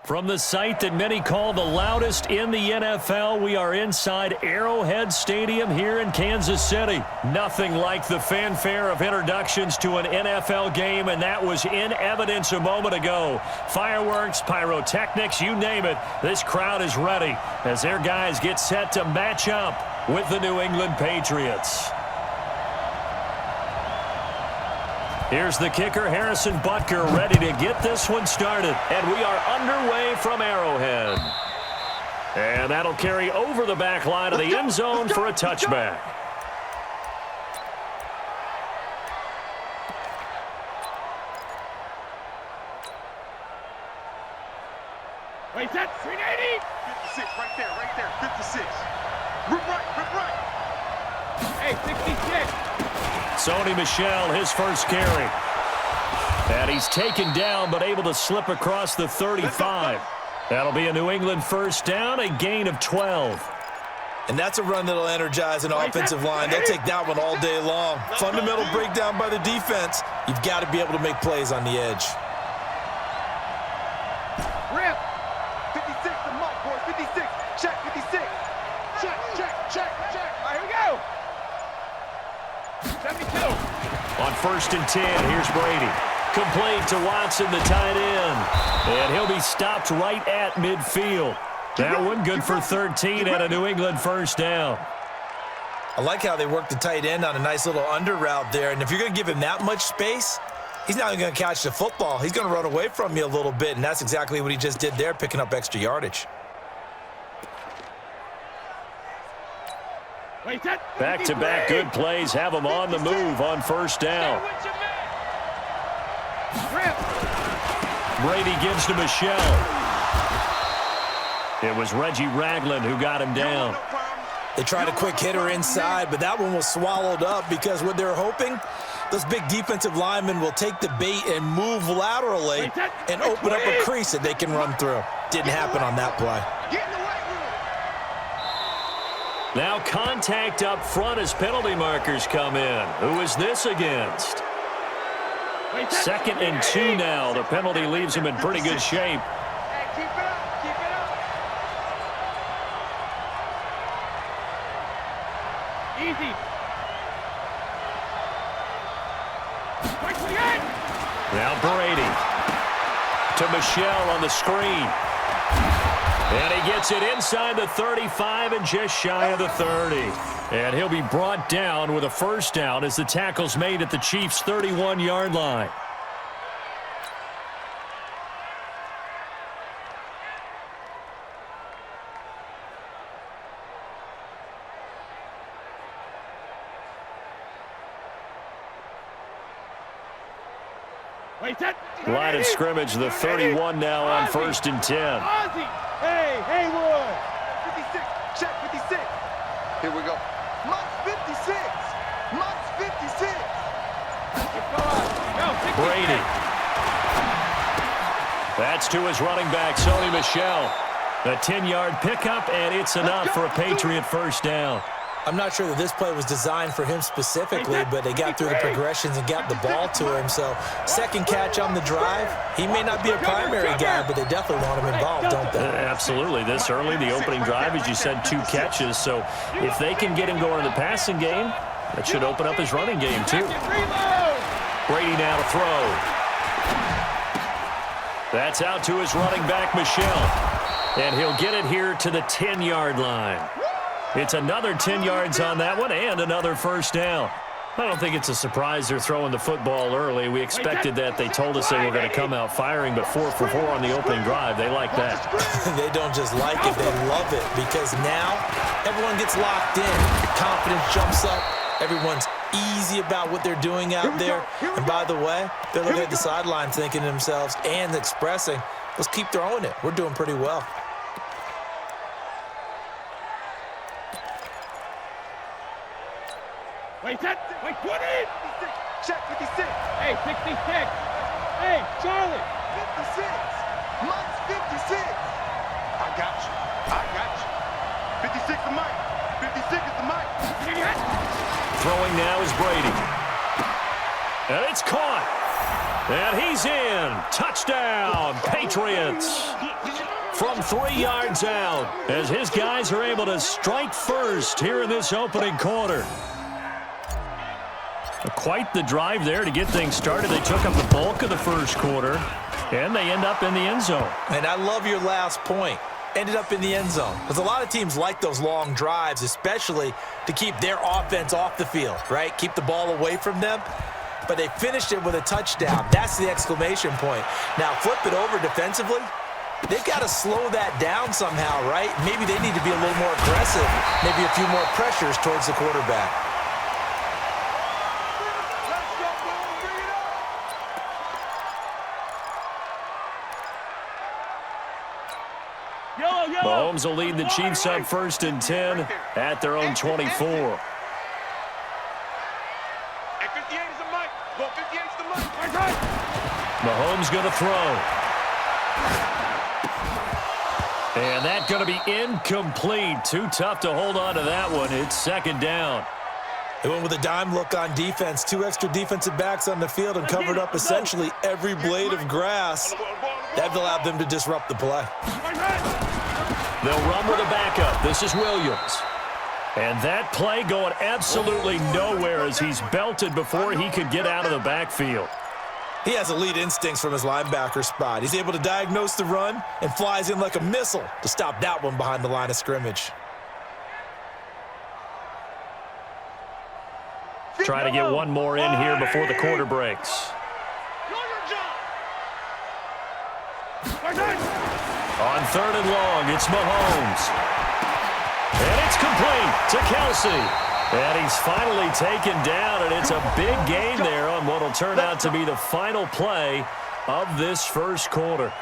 Speaker 11: From the site that many call the loudest in the NFL, we are inside Arrowhead Stadium here in Kansas City. Nothing like the fanfare of introductions to an NFL game, and that was in evidence a moment ago. Fireworks, pyrotechnics, you name it, this crowd is ready as their guys get set to match up with the New England Patriots. Here's the kicker, Harrison Butker, ready to get this one started. And we are underway from Arrowhead. And that'll carry over the back line of the end zone for a touchback.
Speaker 12: Wait, that's 380. 56, right there, 56. Rip right. Hey, 66.
Speaker 11: Sony Michel, his first carry. And he's taken down, but able to slip across the 35. That'll be a New England first down, a gain of 12.
Speaker 13: And that's a run that'll energize an offensive line. They'll take that one all day long. Fundamental breakdown by the defense. You've got to be able to make plays on the edge.
Speaker 12: Rip. 56 to Mike, boys. 56. Check, 56. Check. All right, here we go. 72.
Speaker 11: On 1st and 10, here's Brady. Complete to Watson, the tight end. And he'll be stopped right at midfield. That one good for 13 and a New England first down.
Speaker 13: I like how they work the tight end on a nice little under route there. And if you're going to give him that much space, he's not even going to catch the football. He's going to run away from you a little bit, and that's exactly what he just did there, picking up extra yardage.
Speaker 11: Back-to-back good plays have him on the move on first down. Brady gives to Michel. It was Reggie Ragland who got him down.
Speaker 13: They tried a quick hitter inside, but that one was swallowed up because what they're hoping, those big defensive linemen will take the bait and move laterally and open up a crease that they can run through. Didn't happen on that play.
Speaker 11: Now contact up front as penalty markers come in. Who is this against? 2nd and 2 now. The penalty leaves him in pretty good shape.
Speaker 12: Keep it up. Easy.
Speaker 11: Now Brady to Michel on the screen. And he gets it inside the 35 and just shy of the 30. And he'll be brought down with a first down as the tackle's made at the Chiefs' 31-yard line. Line of scrimmage, the 31 now on 1st and 10.
Speaker 12: Hey, Haywood. 56. Check 56. Here we go. Monk's 56.
Speaker 11: Brady. That's to his running back, Sony Michel. A 10-yard pickup, and it's enough for a Patriot first down.
Speaker 13: I'm not sure that this play was designed for him specifically, but they got through the progressions and got the ball to him. So, second catch on the drive. He may not be a primary guy, but they definitely want him involved, don't they?
Speaker 11: Absolutely. This early, the opening drive, as you said, 2 catches. So, if they can get him going in the passing game, that should open up his running game, too. Brady now to throw. That's out to his running back, Michel. And he'll get it here to the 10-yard line. It's another 10 yards on that one and another first down. I don't think it's a surprise they're throwing the football early. We expected that. They told us they were going to come out firing, but 4 for 4 on the opening drive. They like that.
Speaker 13: They don't just like it, they love it, because now everyone gets locked in. Confidence jumps up. Everyone's easy about what they're doing out there. And by the way, they're looking at the sideline thinking to themselves and expressing, let's keep throwing it. We're doing pretty well.
Speaker 12: Wait, 20. Check 56. Hey, 66. Hey, Charlie. 56. Monk's 56. I got you. 56 to Mike. 56 is the Mike.
Speaker 11: Throwing now is Brady. And it's caught. And he's in. Touchdown, Patriots. From 3 yards out, as his guys are able to strike first here in this opening quarter. Quite the drive there to get things started. They took up the bulk of the first quarter, and they end up in the end zone.
Speaker 13: And I love your last point. Ended up in the end zone. Because a lot of teams like those long drives, especially to keep their offense off the field, right? Keep the ball away from them. But they finished it with a touchdown. That's the exclamation point. Now, flip it over defensively. They've got to slow that down somehow, right? Maybe they need to be a little more aggressive. Maybe a few more pressures towards the quarterback.
Speaker 11: Mahomes will lead the Chiefs up 1st and 10 at their own 24. Mahomes going to throw. And that's going to be incomplete. Too tough to hold on to that one. It's 2nd down.
Speaker 13: They went with a dime look on defense. 2 extra defensive backs on the field and covered up essentially every blade of grass. That allowed them to disrupt the play.
Speaker 11: They'll run with a backup. This is Williams. And that play going absolutely nowhere as he's belted before he could get out of the backfield.
Speaker 13: He has elite instincts from his linebacker spot. He's able to diagnose the run and flies in like a missile to stop that one behind the line of scrimmage.
Speaker 11: Try to get one more in here before the quarter breaks. On 3rd and long, it's Mahomes. And it's complete to Kelsey. And he's finally taken down, and it's a big gain there on what will turn out to be the final play of this first quarter.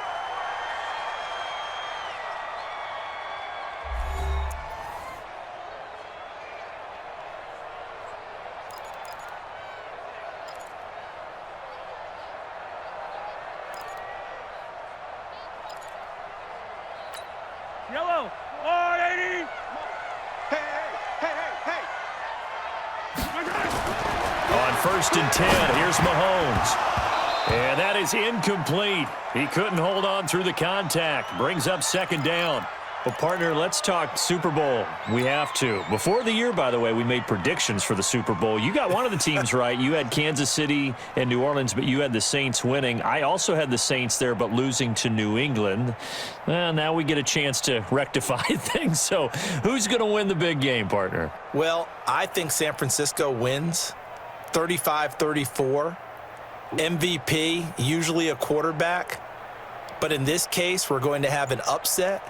Speaker 12: Yellow. Oh, 80. Hey.
Speaker 11: On 1st and 10, here's Mahomes. And that is incomplete. He couldn't hold on through the contact. Brings up 2nd down. Well, partner, let's talk Super Bowl. We have to. Before the year, by the way, we made predictions for the Super Bowl. You got one of the teams right. You had Kansas City and New Orleans, but you had the Saints winning. I also had the Saints there, but losing to New England. Well, now we get a chance to rectify things. So who's going to win the big game, partner?
Speaker 13: Well, I think San Francisco wins 35-34. MVP, usually a quarterback. But in this case, we're going to have an upset.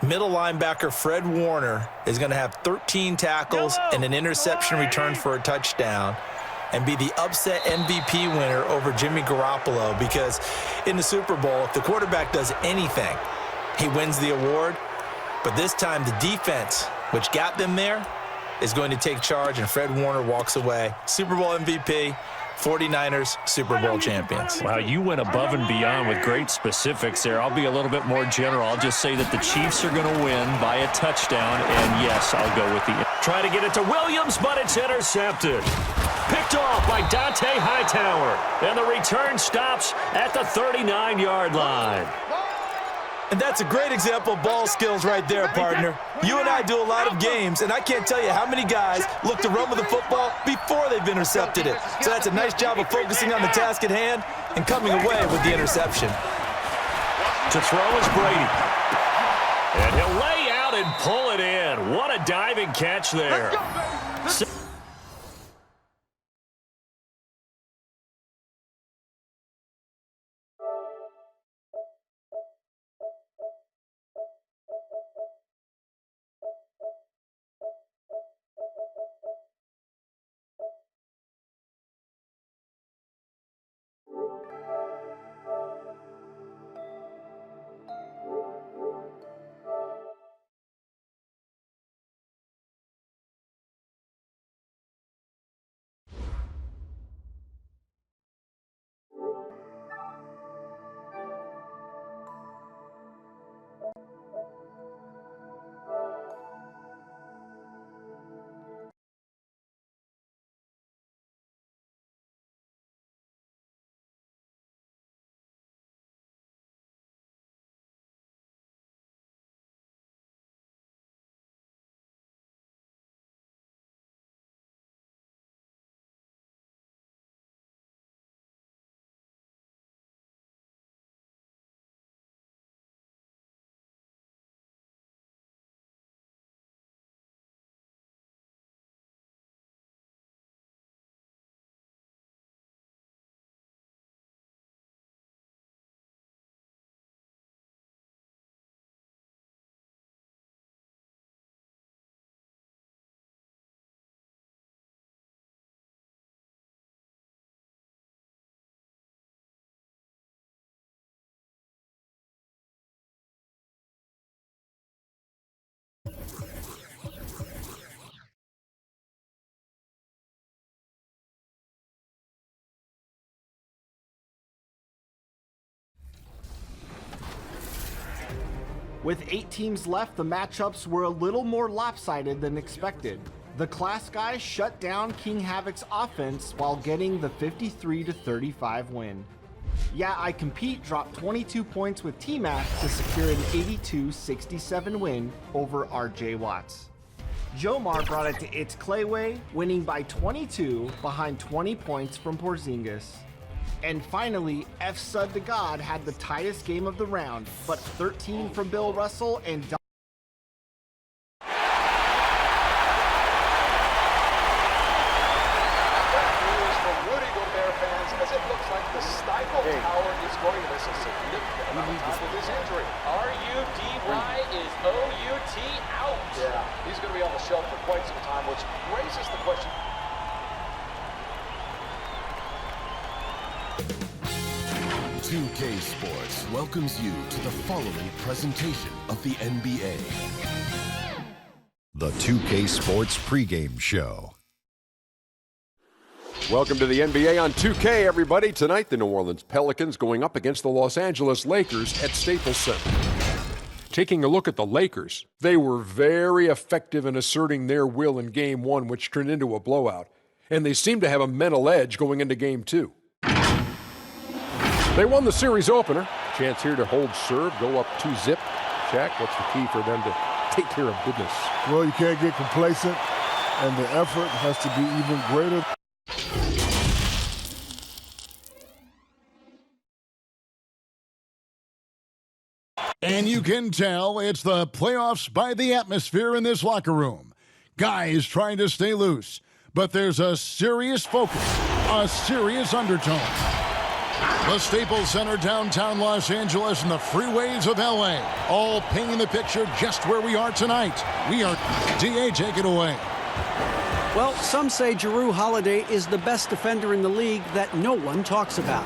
Speaker 13: Middle linebacker Fred Warner is going to have 13 tackles and an interception return for a touchdown and be the upset MVP winner over Jimmy Garoppolo, because in the Super Bowl, if the quarterback does anything, he wins the award. But this time the defense, which got them there, is going to take charge, and Fred Warner walks away. Super Bowl MVP, 49ers Super Bowl champions.
Speaker 11: Wow, you went above and beyond with great specifics there. I'll be a little bit more general. I'll just say that the Chiefs are going to win by a touchdown, and yes, I'll go with the... Try to get it to Williams, but it's intercepted. Picked off by Dante Hightower, and the return stops at the 39-yard line.
Speaker 13: And that's a great example of ball skills right there, partner. You and I do a lot of games, and I can't tell you how many guys look to run with the football before they've intercepted it. So that's a nice job of focusing on the task at hand and coming away with the interception.
Speaker 11: To throw is Brady. And he'll lay out and pull it in. What a diving catch there.
Speaker 14: With 8 teams left, the matchups were a little more lopsided than expected. The Class guys shut down King Havoc's offense while getting the 53-35 win. Yeah, I Compete dropped 22 points with T-Mac to secure an 82-67 win over RJ Watts. Jomar brought it to It's Clayway, winning by 22 behind 20 points from Porzingis. And finally, F Sud to God had the tightest game of the round, but 13 from Bill Russell and
Speaker 15: Howard is going to miss a significant amount of time with his injury. R-U-D-Y is O-U-T out. Yeah, he's going to be on the shelf for quite some time, which raises the question.
Speaker 16: .2K Sports welcomes you to the following presentation of the NBA. The 2K Sports pregame show.
Speaker 17: Welcome to the NBA on 2K, everybody. Tonight, the New Orleans Pelicans going up against the Los Angeles Lakers at Staples Center. Taking a look at the Lakers, they were very effective in asserting their will in Game 1, which turned into a blowout. And they seem to have a mental edge going into Game 2. They won the series opener. Chance here to hold serve, go up 2-zip. Shaq, what's the key for them to take care of business?
Speaker 18: Well, you can't get complacent, and the effort has to be even greater.
Speaker 1: And you can tell it's the playoffs by the atmosphere in this locker room. Guys trying to stay loose, but there's a serious focus, a serious undertone. The Staples Center, downtown Los Angeles, and the freeways of LA, all painting the picture just where we are tonight. We are DA, take it away.
Speaker 5: Well, some say Jrue Holiday is the best defender in the league that no one talks about.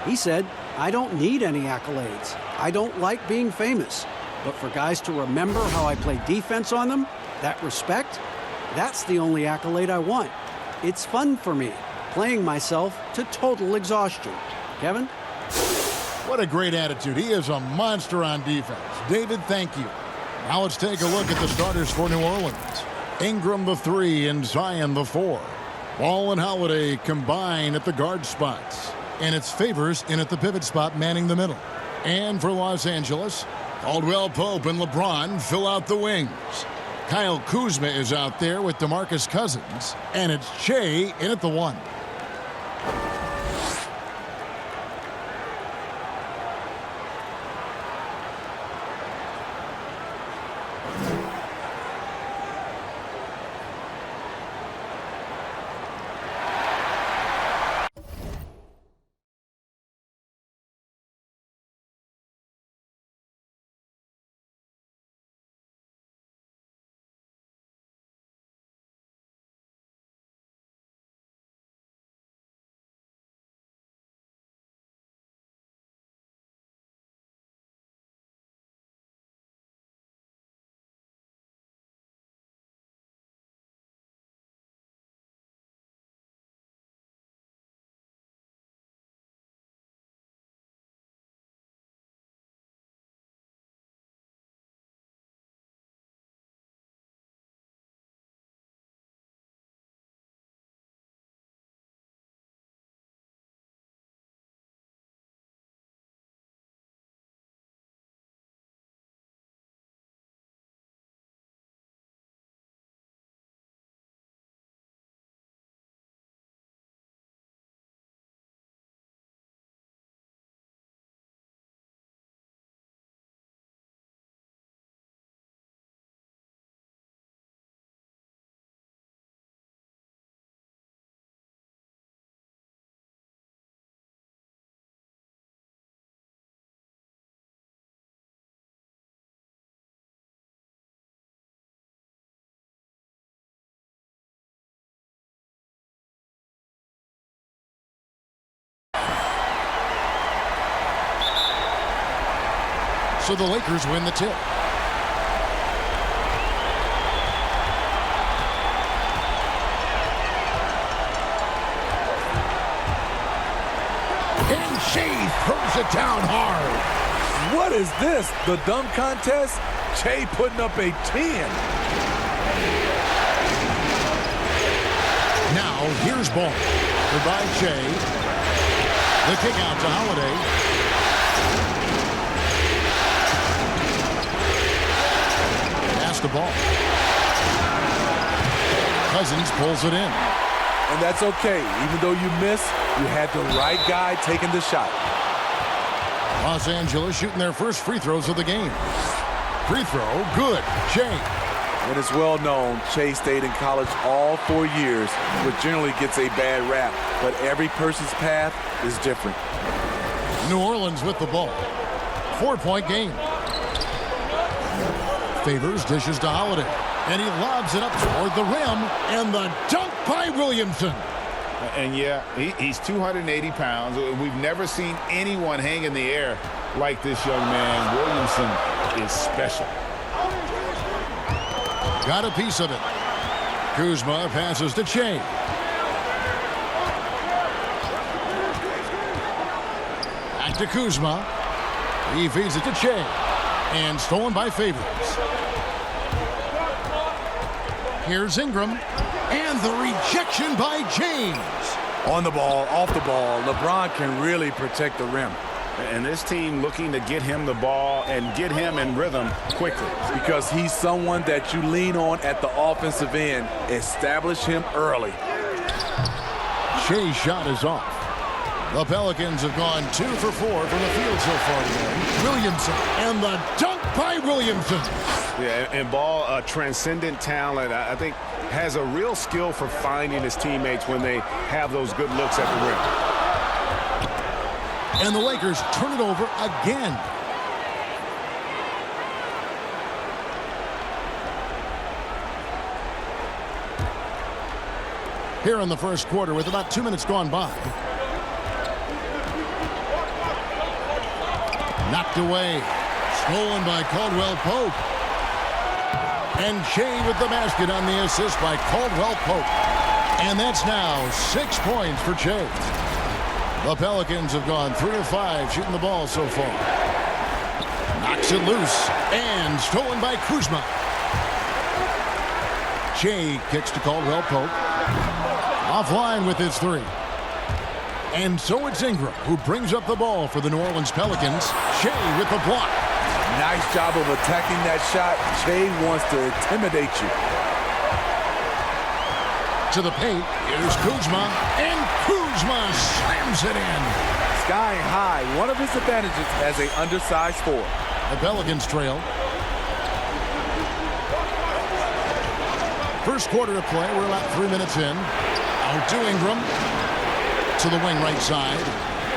Speaker 5: He said, "I don't need any accolades. I don't like being famous. But for guys to remember how I play defense on them, that respect, that's the only accolade I want. It's fun for me, playing myself to total exhaustion." Kevin?
Speaker 1: What a great attitude. He is a monster on defense. David, thank you. Now let's take a look at the starters for New Orleans. Ingram the 3 and Zion the 4. Ball and Holiday combine at the guard spots. And it's Favors in at the pivot spot, manning the middle. And for Los Angeles, Caldwell Pope and LeBron fill out the wings. Kyle Kuzma is out there with DeMarcus Cousins. And it's Shea in at the 1. So the Lakers win the tip. And Shea throws it down hard.
Speaker 19: What is this? The dunk contest? Che putting up a 10.
Speaker 1: Now, here's ball. Goodbye, Che. The kick out to Holiday. Pass the ball. Cousins pulls it in.
Speaker 19: And that's okay. Even though you miss, you had the right guy taking the shot.
Speaker 1: Los Angeles shooting their first free throws of the game. Free throw, good. Che.
Speaker 19: And it's well known, Che stayed in college all 4 years, which generally gets a bad rap. But every person's path is different.
Speaker 1: New Orleans with the ball. 4-point game. Favors dishes to Holiday. And he lobs it up toward the rim. And the dunk by Williamson.
Speaker 3: And yeah, he's 280 pounds. We've never seen anyone hang in the air like this young man. Williamson is special.
Speaker 1: Got a piece of it. Kuzma passes to Che. Back to Kuzma. He feeds it to Che. And stolen by Favors. Here's Ingram. And the rejection by James.
Speaker 19: On the ball, off the ball, LeBron can really protect the rim.
Speaker 3: And this team looking to get him the ball and get him in rhythm quickly.
Speaker 19: Because he's someone that you lean on at the offensive end. Establish him early.
Speaker 1: Shea's shot is off. The Pelicans have gone 2 for 4 from the field so far today. Williamson and the dunk by Williamson.
Speaker 6: Yeah, and Ball, a transcendent talent, I think has a real skill for finding his teammates when they have those good looks at the rim.
Speaker 1: And the Lakers turn it over again. Here in the first quarter with about 2 minutes gone by. Knocked away. Stolen by Caldwell Pope. And Che with the basket on the assist by Caldwell Pope. And that's now 6 points for Che. The Pelicans have gone 3 of 5 shooting the ball so far. Knocks it loose. And stolen by Kuzma. Che kicks to Caldwell Pope. Offline with his 3. And so it's Ingram who brings up the ball for the New Orleans Pelicans. Che with the block.
Speaker 19: Nice job of attacking that shot. Che wants to intimidate you.
Speaker 1: To the paint. Here's Kuzma. And Kuzma slams it in.
Speaker 19: Sky high. One of his advantages as an undersized forward.
Speaker 1: The Pelicans trail. First quarter of play. We're about 3 minutes in. Out to Ingram. To the wing right side.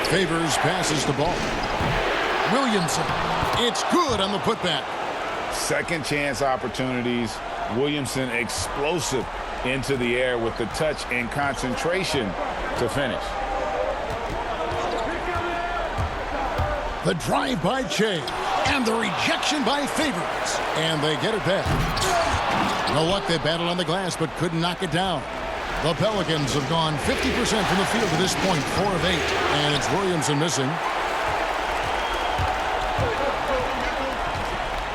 Speaker 1: Favors passes the ball. Williamson. It's good on the putback.
Speaker 3: Second chance opportunities. Williamson explosive into the air with the touch and concentration to finish.
Speaker 1: The drive by Che. And the rejection by Favors. And they get it back. No luck, they battled on the glass but couldn't knock it down. The Pelicans have gone 50% from the field to this point, 4 of 8. And it's Williamson missing.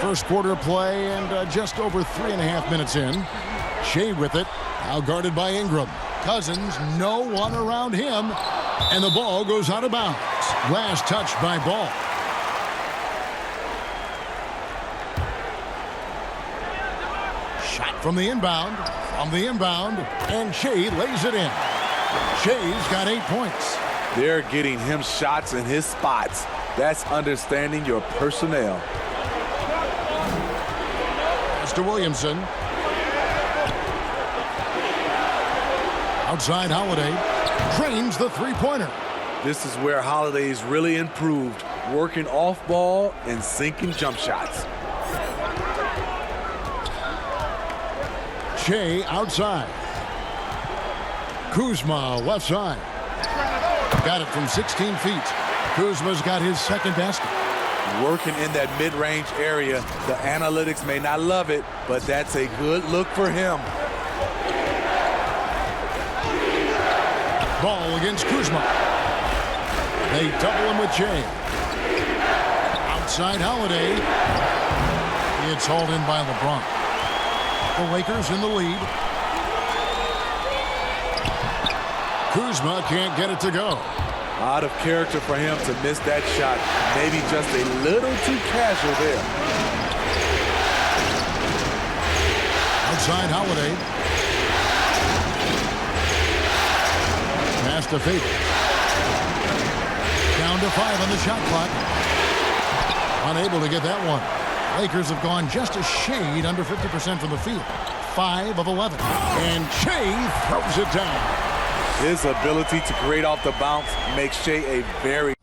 Speaker 1: First quarter play and just over 3.5 minutes in. Che with it. Now guarded by Ingram. Cousins, no one around him. And the ball goes out of bounds. Last touch by Ball. Shot from the inbound. And Che lays it in. Shea's got 8 points.
Speaker 19: They're getting him shots in his spots. That's understanding your personnel.
Speaker 1: To Williamson. Outside Holiday. Drains the three-pointer.
Speaker 19: This is where Holiday's really improved. Working off ball and sinking jump shots.
Speaker 1: Che outside. Kuzma left side. Got it from 16 feet. Kuzma's got his second basket.
Speaker 19: Working in that mid-range area. The analytics may not love it, but that's a good look for him.
Speaker 1: Ball against Kuzma. They double him with Che. Outside Holiday. It's hauled in by LeBron. The Lakers in the lead. Kuzma can't get it to go.
Speaker 19: Out of character for him to miss that shot. Maybe just a little too casual there.
Speaker 1: Outside Holiday. Pass to Favors. Down to 5 on the shot clock. Unable to get that one. Lakers have gone just a shade under 50% from the field. 5 of 11. And Shea throws it down.
Speaker 19: His ability to create off the bounce makes Shea a very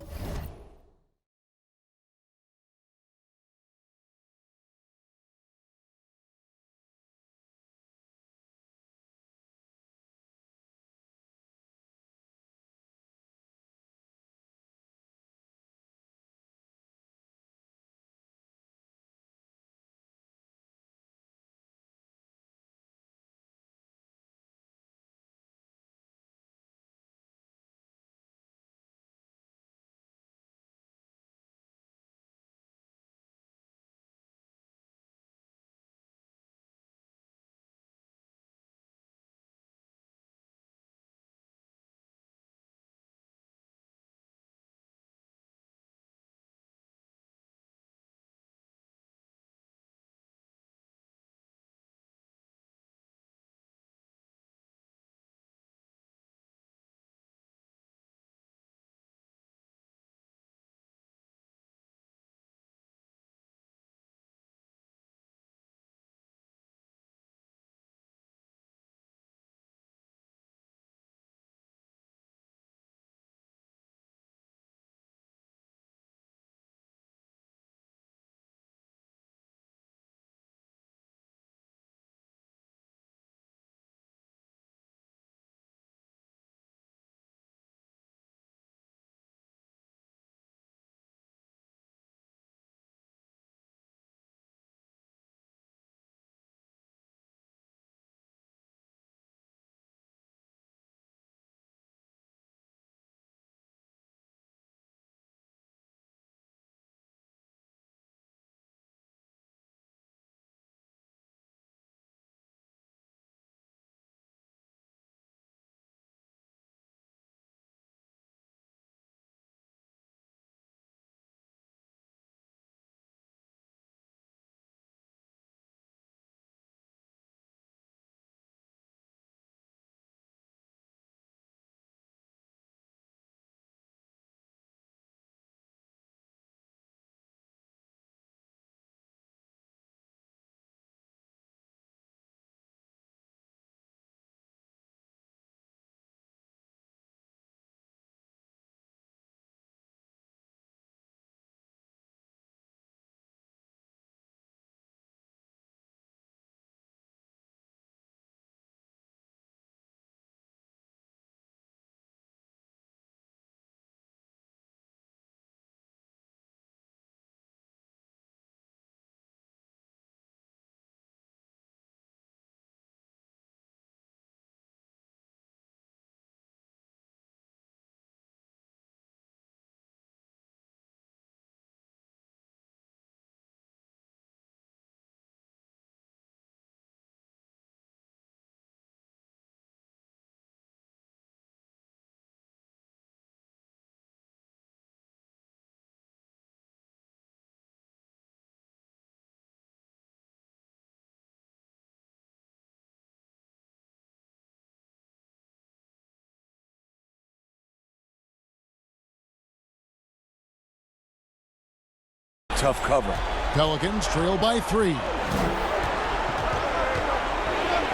Speaker 19: tough cover.
Speaker 1: Pelicans trail by 3.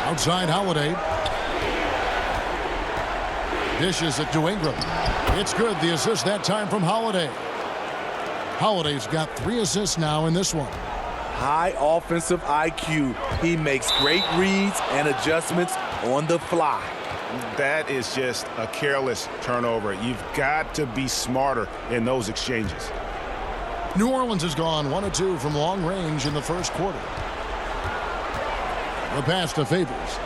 Speaker 1: Outside Holiday. Dishes it to Ingram. It's good. The assist that time from Holiday. Holiday's got 3 assists now in this one.
Speaker 19: High offensive IQ. He makes great reads and adjustments on the fly.
Speaker 7: That is just a careless turnover. You've got to be smarter in those exchanges.
Speaker 1: New Orleans has gone 1 of 2 from long range in the first quarter. The pass to Favors.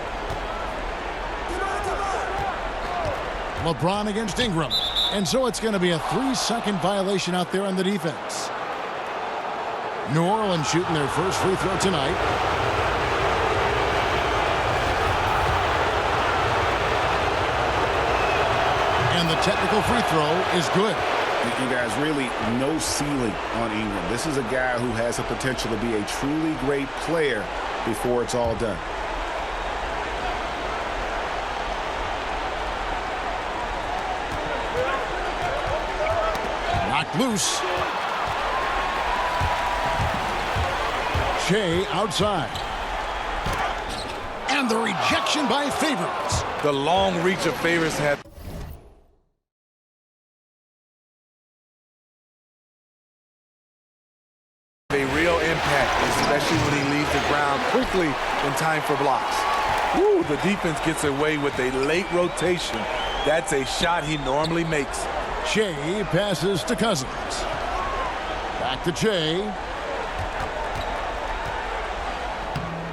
Speaker 1: LeBron against Ingram. And so it's going to be a 3-second violation out there on the defense. New Orleans shooting their first free throw tonight. And the technical free throw is good.
Speaker 4: You guys, really no ceiling on Ingram. This is a guy who has the potential to be a truly great player before it's all done.
Speaker 1: Knocked loose. Shea outside. And the rejection by Favors.
Speaker 19: The long reach of Favors had a real impact, especially when he leaves the ground quickly in time for blocks. Woo, the defense gets away with a late rotation. That's a shot he normally makes.
Speaker 1: Shea passes to Cousins. Back to Shea.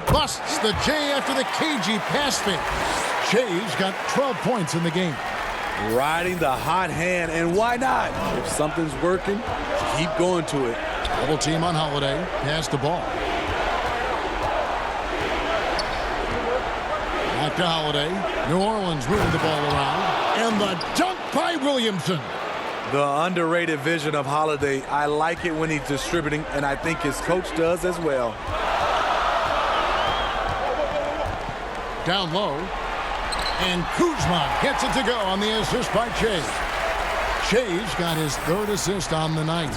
Speaker 1: Busts the J after the cagey pass fake. Shea's got 12 points in the game.
Speaker 19: Riding the hot hand, and why not? If something's working, keep going to it.
Speaker 1: Double team on Holiday. Pass the ball. Back to Holiday. New Orleans moving the ball around. And the dunk by Williamson.
Speaker 19: The underrated vision of Holiday. I like it when he's distributing, and I think his coach does as well.
Speaker 1: Down low. And Kuzma gets it to go on the assist by Shea. Shea's got his third assist on the night.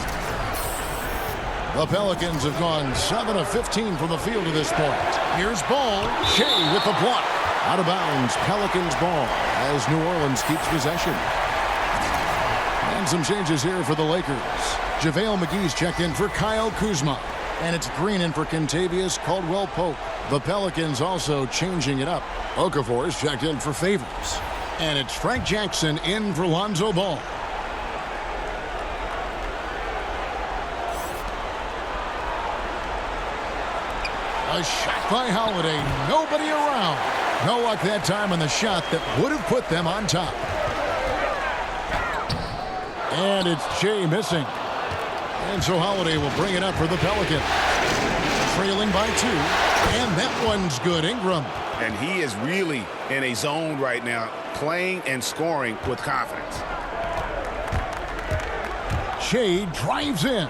Speaker 1: The Pelicans have gone 7 of 15 from the field to this point. Here's Ball. Shea with the block. Out of bounds, Pelicans ball as New Orleans keeps possession. And some changes here for the Lakers. JaVale McGee's checked in for Kyle Kuzma. And it's Green in for Kentavious Caldwell-Pope. The Pelicans also changing it up. Okafor's checked in for Favors. And it's Frank Jackson in for Lonzo Ball. A shot by Holiday. Nobody around. No luck that time on the shot that would have put them on top. And it's Shea missing. And so Holiday will bring it up for the Pelicans. Trailing by 2. And that one's good. Ingram.
Speaker 4: And he is really in a zone right now, playing and scoring with confidence.
Speaker 1: Shea drives in.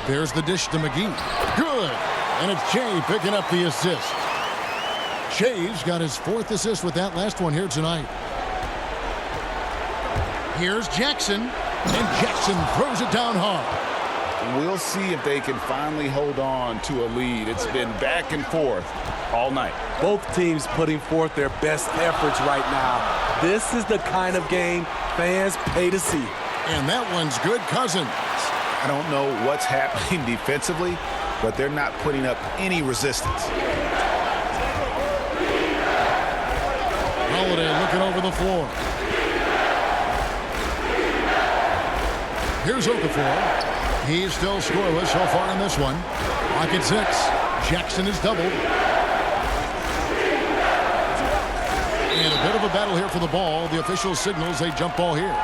Speaker 1: There's the dish to McGee. Good. And it's Shea picking up the assist. Shea's got his 4th assist with that last one here tonight. Here's Jackson. And Jackson throws it down hard.
Speaker 4: We'll see if they can finally hold on to a lead. It's been back and forth all night.
Speaker 19: Both teams putting forth their best efforts right now. This is the kind of game fans pay to see.
Speaker 1: And that one's good. Cousins.
Speaker 4: I don't know what's happening defensively, but they're not putting up any resistance.
Speaker 1: Holiday looking over the floor. Here's Okafor. He's still scoreless so far in this one. Pocket 6. Jackson is doubled. And a bit of a battle here for the ball. The official signals a jump ball here.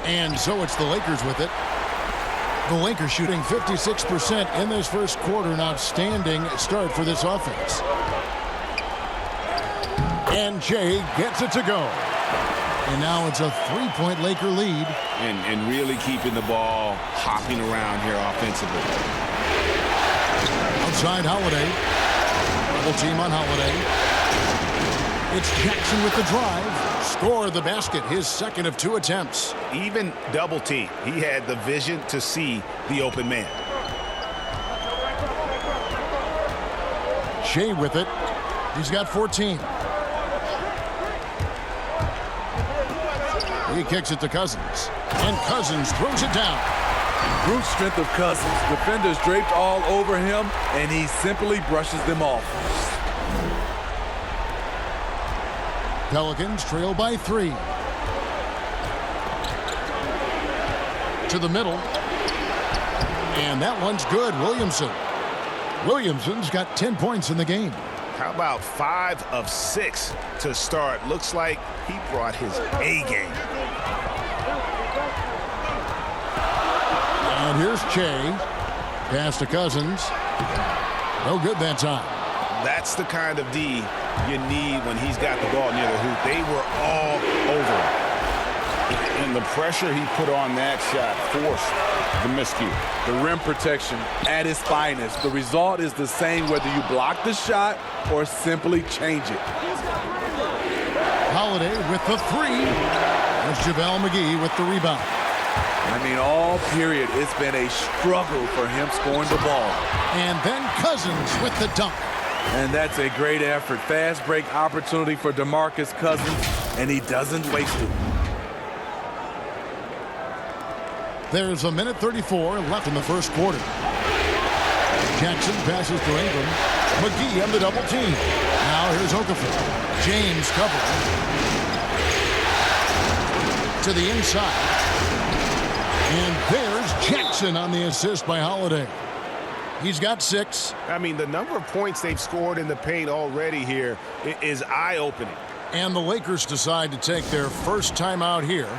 Speaker 1: And so it's the Lakers with it. The Lakers shooting 56% in this first quarter. An outstanding start for this offense. And Shea gets it to go. And now it's a 3-point Laker lead.
Speaker 4: And really keeping the ball hopping around here offensively.
Speaker 1: Outside Holiday. Double team on Holiday. It's Jackson with the drive. Score the basket, his 2nd of 2 attempts.
Speaker 4: Even double team, he had the vision to see the open man.
Speaker 1: Shea with it. He's got 14. He kicks it to Cousins. And Cousins throws it down.
Speaker 19: Brute strength of Cousins. Defenders draped all over him, and he simply brushes them off.
Speaker 1: Pelicans trail by 3. To the middle. And that one's good. Williamson's got 10 points in the game.
Speaker 7: How about 5 of 6 to start? Looks like he brought his A game.
Speaker 1: And here's Che. Pass to Cousins. No good that time.
Speaker 7: That's the kind of D you need when he's got the ball near the hoop. They were all over him.
Speaker 3: And the pressure he put on that shot forced the miscue.
Speaker 19: The rim protection at its finest. The result is the same whether you block the shot or simply change it.
Speaker 1: Holiday with the 3. There's JaVale McGee with the rebound.
Speaker 19: I mean, all period, it's been a struggle for him scoring the ball.
Speaker 1: And then Cousins with the dunk.
Speaker 19: And that's a great effort. Fast break opportunity for DeMarcus Cousins, and he doesn't waste it.
Speaker 1: There's a minute 34 left in the first quarter. Jackson passes to Ingram. McGee on the double team. Now here's Okafor. James covering. To the inside. And there's Jackson on the assist by Holiday. He's got 6.
Speaker 7: I mean, the number of points they've scored in the paint already here is eye-opening.
Speaker 1: And the Lakers decide to take their first timeout here.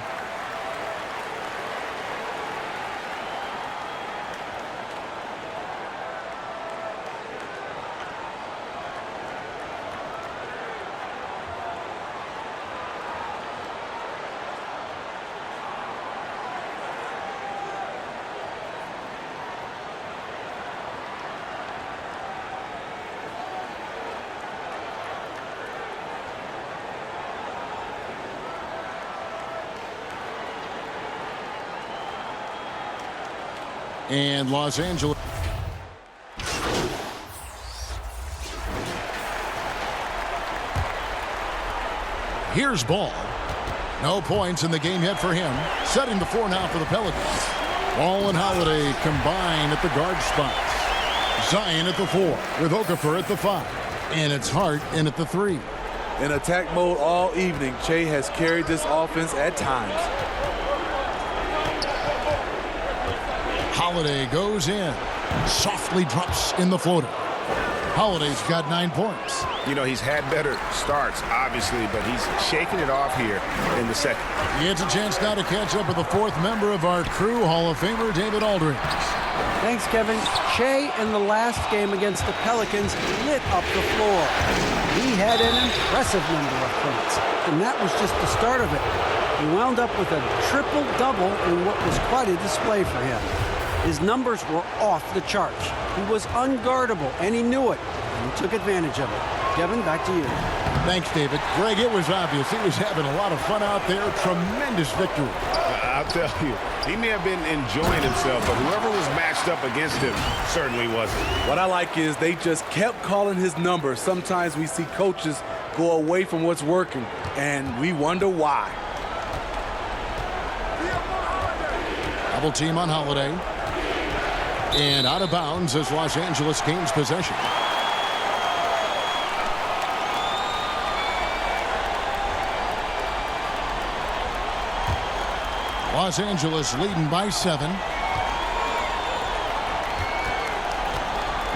Speaker 1: And Los Angeles. Here's Ball. No points in the game yet for him. Setting the 4 now for the Pelicans. Ball and Holiday combine at the guard spots. Zion at the 4 with Okafor at the 5. And it's Hart in at the 3.
Speaker 19: In attack mode all evening, Che has carried this offense at times.
Speaker 1: Holiday goes in. Softly drops in the floater. Holiday's got 9 points.
Speaker 7: You know, he's had better starts, obviously, but he's shaking it off here in the second.
Speaker 1: He gets a chance now to catch up with the 4th member of our crew, Hall of Famer David Aldridge.
Speaker 5: Thanks, Kevin. Che in the last game against the Pelicans lit up the floor. He had an impressive number of points, and that was just the start of it. He wound up with a triple-double in what was quite a display for him. His numbers were off the charts. He was unguardable, and he knew it, and he took advantage of it. Kevin, back to you.
Speaker 1: Thanks, David. Greg, it was obvious. He was having a lot of fun out there. Tremendous victory.
Speaker 7: I'll tell you, he may have been enjoying himself, but whoever was matched up against him certainly wasn't.
Speaker 19: What I like is they just kept calling his number. Sometimes we see coaches go away from what's working, and we wonder why.
Speaker 1: Double team on Holiday. And out of bounds as Los Angeles gains possession. Los Angeles leading by 7.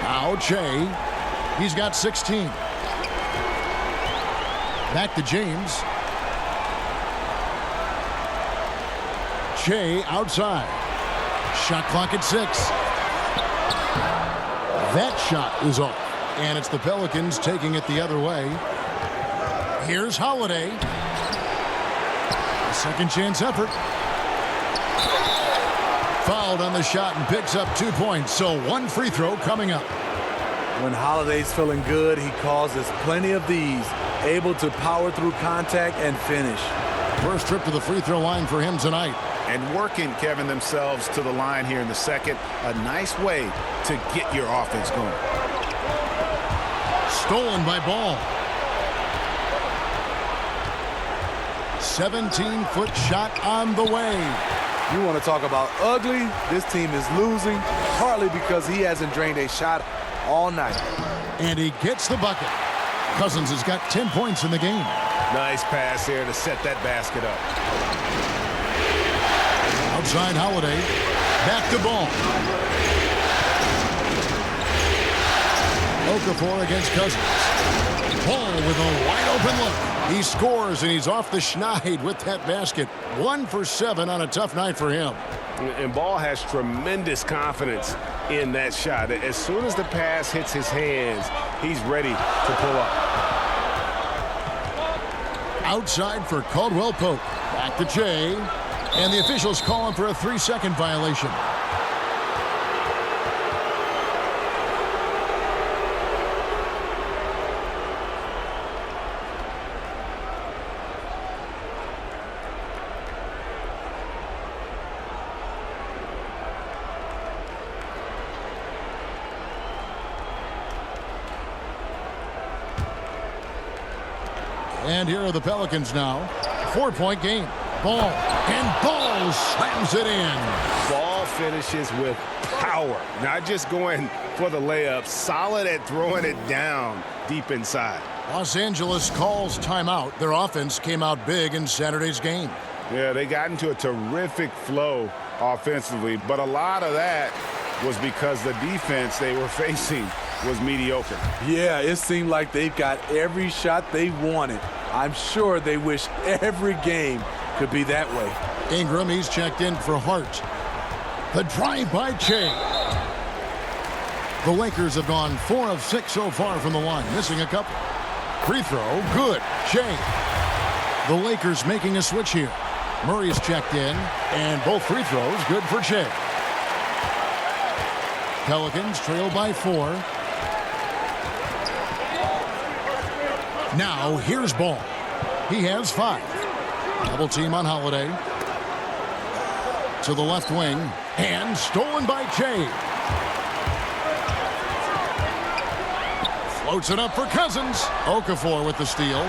Speaker 1: Now Che. He's got 16. Back to James. Che outside. Shot clock at 6. That shot is off. And it's the Pelicans taking it the other way. Here's Holiday. A second chance effort. Fouled on the shot and picks up 2 points. So 1 free throw coming up.
Speaker 19: When Holiday's feeling good, he causes plenty of these. Able to power through contact and finish.
Speaker 1: First trip to the free throw line for him tonight.
Speaker 7: And working, Kevin, themselves to the line here in the second. A nice way to get your offense going.
Speaker 1: Stolen by Ball. 17-foot shot on the way.
Speaker 19: You want to talk about ugly? This team is losing, partly because he hasn't drained a shot all night.
Speaker 1: And he gets the bucket. Cousins has got 10 points in the game.
Speaker 7: Nice pass here to set that basket up.
Speaker 1: Outside Holiday. Back to Ball. Okafor against Cousins. Ball with a wide open look. He scores, and he's off the schneid with that basket. 1 for 7 on a tough night for him.
Speaker 6: And Ball has tremendous confidence in that shot. As soon as the pass hits his hands, he's ready to pull up.
Speaker 1: Outside for Caldwell Pope. Back to Jay. And the officials call him for a 3-second violation. And here are the Pelicans now. 4-point game. Ball. And Ball slams it in.
Speaker 6: Ball finishes with power. Not just going for the layup. Solid at throwing it down deep inside.
Speaker 1: Los Angeles calls timeout. Their offense came out big in Saturday's game.
Speaker 6: Yeah, they got into a terrific flow offensively. But a lot of that was because the defense they were facing was mediocre.
Speaker 19: Yeah, it seemed like they've got every shot they wanted. I'm sure they wish every game could be that way.
Speaker 1: Ingram, he's checked in for Hart. The drive by Che. The Lakers have gone 4 of 6 so far from the line, missing a couple. Free throw, good. Che. The Lakers making a switch here. Murray's checked in, and both free throws good for Che. Pelicans trail by 4. Now, here's Ball. He has 5. Double team on Holiday. To the left wing. And stolen by Che. Floats it up for Cousins. Okafor with the steal.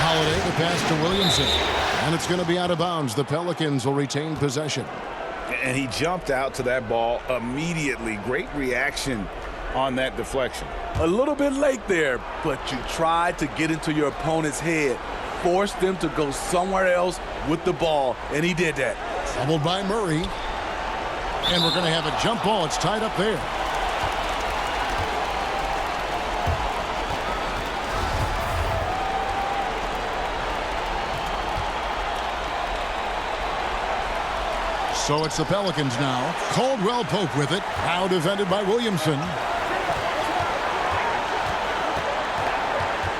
Speaker 1: Holiday, the pass to Williamson. And it's going to be out of bounds. The Pelicans will retain possession.
Speaker 6: And he jumped out to that ball immediately. Great reaction on that deflection.
Speaker 19: A little bit late there, but you tried to get into your opponent's head. Force them to go somewhere else with the ball, and he did that.
Speaker 1: Doubled by Murray. And we're going to have a jump ball. It's tied up there. So it's the Pelicans now. Caldwell Pope with it. Now defended by Williamson.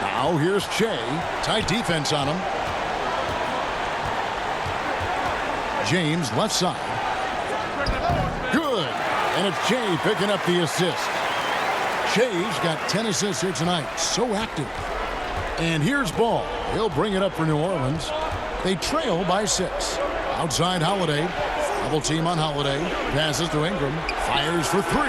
Speaker 1: Now here's Che. Tight defense on him. James left side. Good. And it's Che picking up the assist. Che's got 10 assists here tonight. So active. And here's Ball. He'll bring it up for New Orleans. They trail by 6. Outside Holiday. Double team on Holiday. Passes to Ingram. Fires for 3.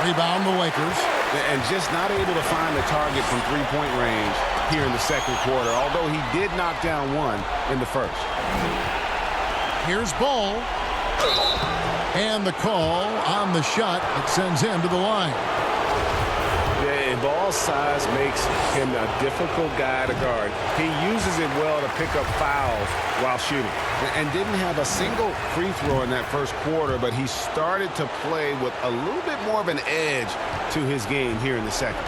Speaker 1: Rebound the Lakers.
Speaker 6: And just not able to find the target from three-point range here in the second quarter, although he did knock down one in the first.
Speaker 1: Here's Ball. And the call on the shot that sends him to the line.
Speaker 6: Yeah, and Ball's size makes him a difficult guy to guard. He uses it well to pick up fouls while shooting. And didn't have a single free throw in that first quarter, but he started to play with a little bit more of an edge to his game here in the second.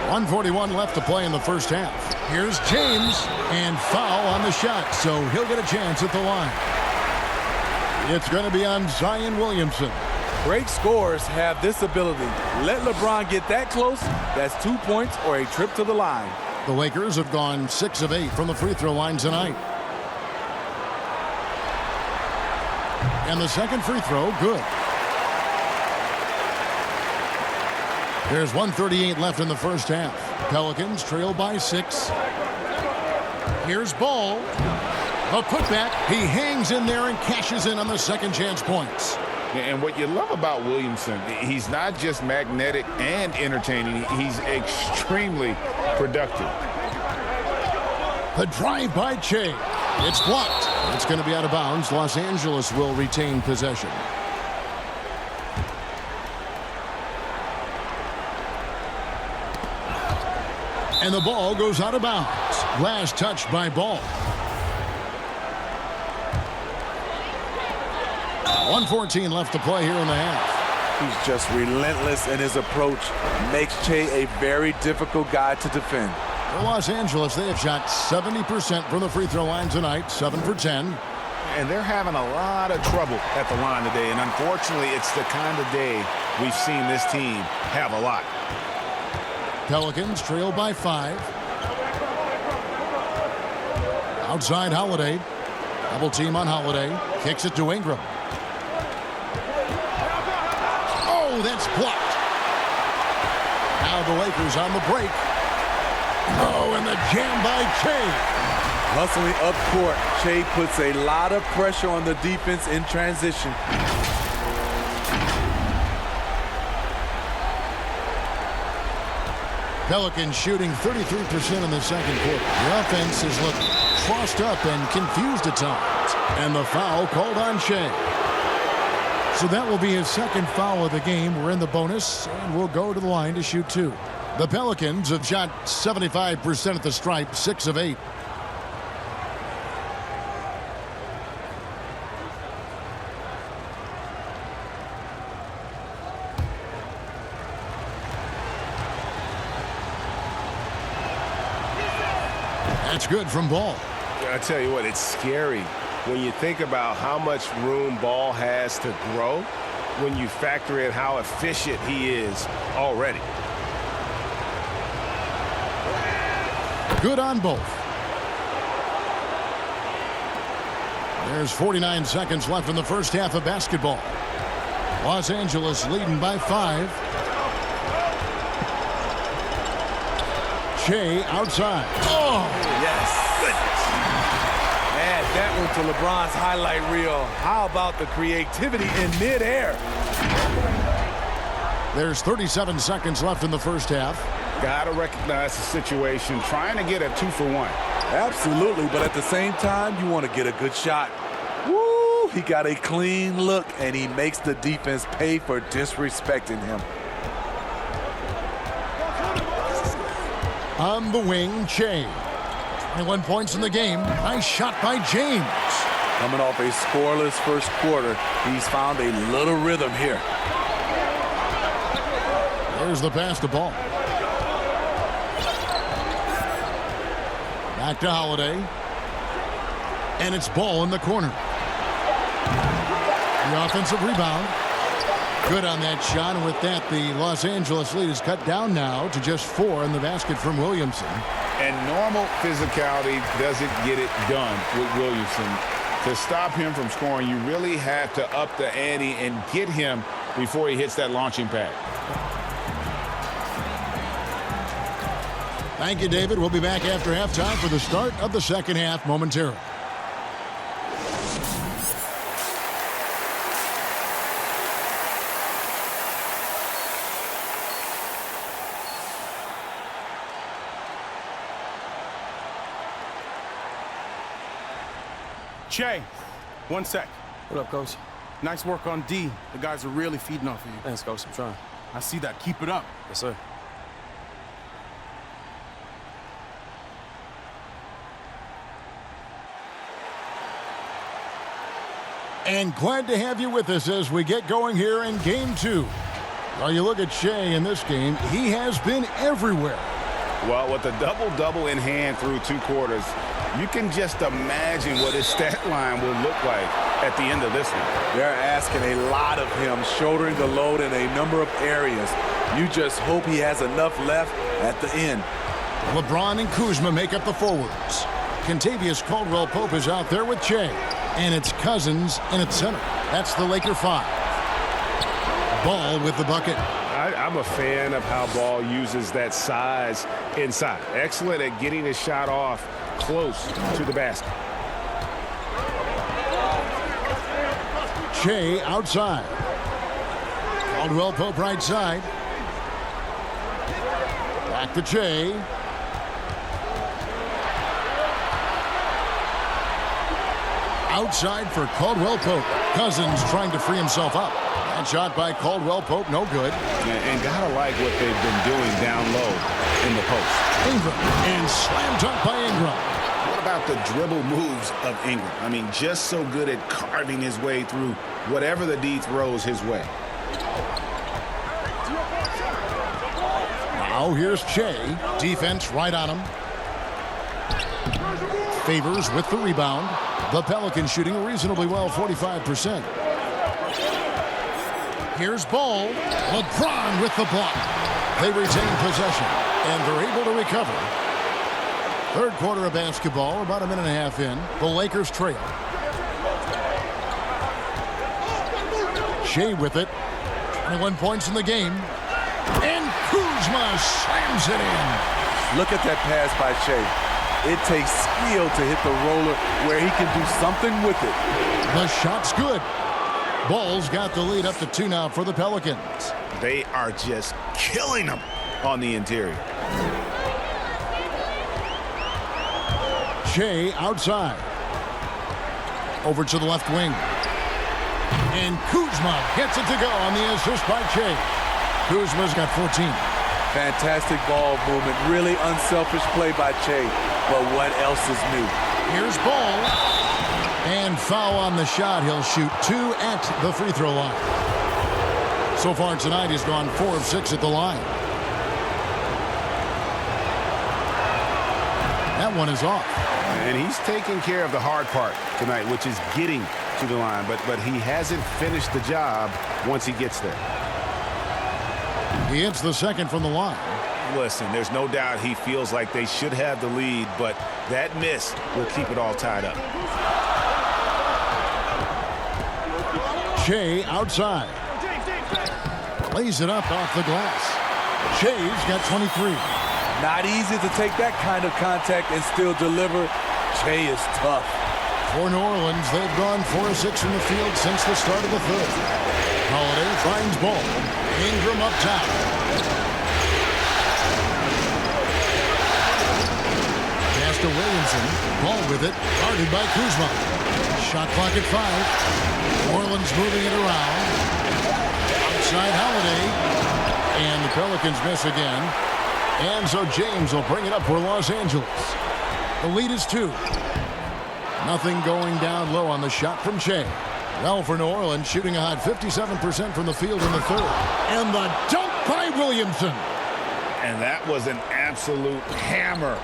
Speaker 1: 1:41 left to play in the first half. Here's James, and foul on the shot, so he'll get a chance at the line. It's going to be on Zion Williamson.
Speaker 19: Great scorers have this ability. Let LeBron get that close, that's 2 points or a trip to the line.
Speaker 1: The Lakers have gone 6 of 8 from the free throw line tonight. And the second free throw, good. There's 1:38 left in the first half. Pelicans trail by 6. Here's Ball. A putback. He hangs in there and cashes in on the second chance points.
Speaker 6: And what you love about Williamson, he's not just magnetic and entertaining. He's extremely productive.
Speaker 1: The drive by Che. It's blocked. It's going to be out of bounds. Los Angeles will retain possession. And the ball goes out of bounds. Last touch by Ball. 1:14 left to play here in the half.
Speaker 19: He's just relentless in his approach. Makes Che a very difficult guy to defend.
Speaker 1: For Los Angeles, they have shot 70% from the free throw line tonight, 7 for 10.
Speaker 6: And they're having a lot of trouble at the line today. And unfortunately, it's the kind of day we've seen this team have a lot.
Speaker 1: Pelicans trail by 5. Outside Holiday. Double team on Holiday. Kicks it to Ingram. Oh, that's blocked. Now the Lakers on the break. Oh, and the jam by Che.
Speaker 19: Hustling up court, Che puts a lot of pressure on the defense in transition.
Speaker 1: Pelicans shooting 33% in the second quarter. The offense has looked crossed up and confused at times. And the foul called on Che. So that will be his second foul of the game. We're in the bonus, and we'll go to the line to shoot 2. The Pelicans have shot 75% at the stripe, 6 of 8. That's good from Ball.
Speaker 6: I tell you what, it's scary when you think about how much room Ball has to grow when you factor in how efficient he is already.
Speaker 1: Good on both. There's 49 seconds left in the first half of basketball. Los Angeles leading by 5. Che outside. Oh,
Speaker 19: yes. Add that one to LeBron's highlight reel. How about the creativity in midair?
Speaker 1: There's 37 seconds left in the first half.
Speaker 6: Got to recognize the situation, trying to get a 2-for-1.
Speaker 19: Absolutely, but at the same time, you want to get a good shot. Woo! He got a clean look, and he makes the defense pay for disrespecting him.
Speaker 1: On the wing, Che. 21 points in the game. Nice shot by James.
Speaker 19: Coming off a scoreless first quarter, he's found a little rhythm here.
Speaker 1: There's the pass to Ball. Back to Holiday. And it's Ball in the corner. The offensive rebound. Good on that shot, and with that, the Los Angeles lead is cut down now to just 4 in the basket from Williamson.
Speaker 3: And normal physicality doesn't get it done with Williamson. To stop him from scoring, you really have to up the ante and get him before he hits that launching pad.
Speaker 1: Thank you, David. We'll be back after halftime for the start of the second half momentarily.
Speaker 20: Che, 1 sec.
Speaker 5: What up, Coach?
Speaker 20: Nice work on D. The guys are really feeding off of you.
Speaker 5: Thanks, Coach. I'm trying.
Speaker 20: I see that. Keep it up.
Speaker 5: Yes, sir.
Speaker 1: And glad to have you with us as we get going here in Game 2. Well, you look at Che in this game, he has been everywhere.
Speaker 6: Well, with a double-double in hand through 2 quarters, you can just imagine what his stat line will look like at the end of this one.
Speaker 19: They're asking a lot of him, shouldering the load in a number of areas. You just hope he has enough left at the end.
Speaker 1: LeBron and Kuzma make up the forwards. Kentavious Caldwell-Pope is out there with Che. And it's Cousins in its center. That's the Laker 5. Ball with the bucket.
Speaker 6: I'm a fan of how Ball uses that size inside. Excellent at getting his shot off close to the basket.
Speaker 1: Che outside. Caldwell-Pope right side. Back to Che. Outside for Caldwell-Pope. Cousins trying to free himself up. That shot by Caldwell-Pope, no good.
Speaker 6: And gotta like what they've been doing down low in the post.
Speaker 1: Ingram, and slam dunk by Ingram.
Speaker 6: What about the dribble moves of Ingram? I mean, just so good at carving his way through whatever the D throws his way.
Speaker 1: Now here's Che. Defense right on him. Favors with the rebound. The Pelicans shooting reasonably well, 45%. Here's Ball. LeBron with the block. They retain possession, and they're able to recover. Third quarter of basketball, about a minute and a half in. The Lakers trail. Shea with it. 21 points in the game. And Kuzma slams it in.
Speaker 19: Look at that pass by Shea. It takes skill to hit the roller where he can do something with it.
Speaker 1: The shot's good. Ball's got the lead up to 2 now for the Pelicans.
Speaker 6: They are just killing them on the interior.
Speaker 1: Shea outside. Over to the left wing. And Kuzma gets it to go on the assist by Shea. Kuzma's got 14.
Speaker 19: Fantastic ball movement. Really unselfish play by Shea. But what else is new?
Speaker 1: Here's Ball. And foul on the shot. He'll shoot 2 at the free throw line. So far tonight, he's gone 4 of 6 at the line. That one is off.
Speaker 6: And he's taking care of the hard part tonight, which is getting to the line. But he hasn't finished the job once he gets there.
Speaker 1: He hits the second from the line.
Speaker 6: Listen, there's no doubt he feels like they should have the lead, but that miss will keep it all tied up.
Speaker 1: Shea outside. Lays it up off the glass. Shea's got 23.
Speaker 19: Not easy to take that kind of contact and still deliver. Shea is tough.
Speaker 1: For New Orleans, they've gone 4 of 6 from the field since the start of the third. Holiday finds Ball. Ingram up top. Pass to Williamson. Ball with it. Guarded by Kuzma. Shot clock at 5. New Orleans moving it around. Outside Holiday. And the Pelicans miss again. And so James will bring it up for Los Angeles. The lead is 2. Nothing going down low on the shot from Shea. Well, for New Orleans, shooting a hot 57% from the field in the third. And the dunk by Williamson.
Speaker 6: And that was an absolute hammer.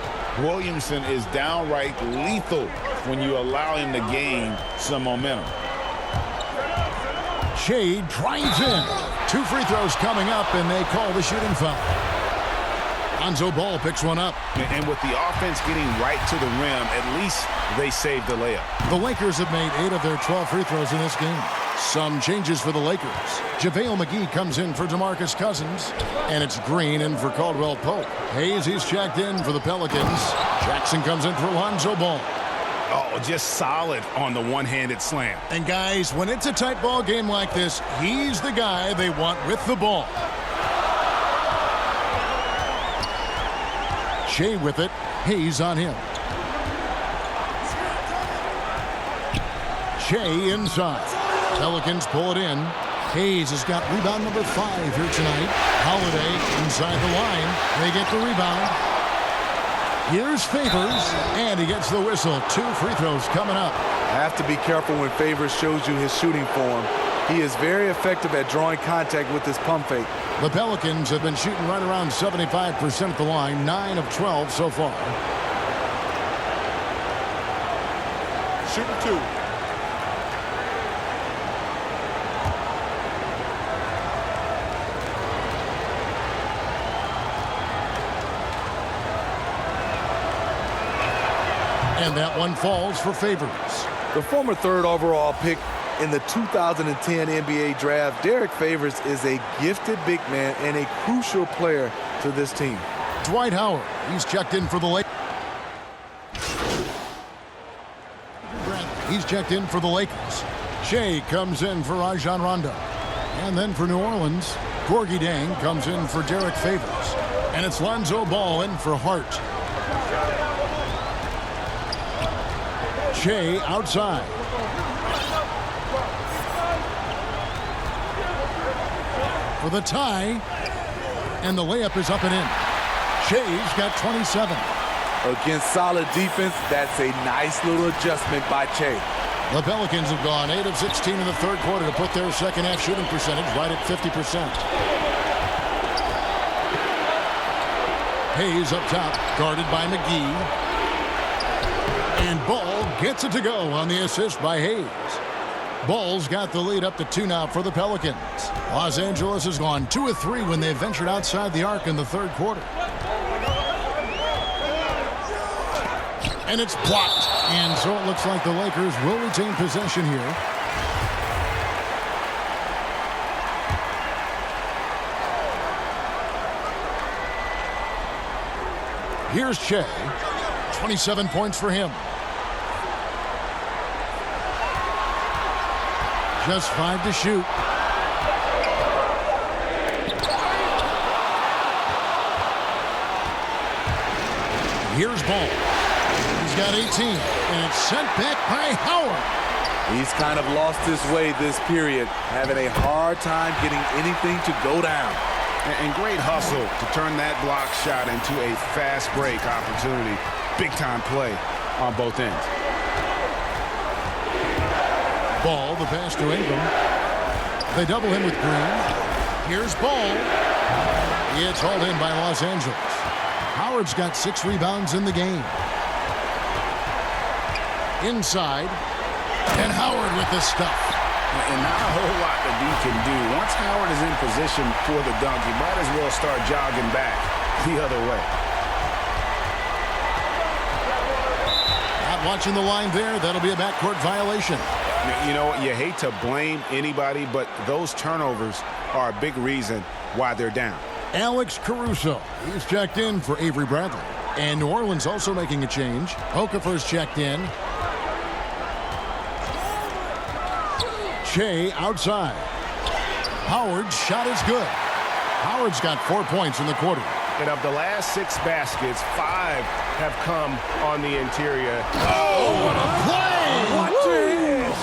Speaker 6: Williamson is downright lethal when you allow him to gain some momentum.
Speaker 1: Shea drives in. 2 free throws coming up, and they call the shooting foul. Lonzo Ball picks one up.
Speaker 6: And with the offense getting right to the rim, at least they saved the layup.
Speaker 1: The Lakers have made 8 of their 12 free throws in this game. Some changes for the Lakers. JaVale McGee comes in for DeMarcus Cousins. And it's Green in for Caldwell Pope. Hayes, he's checked in for the Pelicans. Jackson comes in for Lonzo Ball.
Speaker 6: Oh, just solid on the one-handed slam.
Speaker 1: And guys, when it's a tight ball game like this, he's the guy they want with the ball. Shea with it. Hayes on him. Shea inside. Pelicans pull it in. Hayes has got rebound number 5 here tonight. Holiday inside the line. They get the rebound. Here's Favors, and he gets the whistle. 2 free throws coming up.
Speaker 19: Have to be careful when Favors shows you his shooting form. He is very effective at drawing contact with his pump fake.
Speaker 1: The Pelicans have been shooting right around 75% at the line, 9 of 12 so far.
Speaker 19: Shooting 2.
Speaker 1: And that one falls for Favors.
Speaker 19: The former 3rd overall pick in the 2010 NBA draft, Derek Favors is a gifted big man and a crucial player to this team.
Speaker 1: Dwight Howard, he's checked in for the Lakers. He's checked in for the Lakers. Shea comes in for Rajon Rondo. And then for New Orleans, Gorgie Dang comes in for Derek Favors. And it's Lonzo Ball in for Hart. Shea outside. For the tie, and the layup is up and in. Shea's got 27.
Speaker 19: Against solid defense, that's a nice little adjustment by Che.
Speaker 1: The Pelicans have gone 8 of 16 in the third quarter to put their second half shooting percentage right at 50%. Hayes up top, guarded by McGee. And Ball gets it to go on the assist by Hayes. Ball's got the lead up to 2 now for the Pelicans. Los Angeles has gone 2 of 3 when they ventured outside the arc in the third quarter. And it's blocked. And so it looks like the Lakers will retain possession here. Here's Che. 27 points for him. Just 5 to shoot. Here's Ball. He's got 18, and it's sent back by Howard.
Speaker 19: He's kind of lost his way this period, having a hard time getting anything to go down.
Speaker 6: And great hustle to turn that block shot into a fast break opportunity. Big time play on both ends.
Speaker 1: Ball, the pass to Ingram. They double him with Green. Here's Ball. It's hauled in by Los Angeles. Howard's got 6 rebounds in the game. Inside. And Howard with the stuff.
Speaker 6: And not a whole lot that D can do. Once Howard is in position for the dunk, he might as well start jogging back the other way.
Speaker 1: Not watching the line there. That'll be a backcourt violation.
Speaker 6: You know, you hate to blame anybody, but those turnovers are a big reason why they're down.
Speaker 1: Alex Caruso. He's checked in for Avery Bradley. And New Orleans also making a change. Okafor's checked in. Che outside. Howard's shot is good. Howard's got 4 points in the quarter.
Speaker 6: And of the last 6 baskets, 5 have come on the interior.
Speaker 1: Oh, what a play!
Speaker 6: Watch this!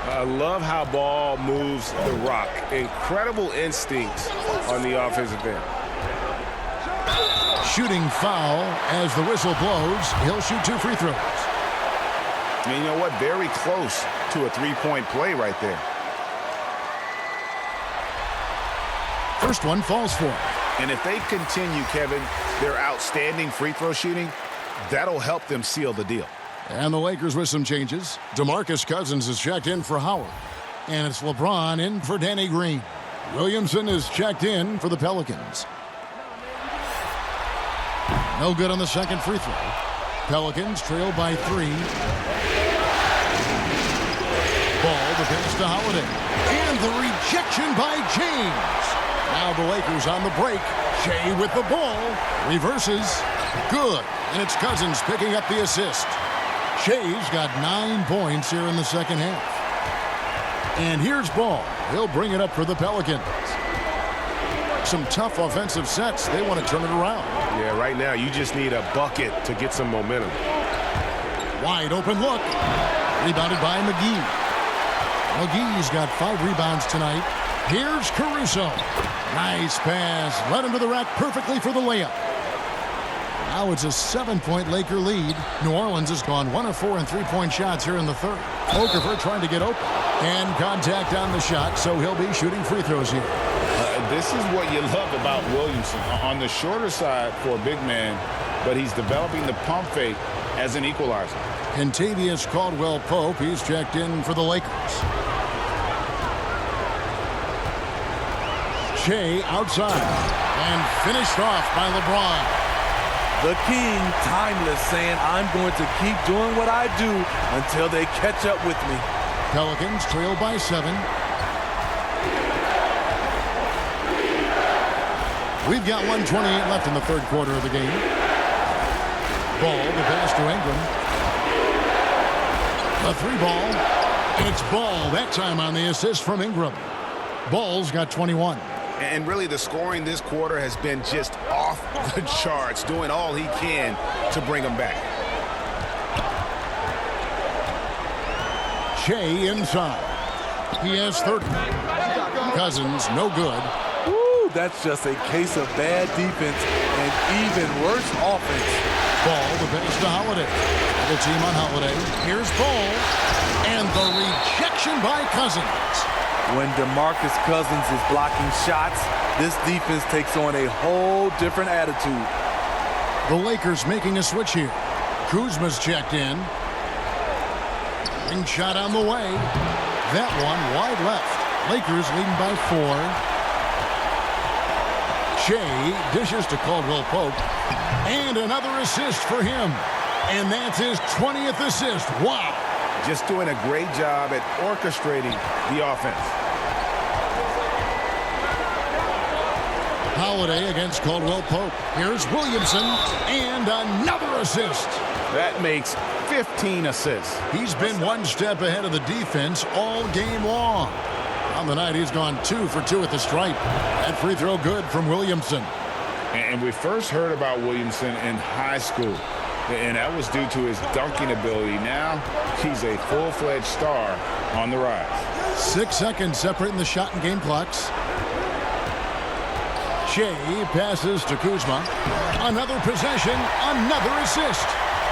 Speaker 6: I love how Ball moves the rock. Incredible instincts on the offensive end.
Speaker 1: Shooting foul as the whistle blows. He'll shoot 2 free throws.
Speaker 6: And you know what? Very close to a 3-point play right there.
Speaker 1: First one falls for him.
Speaker 6: And if they continue, Kevin, their outstanding free throw shooting, that'll help them seal the deal.
Speaker 1: And the Lakers with some changes. DeMarcus Cousins is checked in for Howard. And it's LeBron in for Danny Green. Williamson is checked in for the Pelicans. No good on the second free throw. Pelicans trail by 3. Ball, the pass to Holiday. And the rejection by James. Now the Lakers on the break. Shea with the ball. Reverses. Good. And it's Cousins picking up the assist. Shea's got 9 points here in the second half. And here's Ball. He'll bring it up for the Pelicans. Some tough offensive sets. They want to turn it around.
Speaker 6: Yeah, right now you just need a bucket to get some momentum.
Speaker 1: Wide open look. Rebounded by McGee. McGee's got 5 rebounds tonight. Here's Caruso. Nice pass. Led him to the rack perfectly for the layup. Now it's a 7-point Laker lead. New Orleans has gone 1 of 4 in 3-point shots here in the third. Okafor trying to get open. And contact on the shot, so he'll be shooting free throws here.
Speaker 3: This is what you love about Williamson. On the shorter side for a big man, but he's developing the pump fake as an equalizer.
Speaker 1: Kentavious Caldwell-Pope, he's checked in for the Lakers. Shea outside and finished off by LeBron.
Speaker 19: The king, timeless, saying, I'm going to keep doing what I do until they catch up with me.
Speaker 1: Pelicans trail by 7. We've got 1:28 left in the third quarter of the game. Ball, the pass to Ingram. A 3-ball, and it's Ball that time on the assist from Ingram. Ball's got 21.
Speaker 6: And really the scoring this quarter has been just off the charts, doing all he can to bring them back.
Speaker 1: Shea inside. He has 30. Cousins, no good.
Speaker 19: Woo, Woo, that's just a case of bad defense and even worse offense.
Speaker 1: Ball, the pass to Holiday. The team on Holiday. Here's Ball. And the rejection by Cousins.
Speaker 19: When DeMarcus Cousins is blocking shots, this defense takes on a whole different attitude.
Speaker 1: The Lakers making a switch here. Kuzma's checked in. Ring shot on the way. That one wide left. Lakers leading by 4. Shea dishes to Caldwell Pope. And another assist for him. And that's his 20th assist. Wow.
Speaker 6: Just doing a great job at orchestrating the offense.
Speaker 1: Holiday against Caldwell Pope. Here's Williamson. And another assist.
Speaker 6: That makes 15 assists.
Speaker 1: He's been one step ahead of the defense all game long. On the night, he's gone 2 for 2 at the stripe. That free throw good from Williamson.
Speaker 3: And we first heard about Williamson in high school, and that was due to his dunking ability. Now he's a full-fledged star on the rise.
Speaker 1: 6 seconds separating the shot and game clocks. Shea passes to Kuzma. Another possession, another assist.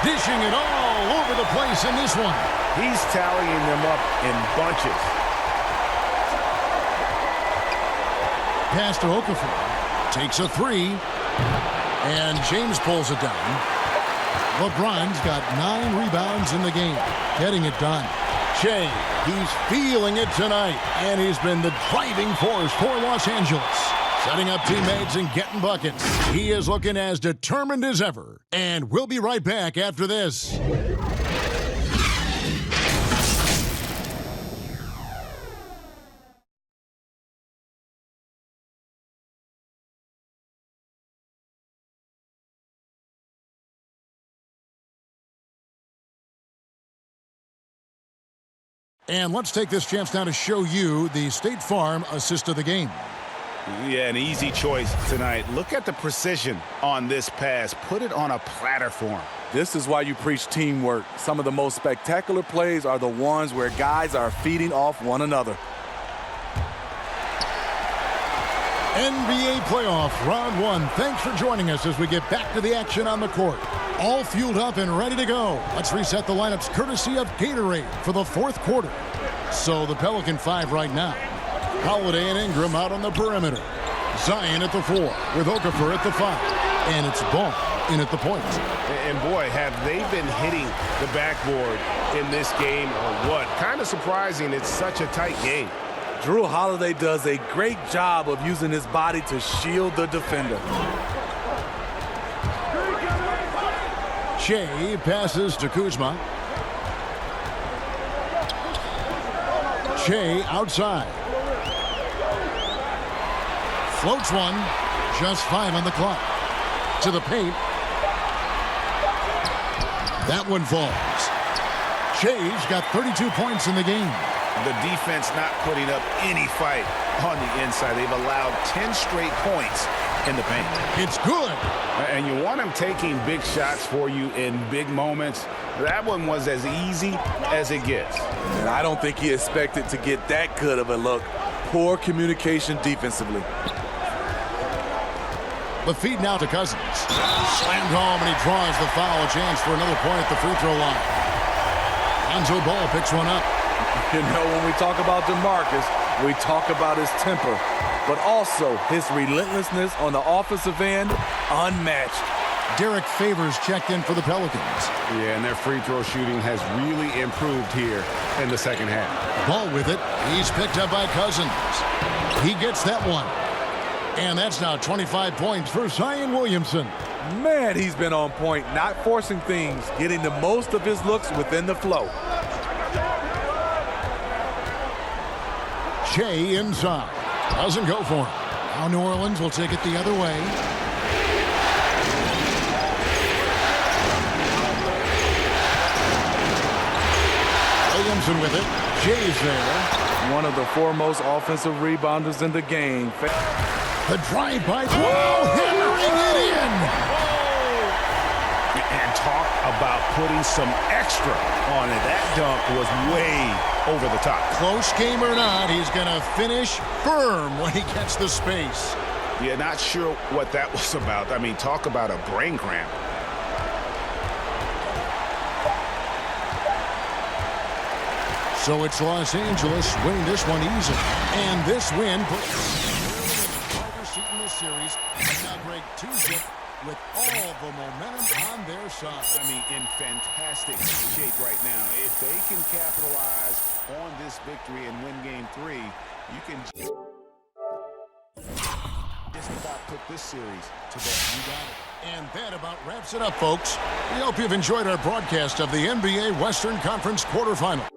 Speaker 1: Dishing it all over the place in this one.
Speaker 6: He's tallying them up in bunches.
Speaker 1: Pass to Okafor. Takes a 3. And James pulls it down. LeBron's got 9 rebounds in the game. Getting it done. Shea, he's feeling it tonight. And he's been the driving force for Los Angeles. Setting up teammates and getting buckets. He is looking as determined as ever. And we'll be right back after this. And let's take this chance now to show you the State Farm assist of the game.
Speaker 6: Yeah, an easy choice tonight. Look at the precision on this pass. Put it on a platter form.
Speaker 19: This is why you preach teamwork. Some of the most spectacular plays are the ones where guys are feeding off one another.
Speaker 1: NBA playoff round 1. Thanks for joining us as we get back to the action on the court. All fueled up and ready to go. Let's reset the lineups courtesy of Gatorade for the 4th quarter. So the Pelican 5 right now. Holiday and Ingram out on the perimeter. Zion at the 4 with Okafor at the 5. And it's Ball in at the point.
Speaker 6: And boy, have they been hitting the backboard in this game or what? Kind of surprising it's such a tight game.
Speaker 19: Drew Holiday does a great job of using his body to shield the defender.
Speaker 1: Shea passes to Kuzma. Shea outside. Floats one. Just 5 on the clock. To the paint. That one falls. Shea's got 32 points in the game.
Speaker 6: The defense not putting up any fight on the inside. They've allowed 10 straight points in the paint.
Speaker 1: It's good.
Speaker 6: And you want them taking big shots for you in big moments. That one was as easy as it gets.
Speaker 19: And I don't think he expected to get that good of a look. Poor communication defensively.
Speaker 1: The feed now to Cousins. Slammed home, and he draws the foul. A chance for another point at the free throw line. Lonzo Ball picks one up.
Speaker 19: You know, when we talk about DeMarcus, we talk about his temper, but also his relentlessness on the offensive end, unmatched.
Speaker 1: Derek Favors checked in for the Pelicans.
Speaker 6: Yeah, and their free throw shooting has really improved here in the second half.
Speaker 1: Ball with it. He's picked up by Cousins. He gets that one. And that's now 25 points for Zion Williamson.
Speaker 19: Man, he's been on point, not forcing things, getting the most of his looks within the flow.
Speaker 1: Shea inside. Doesn't go for him. Now New Orleans will take it the other way. Williamson with it. Shea's there.
Speaker 19: One of the foremost offensive rebounders in the game.
Speaker 1: The drive by. Whoa! Hammering it in!
Speaker 6: And talk about putting some extra on it. That dunk was way over the top.
Speaker 1: Close game or not, he's going to finish firm when he gets the space.
Speaker 6: Yeah, not sure what that was about. I mean, talk about a brain cramp.
Speaker 1: So it's Los Angeles winning this one easy. And this win puts the driver's seat in this series. And now break 2-zip with all the momentum on their side.
Speaker 6: I mean, in fantastic shape right now. If they can capitalize on this victory and win game 3, you can just about put this series to bed.
Speaker 1: You got it. And that about wraps it up, folks. We hope you've enjoyed our broadcast of the NBA Western Conference quarterfinal.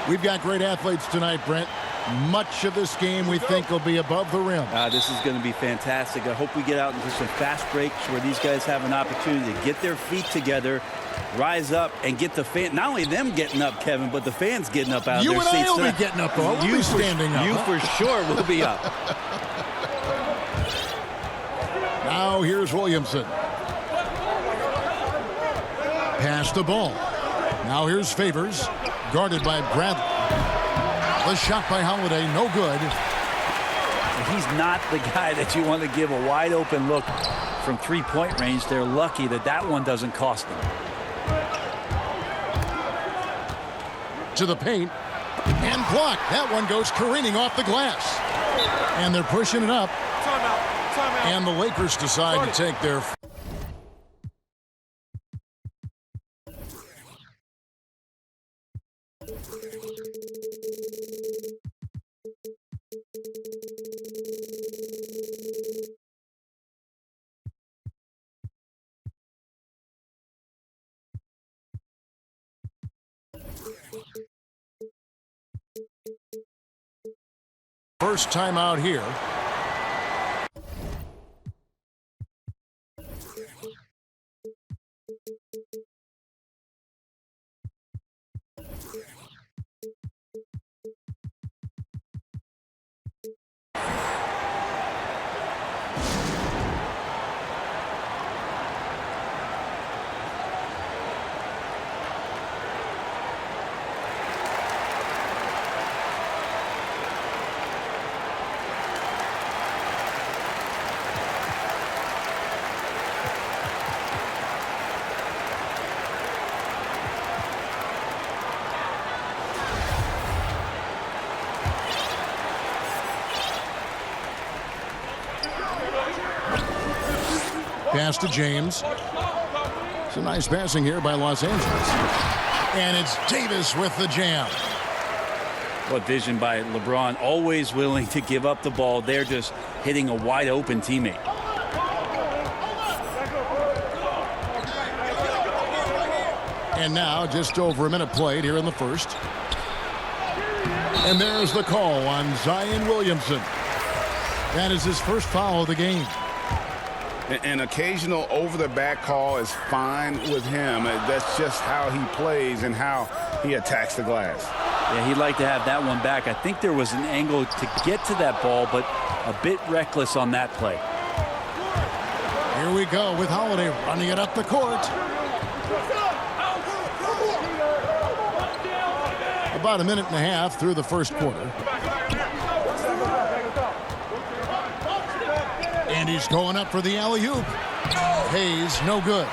Speaker 1: We've got great athletes tonight, Brent. Much of this game we think will be above the rim.
Speaker 2: This is going to be fantastic. I hope we get out into some fast breaks where these guys have an opportunity to get their feet together, rise up, and get the fan. Not only them getting up, Kevin, but the fans getting up out of their seats.
Speaker 1: You and I will be getting up, though. We'll be standing up.
Speaker 2: You for sure will be up.
Speaker 1: Now here's Williamson. Pass the ball. Now here's Favors. Guarded by Bradley. The shot by Holiday, no good.
Speaker 2: He's not the guy that you want to give a wide open look from three-point range. They're lucky that that one doesn't cost them.
Speaker 1: To the paint. And blocked. That one goes careening off the glass. And they're pushing it up.
Speaker 12: Timeout.
Speaker 1: And the Lakers decide to take their... First time out here. Pass to James. It's a nice passing here by Los Angeles. And it's Davis with the jam.
Speaker 2: What vision by LeBron. Always willing to give up the ball. They're just hitting a wide open teammate.
Speaker 1: And now just over a minute played here in the first. And there's the call on Zion Williamson. That is his first foul of the game.
Speaker 4: An occasional over-the-back call is fine with him. That's just how he plays and how he attacks the glass.
Speaker 2: Yeah, he'd like to have that one back. I think there was an angle to get to that ball, but a bit reckless on that play.
Speaker 1: Here we go with Holiday running it up the court. About a minute and a half through the first quarter. And he's going up for the alley-oop. Hayes, no good.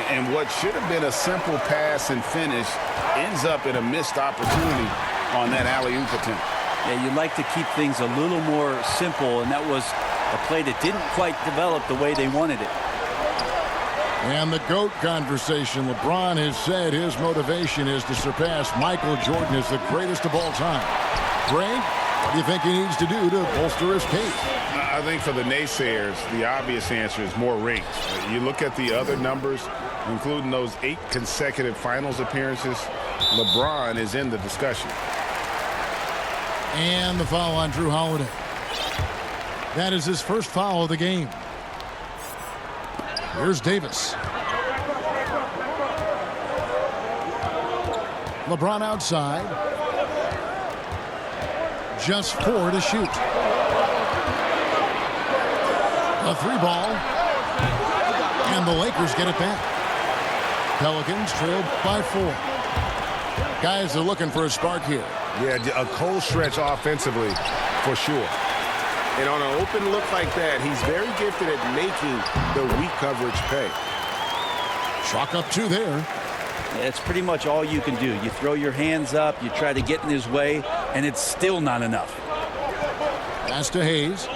Speaker 4: And what should have been a simple pass and finish ends up in a missed opportunity on that alley-oop attempt.
Speaker 2: Yeah, you'd like to keep things a little more simple, and that was a play that didn't quite develop the way they wanted it.
Speaker 1: And the GOAT conversation. LeBron has said his motivation is to surpass Michael Jordan as the greatest of all time. Greg, what do you think he needs to do to bolster his case?
Speaker 4: I think for the naysayers, the obvious answer is more rings. You look at the other numbers, including those 8 consecutive finals appearances, LeBron is in the discussion.
Speaker 1: And the foul on Drew Holiday. That is his first foul of the game. Here's Davis. LeBron outside. Just 4 to shoot. A 3-ball. And the Lakers get it back. Pelicans trailed by 4. Guys are looking for a spark here.
Speaker 7: Yeah, a cold stretch offensively for sure. And on an open look like that, he's very gifted at making the weak coverage pay.
Speaker 1: Chalk up 2 there.
Speaker 2: It's pretty much all you can do. You throw your hands up, you try to get in his way, and it's still not enough.
Speaker 1: Pass to Hayes.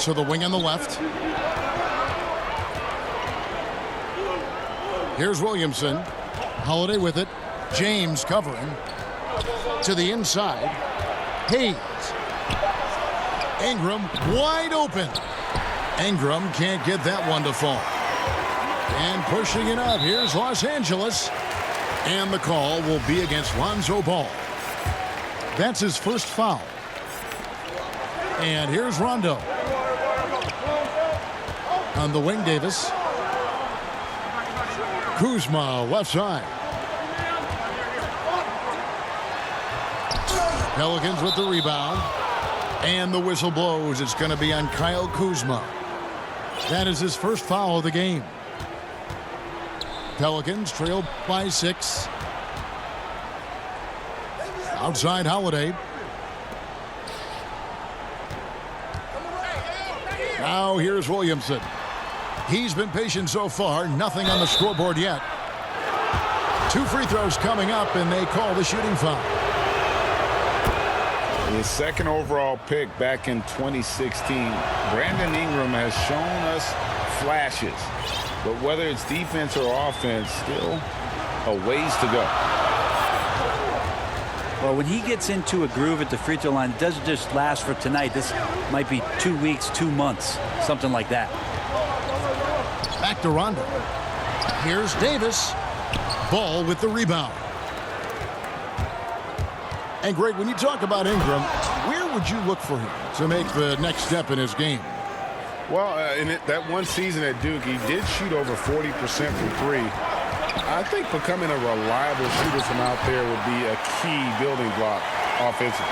Speaker 1: To the wing on the left. Here's Williamson. Holiday with it. James covering. To the inside. Hayes. Ingram wide open. Ingram can't get that one to fall. And pushing it up. Here's Los Angeles. And the call will be against Lonzo Ball. That's his first foul. And here's Rondo. On the wing, Davis. Kuzma, left side. Pelicans with the rebound. And the whistle blows. It's going to be on Kyle Kuzma. That is his first foul of the game. Pelicans trailed by 6. Outside Holiday. Now here's Williamson. He's been patient so far. Nothing on the scoreboard yet. 2 free throws coming up, and they call the shooting foul.
Speaker 4: His second overall pick back in 2016, Brandon Ingram has shown us flashes. But whether it's defense or offense, still a ways to go.
Speaker 2: Well, when he gets into a groove at the free throw line, it doesn't just last for tonight. This might be 2 weeks, 2 months, something like that.
Speaker 1: Back to Rondo. Here's Davis. Ball with the rebound. And Greg, when you talk about Ingram, where would you look for him to make the next step in his game?
Speaker 4: Well, in that one season at Duke, he did shoot over 40% from 3. I think becoming a reliable shooter from out there would be a key building block offensively.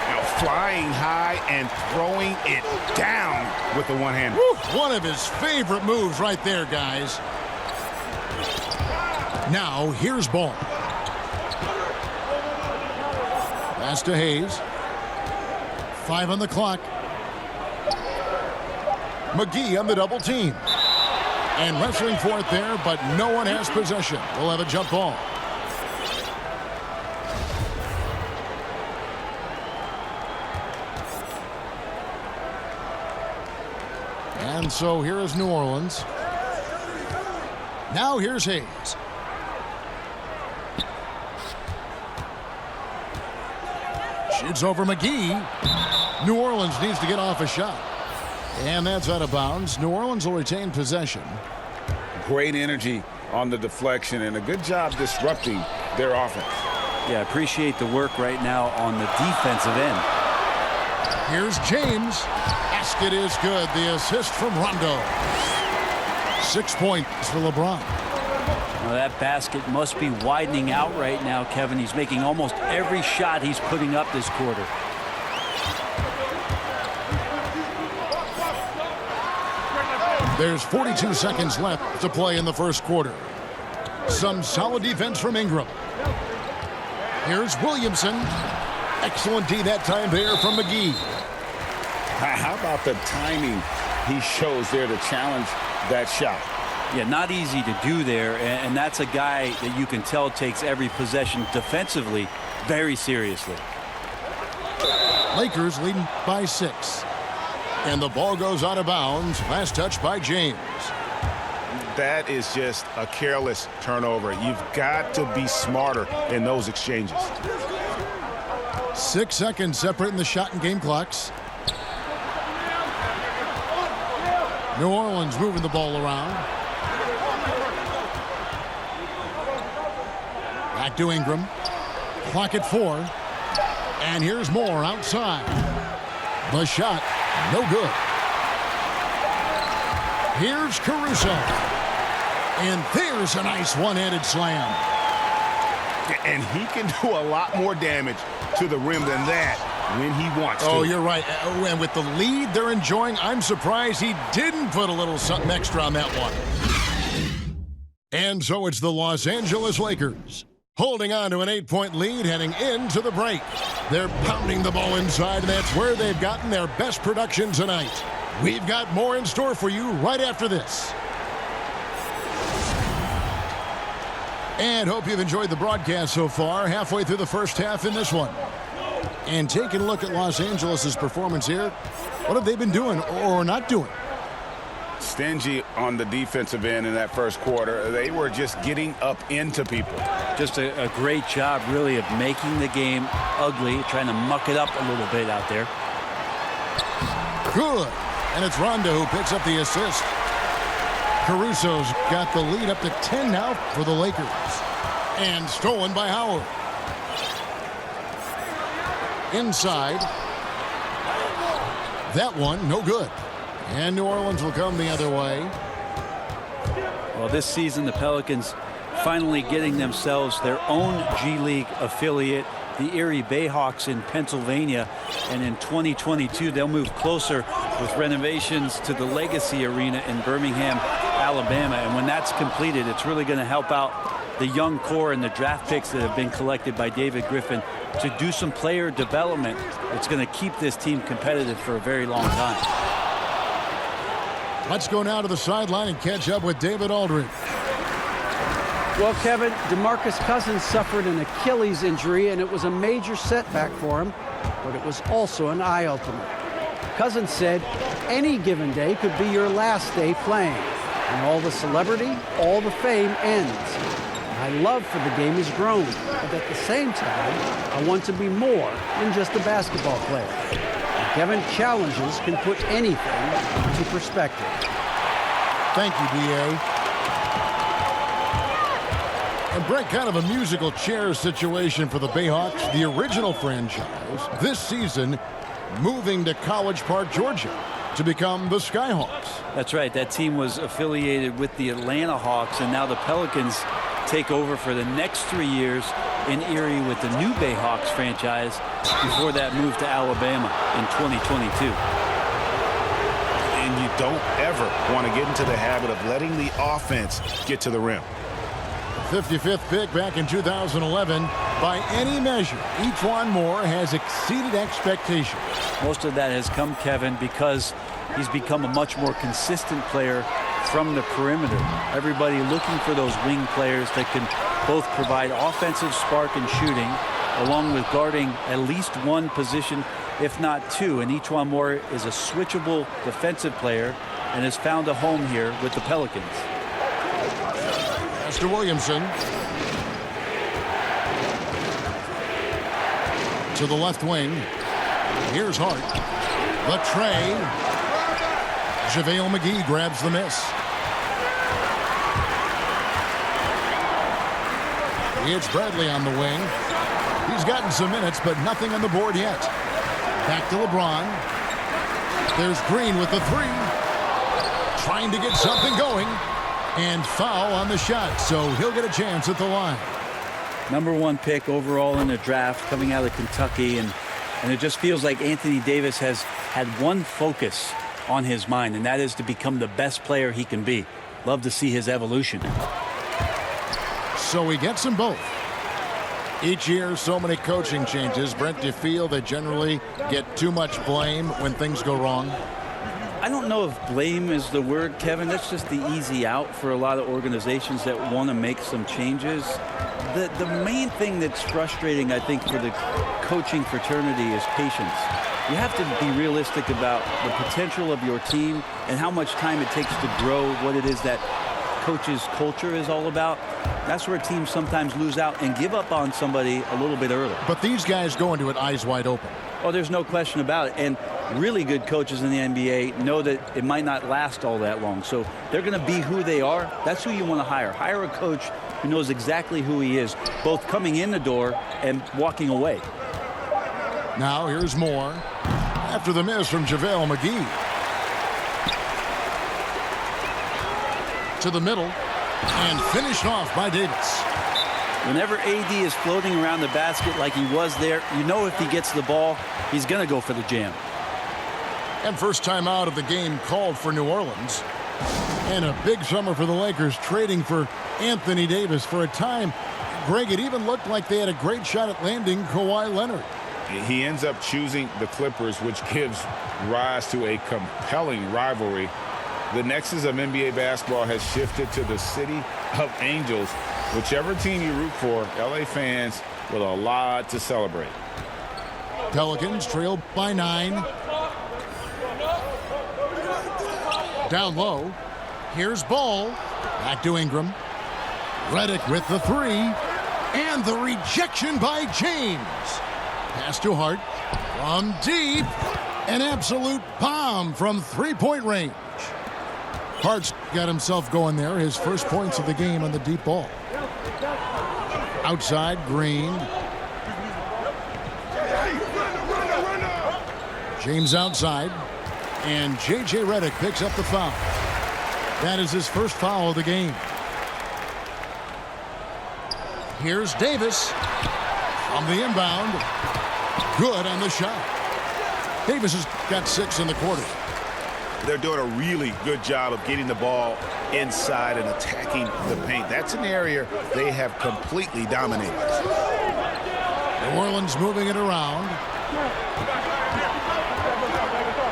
Speaker 4: Now flying high and throwing it down with the one-hander.
Speaker 1: One of his favorite moves right there, guys. Now here's Ball. Pass to Hayes. 5 on the clock. McGee on the double team. And wrestling for it there, but no one has possession. We'll have a jump ball. And so here is New Orleans. Now here's Hayes. Shoots over McGee. New Orleans needs to get off a shot. And that's out of bounds. New Orleans will retain possession.
Speaker 4: Great energy on the deflection and a good job disrupting their offense.
Speaker 2: Yeah, appreciate the work right now on the defensive end.
Speaker 1: Here's James. Basket is good. The assist from Rondo. 6 points for LeBron.
Speaker 2: Well, that basket must be widening out right now, Kevin. He's making almost every shot he's putting up this quarter.
Speaker 1: There's 42 seconds left to play in the first quarter. Some solid defense from Ingram. Here's Williamson. Excellent D that time there from McGee.
Speaker 3: How about the timing he shows there to challenge that shot?
Speaker 2: Yeah, not easy to do there, and that's a guy that you can tell takes every possession defensively very seriously.
Speaker 1: Lakers leading by 6. And the ball goes out of bounds. Last touch by James.
Speaker 6: That is just a careless turnover. You've got to be smarter in those exchanges.
Speaker 1: 6 seconds separating the shot and game clocks. New Orleans moving the ball around. Back to Ingram. Clock at 4. And here's Moore outside. The shot, no good. Here's Caruso. And there's a nice one-handed slam.
Speaker 6: And he can do a lot more damage to the rim than that when he wants to.
Speaker 1: Oh, you're right. And with the lead they're enjoying, I'm surprised he didn't put a little something extra on that one. And so it's the Los Angeles Lakers holding on to an 8-point lead heading into the break. They're pounding the ball inside, and that's where they've gotten their best production tonight. We've got more in store for you right after this. And hope you've enjoyed the broadcast so far, halfway through the first half in this one. And taking a look at Los Angeles' performance here, what have they been doing or not doing?
Speaker 3: Stingy on the defensive end in that first quarter. They were just getting up into people.
Speaker 2: Just a great job, really, of making the game ugly, trying to muck it up a little bit out there.
Speaker 1: Good. And it's Rondo who picks up the assist. Caruso's got the lead up to 10 now for the Lakers. And stolen by Howard. Inside. That one, no good. And New Orleans will come the other way.
Speaker 2: Well, this season, the Pelicans finally getting themselves their own G League affiliate, the Erie Bayhawks in Pennsylvania. And in 2022, they'll move closer with renovations to the Legacy Arena in Birmingham, Alabama. And when that's completed, it's really going to help out the young core and the draft picks that have been collected by David Griffin to do some player development. It's going to keep this team competitive for a very long time.
Speaker 1: Let's go now to the sideline and catch up with David Aldridge.
Speaker 5: Well, Kevin, DeMarcus Cousins suffered an Achilles injury, and it was a major setback for him, but it was also an eye-opener. Cousins said, any given day could be your last day playing, and all the celebrity, all the fame ends. My love for the game has grown, but at the same time, I want to be more than just a basketball player. And Kevin, challenges can put anything into perspective.
Speaker 1: Thank you, D.A. And Brett, kind of a musical chairs situation for the Bayhawks, the original franchise, this season moving to College Park, Georgia, to become the Skyhawks.
Speaker 2: That's right. That team was affiliated with the Atlanta Hawks, and now the Pelicans take over for the next 3 years in Erie with the new Bayhawks franchise before that move to Alabama in 2022.
Speaker 6: And you don't ever want to get into the habit of letting the offense get to the rim.
Speaker 1: 55th pick back in 2011. By any measure, E'Twaun Moore has exceeded expectations.
Speaker 2: Most of that has come, Kevin, because he's become a much more consistent player from the perimeter. Everybody looking for those wing players that can both provide offensive spark and shooting, along with guarding at least one position, if not two. And E'Twaun Moore is a switchable defensive player and has found a home here with the Pelicans.
Speaker 1: Pass to Williamson. To the left wing. Here's Hart. The tray. JaVale McGee grabs the miss. It's Bradley on the wing. He's gotten some minutes, but nothing on the board yet. Back to LeBron. There's Green with the three. Trying to get something going. And foul on the shot, so he'll get a chance at the line.
Speaker 2: #1 pick overall in the draft coming out of Kentucky, and it just feels like Anthony Davis has had one focus on his mind, and that is to become the best player he can be. Love to see his evolution.
Speaker 1: So he gets them both. Each year, so many coaching changes. Brent, do you feel they generally get too much blame when things go wrong?
Speaker 2: I don't know if blame is the word, Kevin. That's just the easy out for a lot of organizations that want to make some changes. The main thing that's frustrating, I think, for the coaching fraternity is patience. You have to be realistic about the potential of your team and how much time it takes to grow what it is that coach's culture is all about. That's where teams sometimes lose out and give up on somebody a little bit early.
Speaker 1: But these guys go into it eyes wide open.
Speaker 2: Oh, there's no question about it. And really good coaches in the NBA know that it might not last all that long. So they're going to be who they are. That's who you want to hire. Hire a coach who knows exactly who he is, both coming in the door and walking away.
Speaker 1: Now here's more. After the miss from JaVale McGee. To the middle. And finished off by Davis.
Speaker 2: Whenever AD is floating around the basket like he was there, you know if he gets the ball, he's going to go for the jam.
Speaker 1: And first time out of the game called for New Orleans. And a big summer for the Lakers, trading for Anthony Davis. For a time, Greg, it even looked like they had a great shot at landing Kawhi Leonard.
Speaker 3: He ends up choosing the Clippers, which gives rise to a compelling rivalry. The nexus of NBA basketball has shifted to the city of Angels. Whichever team you root for, LA fans with a lot to celebrate.
Speaker 1: Pelicans trail by 9. Down low. Here's Ball. Back to Ingram. Redick with the three. And the rejection by James. Pass to Hart. From deep. An absolute bomb from three-point range. Hart's got himself going there. His first points of the game on the deep ball. Outside, Green. James outside. And J.J. Redick picks up the foul. That is his first foul of the game. Here's Davis. On the inbound. Good on the shot. Davis has got 6 in the quarter.
Speaker 6: They're doing a really good job of getting the ball inside and attacking the paint. That's an area they have completely dominated.
Speaker 1: New Orleans moving it around.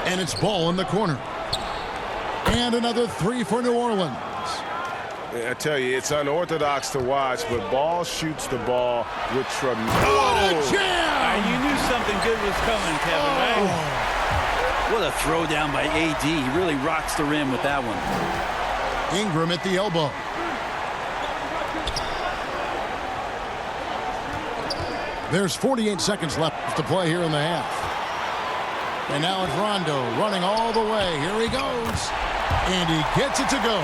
Speaker 1: And it's Ball in the corner. And another three for New Orleans.
Speaker 6: I tell you, it's unorthodox to watch, but Ball shoots the ball with tremendous.
Speaker 1: Oh, jam!
Speaker 2: You knew something good was coming, Kevin, right? What a throwdown by AD. He really rocks the rim with that one.
Speaker 1: Ingram at the elbow. There's 48 seconds left to play here in the half. And now it's Rondo running all the way. Here he goes. And he gets it to go.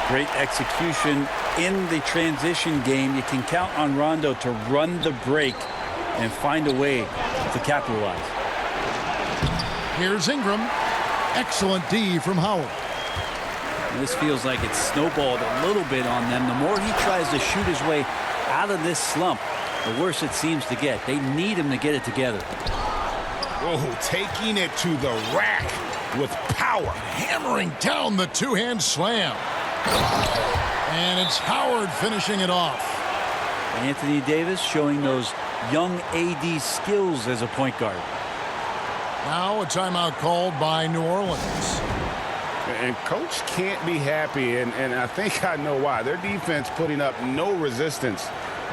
Speaker 2: Great execution in the transition game. You can count on Rondo to run the break and find a way to capitalize.
Speaker 1: Here's Ingram. Excellent D from Howard.
Speaker 2: And this feels like it's snowballed a little bit on them. The more he tries to shoot his way out of this slump, the worse it seems to get. They need him to get it together.
Speaker 6: Oh, taking it to the rack with power.
Speaker 1: Hammering down the two-hand slam. And it's Howard finishing it off.
Speaker 2: Anthony Davis showing those young AD skills as a point guard.
Speaker 1: Now a timeout called by New Orleans.
Speaker 6: And coach can't be happy, and I think I know why. Their defense putting up no resistance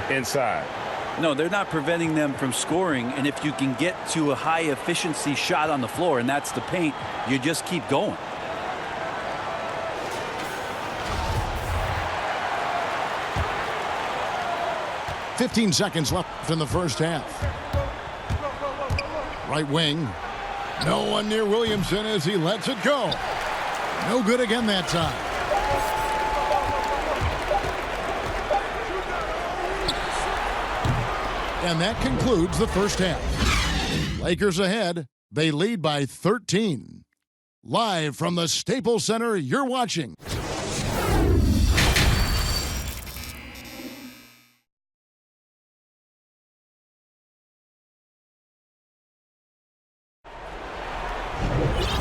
Speaker 6: inside.
Speaker 2: No, they're not preventing them from scoring, and if you can get to a high-efficiency shot on the floor, and that's the paint, you just keep going.
Speaker 1: "15 seconds left in the first half. Right wing. No one near Williamson as he lets it go. No good again that time. And that concludes the first half. Lakers ahead. They lead by 13. Live from the Staples Center, you're watching.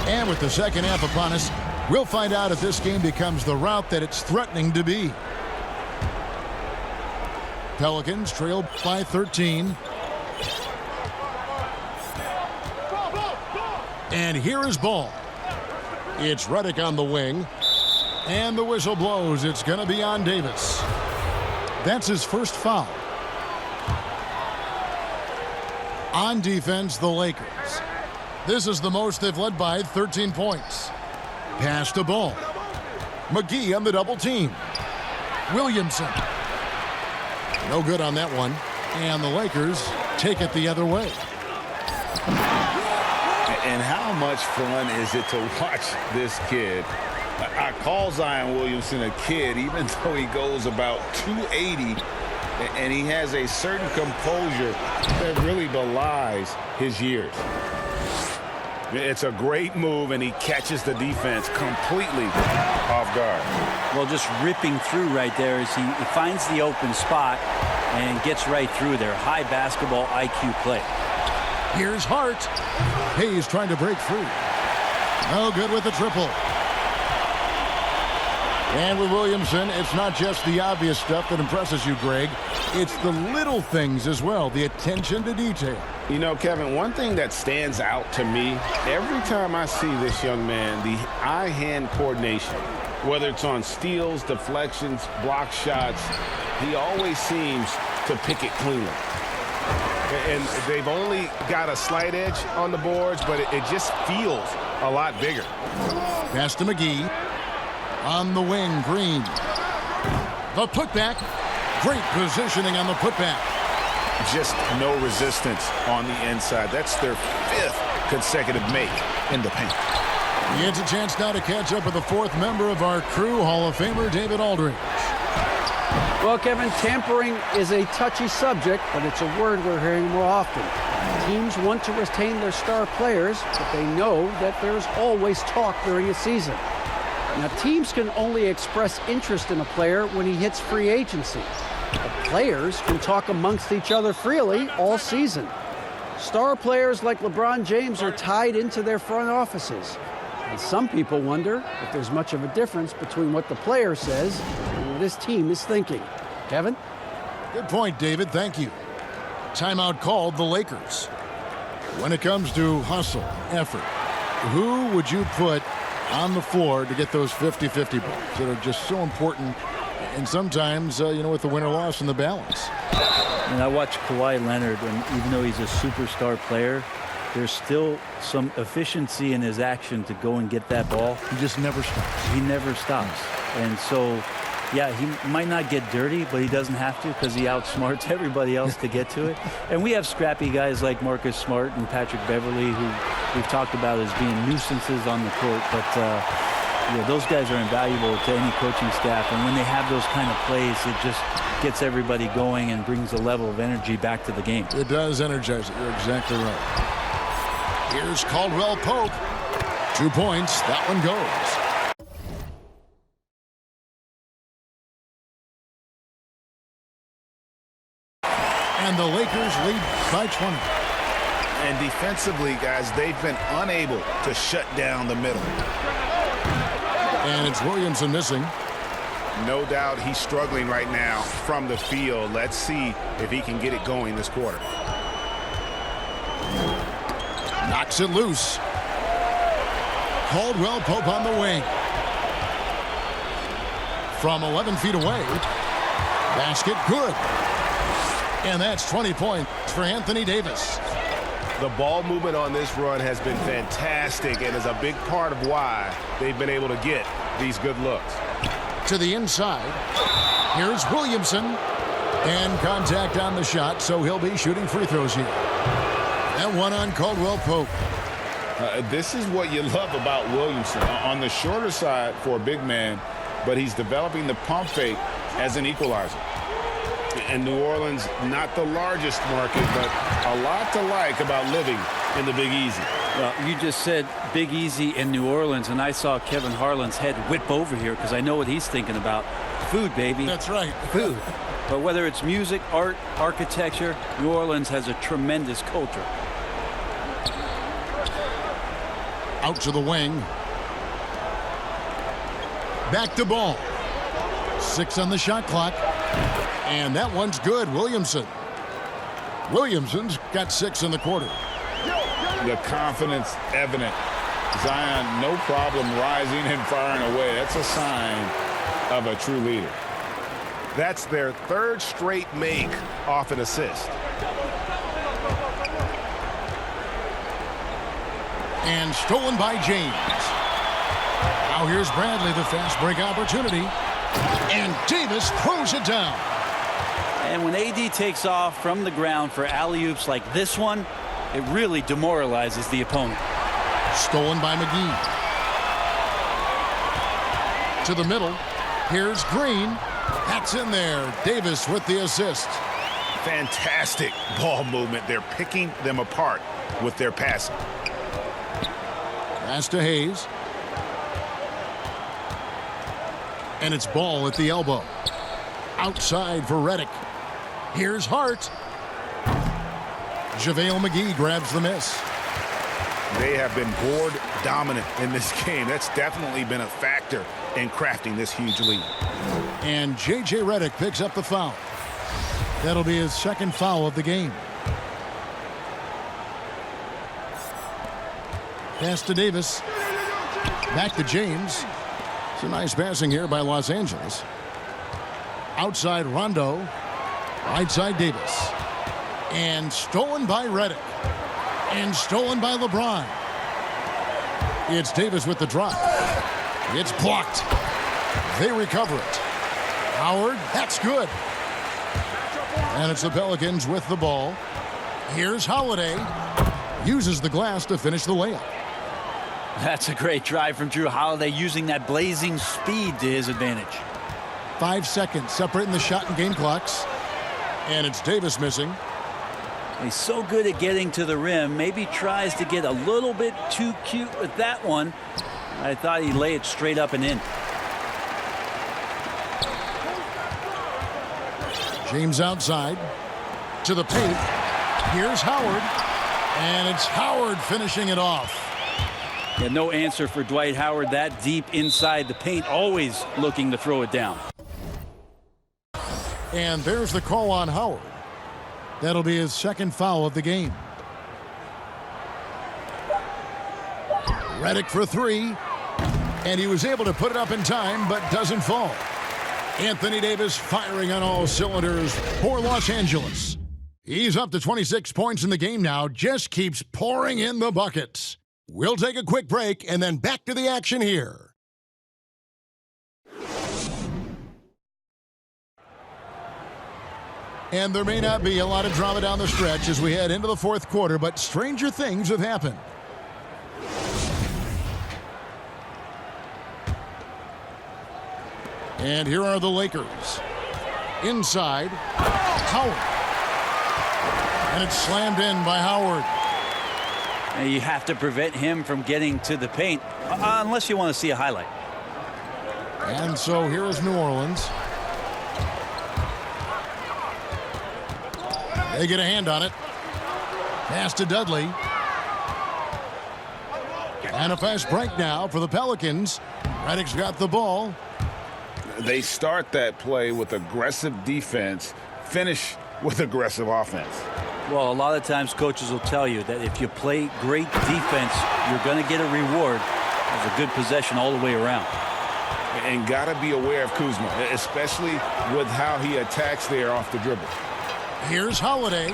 Speaker 1: And with the second half upon us, we'll find out if this game becomes the rout that it's threatening to be. Pelicans trail by 13. And here is ball. It's Redick on the wing. And the whistle blows. It's going to be on Davis. That's his first foul. On defense, the Lakers. This is the most they've led by, 13 points. Pass to ball. McGee on the double team. Williamson. No good on that one. And the Lakers take it the other way.
Speaker 3: And how much fun is it to watch this kid? I call Zion Williamson a kid, even though he goes about 280, and he has a certain composure that really belies his years.
Speaker 6: It's a great move, and he catches the defense completely off guard.
Speaker 2: Well, just ripping through right there as he finds the open spot and gets right through there. High basketball IQ play.
Speaker 1: Here's Hart. Hayes trying to break free. No good with the triple. And with Williamson, it's not just the obvious stuff that impresses you, Greg. It's the little things as well, the attention to detail.
Speaker 6: You know, Kevin, one thing that stands out to me, every time I see this young man, the eye-hand coordination, whether it's on steals, deflections, block shots, he always seems to pick it cleanly. And they've only got a slight edge on the boards, but it just feels a lot bigger.
Speaker 1: Pass to McGee. On the wing, Green. The putback. Great positioning on the putback.
Speaker 3: Just no resistance on the inside. That's their 5th consecutive make in the paint.
Speaker 1: He gets a chance now to catch up with the 4th member of our crew, Hall of Famer David Aldridge.
Speaker 5: Well, Kevin, tampering is a touchy subject, but it's a word we're hearing more often. Teams want to retain their star players, but they know that there's always talk during a season. Now, teams can only express interest in a player when he hits free agency. But players can talk amongst each other freely all season. Star players like LeBron James are tied into their front offices. And some people wonder if there's much of a difference between what the player says and what his team is thinking. Kevin?
Speaker 1: Good point, David. Thank you. Timeout called the Lakers. When it comes to hustle, effort, who would you put on the floor to get those 50-50 balls that are just so important, and sometimes, with the win or loss in the balance?
Speaker 2: And I watch Kawhi Leonard, and even though he's a superstar player, there's still some efficiency in his action to go and get that ball.
Speaker 1: He just never stops.
Speaker 2: He never stops. And so, yeah, he might not get dirty, but he doesn't have to because he outsmarts everybody else to get to it. And we have scrappy guys like Marcus Smart and Patrick Beverly who we've talked about as being nuisances on the court. But, those guys are invaluable to any coaching staff. And when they have those kind of plays, it just gets everybody going and brings a level of energy back to the game.
Speaker 1: It does energize it. You're exactly right. Here's Caldwell Pope. 2 points. That one goes. And the Lakers lead by 20.
Speaker 3: And defensively, guys, they've been unable to shut down the middle.
Speaker 1: And it's Williamson missing.
Speaker 6: No doubt he's struggling right now from the field. Let's see if he can get it going this quarter.
Speaker 1: Knocks it loose. Caldwell Pope on the wing. From 11 feet away. Basket good. And that's 20 points for Anthony Davis.
Speaker 6: The ball movement on this run has been fantastic and is a big part of why they've been able to get these good looks.
Speaker 1: To the inside. Here's Williamson. And contact on the shot, so he'll be shooting free throws here. And one on Caldwell Pope.
Speaker 3: This is what you love about Williamson. On the shorter side for a big man, but he's developing the pump fake as an equalizer. And New Orleans, not the largest market, but a lot to like about living in the Big Easy.
Speaker 2: Well, you just said Big Easy in New Orleans, and I saw Kevin Harlan's head whip over here because I know what he's thinking about. Food, baby.
Speaker 1: That's right.
Speaker 2: Food. But whether it's music, art, architecture, New Orleans has a tremendous culture.
Speaker 1: Out to the wing. Back to ball. 6 on the shot clock. And that one's good. Williamson's got 6 in the quarter.
Speaker 3: The confidence evident. Zion, no problem rising and firing away. That's a sign of a true leader.
Speaker 7: That's their 3rd straight make off an assist.
Speaker 1: And stolen by James. Now here's Bradley, the fast break opportunity. And Davis throws it down.
Speaker 2: And when AD takes off from the ground for alley-oops like this one, it really demoralizes the opponent.
Speaker 1: Stolen by McGee. To the middle. Here's Green. That's in there. Davis with the assist.
Speaker 6: Fantastic ball movement. They're picking them apart with their passing.
Speaker 1: Pass to Hayes. And it's ball at the elbow. Outside for Redick. Here's Hart. JaVale McGee grabs the miss.
Speaker 6: They have been board dominant in this game. That's definitely been a factor in crafting this huge lead.
Speaker 1: And J.J. Redick picks up the foul. That'll be his 2nd foul of the game. Pass to Davis. Back to James. It's a nice passing here by Los Angeles. Outside Rondo. Right side Davis. And stolen by Redick. And stolen by LeBron. It's Davis with the drop. It's blocked. They recover it. Howard, that's good. And it's the Pelicans with the ball. Here's Holiday. Uses the glass to finish the layup.
Speaker 2: That's a great drive from Drew Holiday, using that blazing speed to his advantage.
Speaker 1: 5 seconds separating the shot and game clocks. And it's Davis missing.
Speaker 2: He's so good at getting to the rim. Maybe tries to get a little bit too cute with that one. I thought he'd lay it straight up and in.
Speaker 1: James outside to the paint. Here's Howard. And it's Howard finishing it off.
Speaker 2: Yeah, no answer for Dwight Howard that deep inside the paint, always looking to throw it down.
Speaker 1: And there's the call on Howard. That'll be his 2nd foul of the game. Redick for 3. And he was able to put it up in time, but doesn't fall. Anthony Davis firing on all cylinders for Los Angeles. He's up to 26 points in the game now, just keeps pouring in the buckets. We'll take a quick break and then back to the action here. And there may not be a lot of drama down the stretch as we head into the 4th quarter, but stranger things have happened. And here are the Lakers. Inside, Howard. And it's slammed in by Howard.
Speaker 2: And you have to prevent him from getting to the paint, unless you want to see a highlight.
Speaker 1: And so here is New Orleans. They get a hand on it. Pass to Dudley. And a fast break now for the Pelicans. Redick's got the ball.
Speaker 3: They start that play with aggressive defense, finish with aggressive offense.
Speaker 2: Well, a lot of times coaches will tell you that if you play great defense, you're going to get a reward as a good possession all the way around.
Speaker 3: And got to be aware of Kuzma, especially with how he attacks there off the dribble.
Speaker 1: Here's Holiday,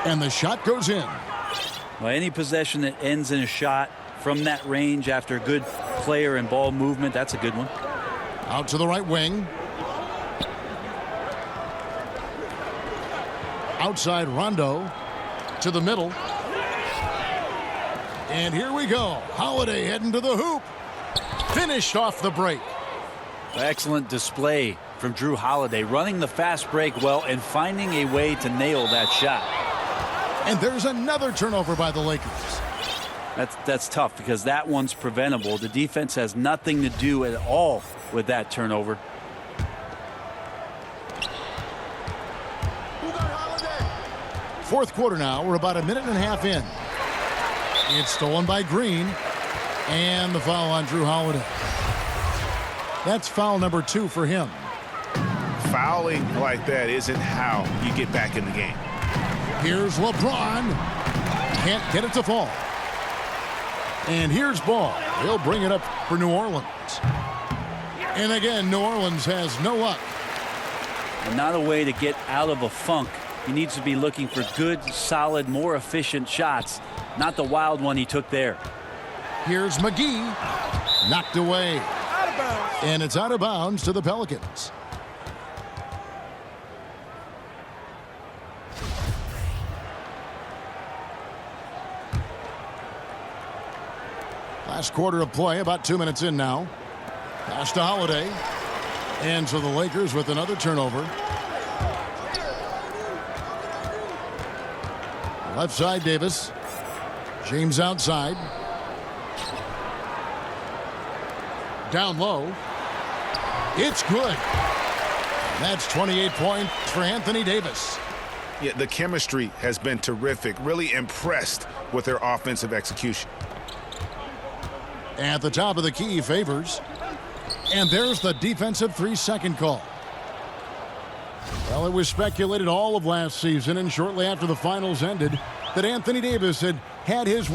Speaker 1: and the shot goes in.
Speaker 2: Well, any possession that ends in a shot from that range after good player and ball movement, that's a good one.
Speaker 1: Out to the right wing. Outside Rondo to the middle. And here we go. Holiday heading to the hoop. Finished off the break.
Speaker 2: Excellent display from Drew Holiday, running the fast break well and finding a way to nail that shot.
Speaker 1: And there's another turnover by the Lakers.
Speaker 2: That's tough because that one's preventable. The defense has nothing to do at all with that turnover.
Speaker 1: Fourth quarter now. We're about a minute and a half in. It's stolen by Green. And the foul on Drew Holiday. That's foul number 2 for him.
Speaker 6: Fouling like that isn't how you get back in the game.
Speaker 1: Here's LeBron. Can't get it to fall. And here's Ball. He'll bring it up for New Orleans. And again, New Orleans has no luck.
Speaker 2: And not a way to get out of a funk. He needs to be looking for good, solid, more efficient shots, not the wild one he took there.
Speaker 1: Here's McGee. Knocked away.
Speaker 12: Out of bounds.
Speaker 1: And it's out of bounds to the Pelicans. Last quarter of play, about 2 minutes in now. Pass to Holiday. And so the Lakers with another turnover. Left side, Davis. James outside. Down low. It's good. That's 28 points for Anthony Davis.
Speaker 6: Yeah, the chemistry has been terrific. Really impressed with their offensive execution.
Speaker 1: At the top of the key, Favors. And there's the defensive 3-second call. Well, it was speculated all of last season and shortly after the finals ended that Anthony Davis had his